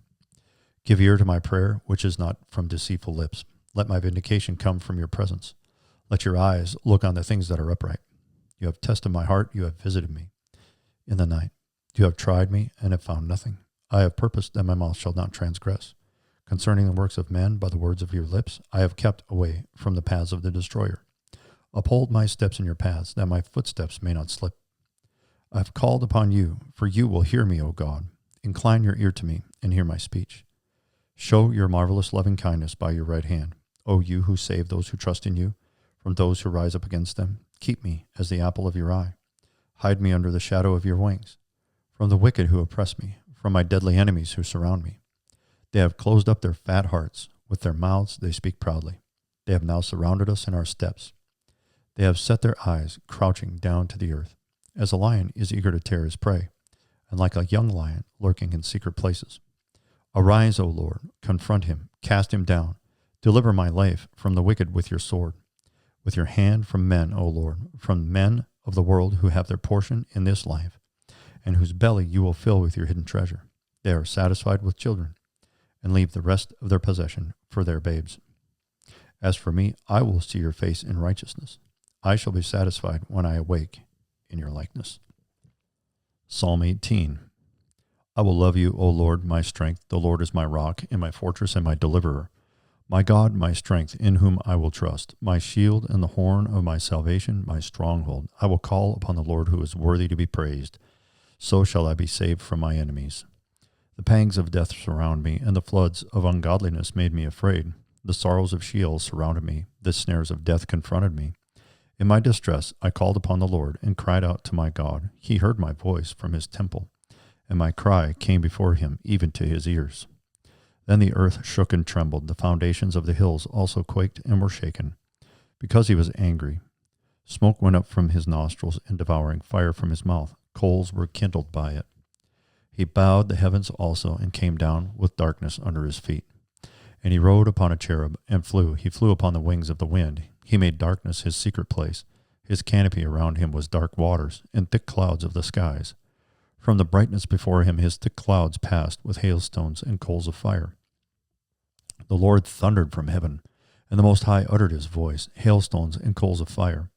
Give ear to my prayer, which is not from deceitful lips. Let my vindication come from your presence. Let your eyes look on the things that are upright. You have tested my heart, you have visited me in the night. You have tried me and have found nothing. I have purposed that my mouth shall not transgress. Concerning the works of men, by the words of your lips, I have kept away from the paths of the destroyer. Uphold my steps in your paths, that my footsteps may not slip. I have called upon you, for you will hear me, O God. Incline your ear to me and hear my speech. Show your marvelous loving kindness by your right hand, O you who save those who trust in you, from those who rise up against them. Keep me as the apple of your eye. Hide me under the shadow of your wings, from the wicked who oppress me, from my deadly enemies who surround me. They have closed up their fat hearts. With their mouths they speak proudly. They have now surrounded us in our steps. They have set their eyes crouching down to the earth, as a lion is eager to tear his prey, and like a young lion lurking in secret places. Arise, O Lord, confront him, cast him down. Deliver my life from the wicked with your sword, with your hand from men, O Lord, from men of the world who have their portion in this life, and whose belly you will fill with your hidden treasure. They are satisfied with children, and leave the rest of their possession for their babes. As for me, I will see your face in righteousness. I shall be satisfied when I awake in your likeness. Psalm 18. I will love you, O Lord, my strength. The Lord is my rock and my fortress and my deliverer. My God, my strength, in whom I will trust, my shield and the horn of my salvation, my stronghold. I will call upon the Lord who is worthy to be praised. So shall I be saved from my enemies. The pangs of death surround me, and the floods of ungodliness made me afraid. The sorrows of Sheol surrounded me. The snares of death confronted me. In my distress I called upon the Lord and cried out to my God. He heard my voice from his temple, and my cry came before him, even to his ears. Then the earth shook and trembled. The foundations of the hills also quaked and were shaken, because he was angry. Smoke went up from his nostrils, and devouring fire from his mouth. Coals were kindled by it. He bowed the heavens also, and came down with darkness under his feet. And he rode upon a cherub, and flew. He flew upon the wings of the wind. He made darkness his secret place. His canopy around him was dark waters, and thick clouds of the skies. From the brightness before him his thick clouds passed, with hailstones and coals of fire. The Lord thundered from heaven, and the Most High uttered his voice, hailstones and coals of fire.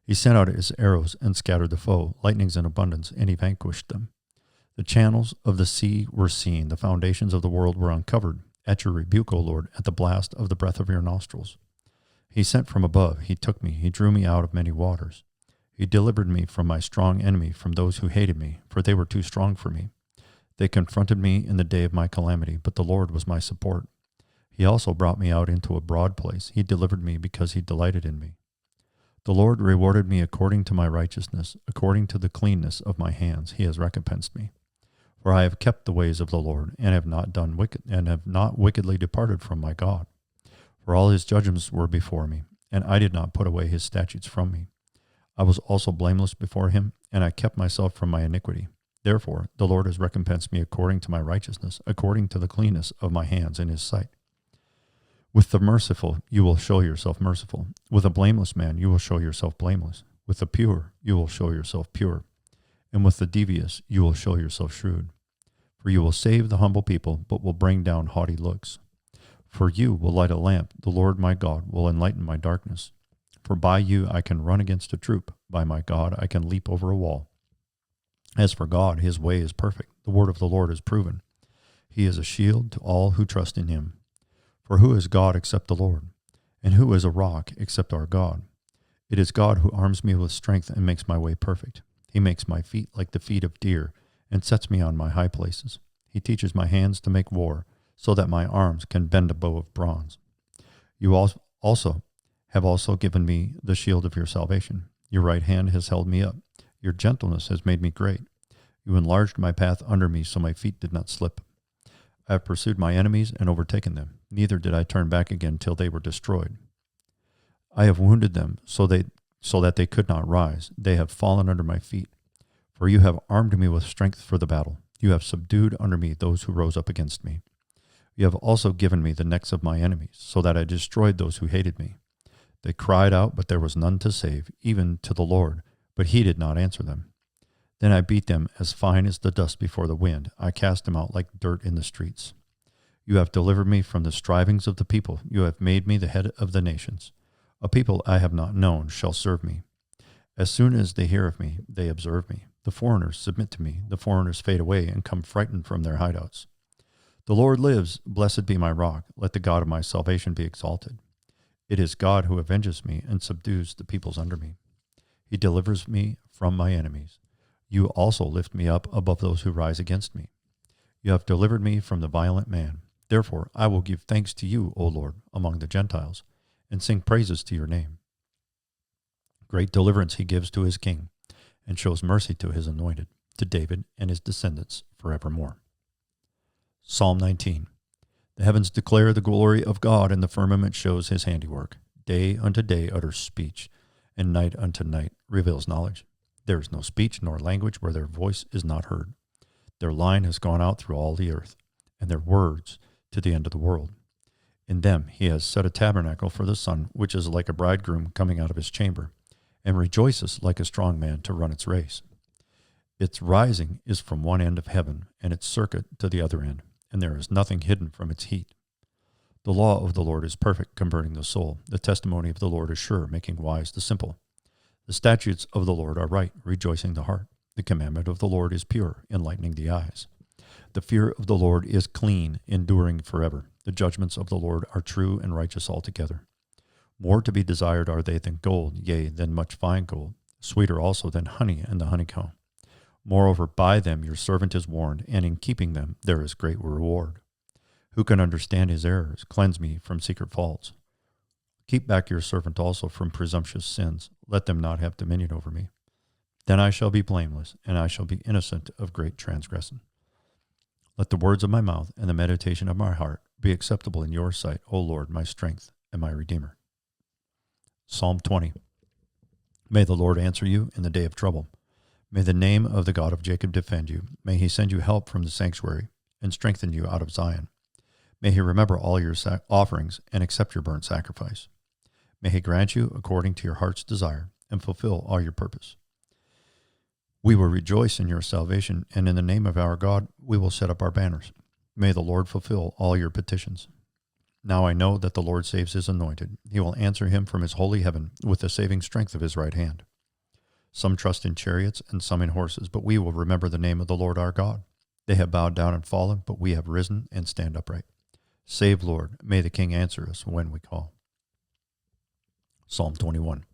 He sent out his arrows and scattered the foe, lightnings in abundance, and he vanquished them. The channels of the sea were seen, the foundations of the world were uncovered. At your rebuke, O Lord, at the blast of the breath of your nostrils. He sent from above, he took me, he drew me out of many waters. He delivered me from my strong enemy, from those who hated me, for they were too strong for me. They confronted me in the day of my calamity, but the Lord was my support. He also brought me out into a broad place. He delivered me because he delighted in me. The Lord rewarded me according to my righteousness, according to the cleanness of my hands. He has recompensed me. For I have kept the ways of the Lord, and have not wickedly departed from my God. For all his judgments were before me, and I did not put away his statutes from me. I was also blameless before him, and I kept myself from my iniquity. Therefore the Lord has recompensed me according to my righteousness, according to the cleanness of my hands in his sight. With the merciful you will show yourself merciful. With a blameless man you will show yourself blameless. With the pure you will show yourself pure. And with the devious you will show yourself shrewd. For you will save the humble people, but will bring down haughty looks. For you will light a lamp. The Lord my God will enlighten my darkness. For by you I can run against a troop. By my God I can leap over a wall. As for God, his way is perfect. The word of the Lord is proven. He is a shield to all who trust in him. For who is God except the Lord? And who is a rock except our God? It is God who arms me with strength and makes my way perfect. He makes my feet like the feet of deer and sets me on my high places. He teaches my hands to make war, so that my arms can bend a bow of bronze. You have also given me the shield of your salvation. Your right hand has held me up. Your gentleness has made me great. You enlarged my path under me, so my feet did not slip. I have pursued my enemies and overtaken them. Neither did I turn back again till they were destroyed. I have wounded them so that they could not rise. They have fallen under my feet. For you have armed me with strength for the battle. You have subdued under me those who rose up against me. You have also given me the necks of my enemies, so that I destroyed those who hated me. They cried out, but there was none to save, even to the Lord, but he did not answer them. Then I beat them as fine as the dust before the wind. I cast them out like dirt in the streets. You have delivered me from the strivings of the people. You have made me the head of the nations. A people I have not known shall serve me. As soon as they hear of me, they observe me. The foreigners submit to me. The foreigners fade away and come frightened from their hideouts. The Lord lives. Blessed be my rock. Let the God of my salvation be exalted. It is God who avenges me and subdues the peoples under me. He delivers me from my enemies. You also lift me up above those who rise against me. You have delivered me from the violent man. Therefore I will give thanks to you, O Lord, among the Gentiles, and sing praises to your name. Great deliverance he gives to his king, and shows mercy to his anointed, to David and his descendants forevermore. Psalm 19. The heavens declare the glory of God, and the firmament shows his handiwork. Day unto day utters speech, and night unto night reveals knowledge. There is no speech nor language where their voice is not heard. Their line has gone out through all the earth, and their words to the end of the world. In them he has set a tabernacle for the sun, which is like a bridegroom coming out of his chamber, and rejoices like a strong man to run its race. Its rising is from one end of heaven, and its circuit to the other end, and there is nothing hidden from its heat. The law of the Lord is perfect, converting the soul. The testimony of the Lord is sure, making wise the simple. The statutes of the Lord are right, rejoicing the heart. The commandment of the Lord is pure, enlightening the eyes. The fear of the Lord is clean, enduring forever. The judgments of the Lord are true and righteous altogether. More to be desired are they than gold, yea, than much fine gold, sweeter also than honey and the honeycomb. Moreover, by them your servant is warned, and in keeping them there is great reward. Who can understand his errors? Cleanse me from secret faults. Keep back your servant also from presumptuous sins. Let them not have dominion over me. Then I shall be blameless, and I shall be innocent of great transgression. Let the words of my mouth and the meditation of my heart be acceptable in your sight, O Lord, my strength and my Redeemer. Psalm 20. May the Lord answer you in the day of trouble. May the name of the God of Jacob defend you. May he send you help from the sanctuary and strengthen you out of Zion. May he remember all your offerings and accept your burnt sacrifice. May he grant you according to your heart's desire and fulfill all your purpose. We will rejoice in your salvation, and in the name of our God we will set up our banners. May the Lord fulfill all your petitions. Now I know that the Lord saves his anointed. He will answer him from his holy heaven with the saving strength of his right hand. Some trust in chariots and some in horses, but we will remember the name of the Lord our God. They have bowed down and fallen, but we have risen and stand upright. Save, Lord. May the King answer us when we call. Psalm 21.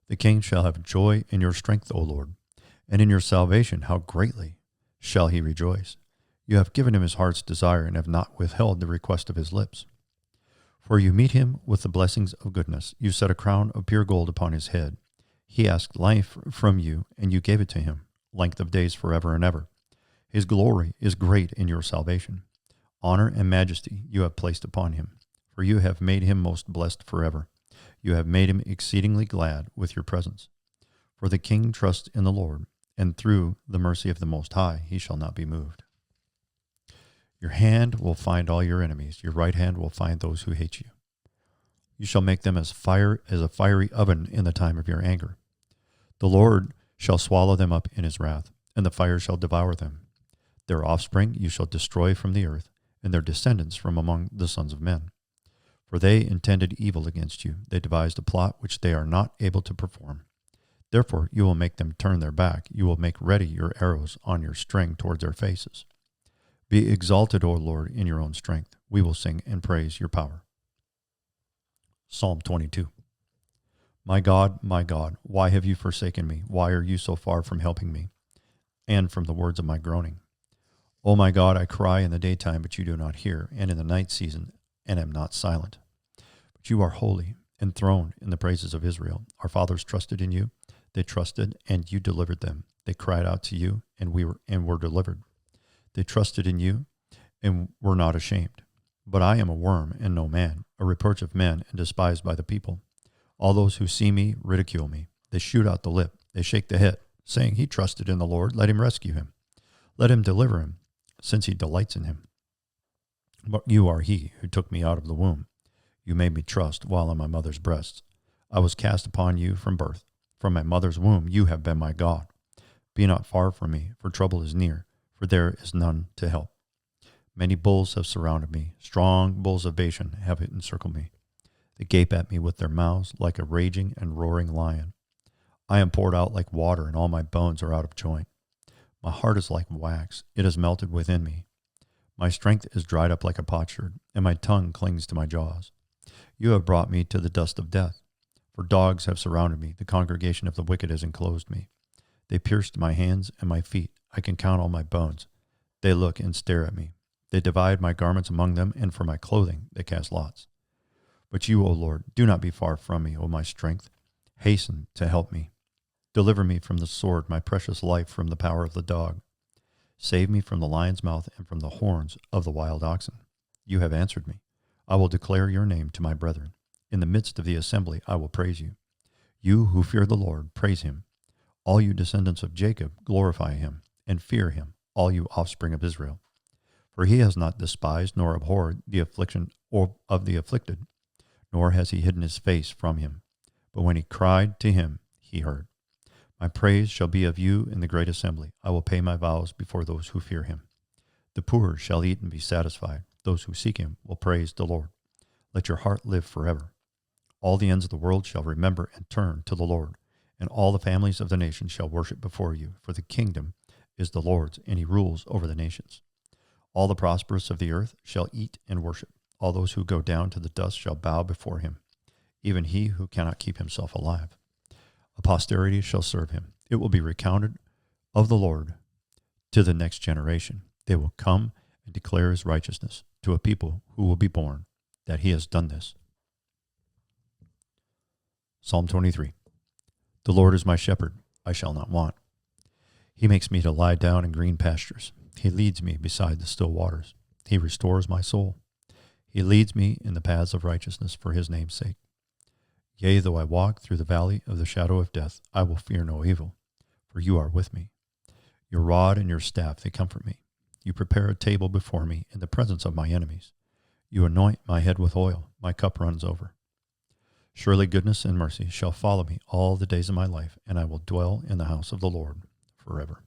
The king shall have joy in your strength, O Lord, and in your salvation how greatly shall he rejoice. You have given him his heart's desire and have not withheld the request of his lips. For you meet him with the blessings of goodness. You set a crown of pure gold upon his head. He asked life from you, and you gave it to him, length of days forever and ever. His glory is great in your salvation. Honor and majesty you have placed upon him, for you have made him most blessed forever. You have made him exceedingly glad with your presence. For the king trusts in the Lord, and through the mercy of the Most High he shall not be moved. Your hand will find all your enemies. Your right hand will find those who hate you. You shall make them as a fiery oven in the time of your anger. The Lord shall swallow them up in his wrath, and the fire shall devour them. Their offspring you shall destroy from the earth, and their descendants from among the sons of men. For they intended evil against you. They devised a plot which they are not able to perform. Therefore you will make them turn their back. You will make ready your arrows on your string towards their faces. Be exalted, O Lord, in your own strength. We will sing and praise your power. Psalm 22. My God, why have you forsaken me? Why are you so far from helping me and from the words of my groaning? O my God, I cry in the daytime, but you do not hear, and in the night season, and am not silent. But you are holy, enthroned in the praises of Israel. Our fathers trusted in you. They trusted, and you delivered them. They cried out to you, and were delivered. They trusted in you and were not ashamed. But I am a worm and no man, a reproach of men and despised by the people. All those who see me ridicule me. They shoot out the lip. They shake the head, saying, he trusted in the Lord. Let him rescue him. Let him deliver him, since he delights in him. But you are he who took me out of the womb. You made me trust while in my mother's breasts. I was cast upon you from birth. From my mother's womb you have been my God. Be not far from me, for trouble is near, for there is none to help. Many bulls have surrounded me. Strong bulls of Bashan have encircled me. They gape at me with their mouths like a raging and roaring lion. I am poured out like water, and all my bones are out of joint. My heart is like wax. It is melted within me. My strength is dried up like a potsherd, and my tongue clings to my jaws. You have brought me to the dust of death. For dogs have surrounded me. The congregation of the wicked has enclosed me. They pierced my hands and my feet. I can count all my bones. They look and stare at me. They divide my garments among them, and for my clothing they cast lots. But you, O Lord, do not be far from me, O my strength. Hasten to help me. Deliver me from the sword, my precious life from the power of the dog. Save me from the lion's mouth and from the horns of the wild oxen. You have answered me. I will declare your name to my brethren. In the midst of the assembly I will praise you. You who fear the Lord, praise him. All you descendants of Jacob, glorify him, and fear him, all you offspring of Israel. For he has not despised nor abhorred the affliction of the afflicted, nor has he hidden his face from him. But when he cried to him, he heard. My praise shall be of you in the great assembly. I will pay my vows before those who fear him. The poor shall eat and be satisfied. Those who seek him will praise the Lord. Let your heart live forever. All the ends of the world shall remember and turn to the Lord, and all the families of the nations shall worship before you. For the kingdom is the Lord's, and he rules over the nations. All the prosperous of the earth shall eat and worship. All those who go down to the dust shall bow before him, even he who cannot keep himself alive. A posterity shall serve him. It will be recounted of the Lord to the next generation. They will come and declare his righteousness to a people who will be born, that he has done this. Psalm 23. The Lord is my shepherd, I shall not want. He makes me to lie down in green pastures. He leads me beside the still waters. He restores my soul. He leads me in the paths of righteousness for his name's sake. Yea, though I walk through the valley of the shadow of death, I will fear no evil, for you are with me. Your rod and your staff, they comfort me. You prepare a table before me in the presence of my enemies. You anoint my head with oil. My cup runs over. Surely goodness and mercy shall follow me all the days of my life, and I will dwell in the house of the Lord forever.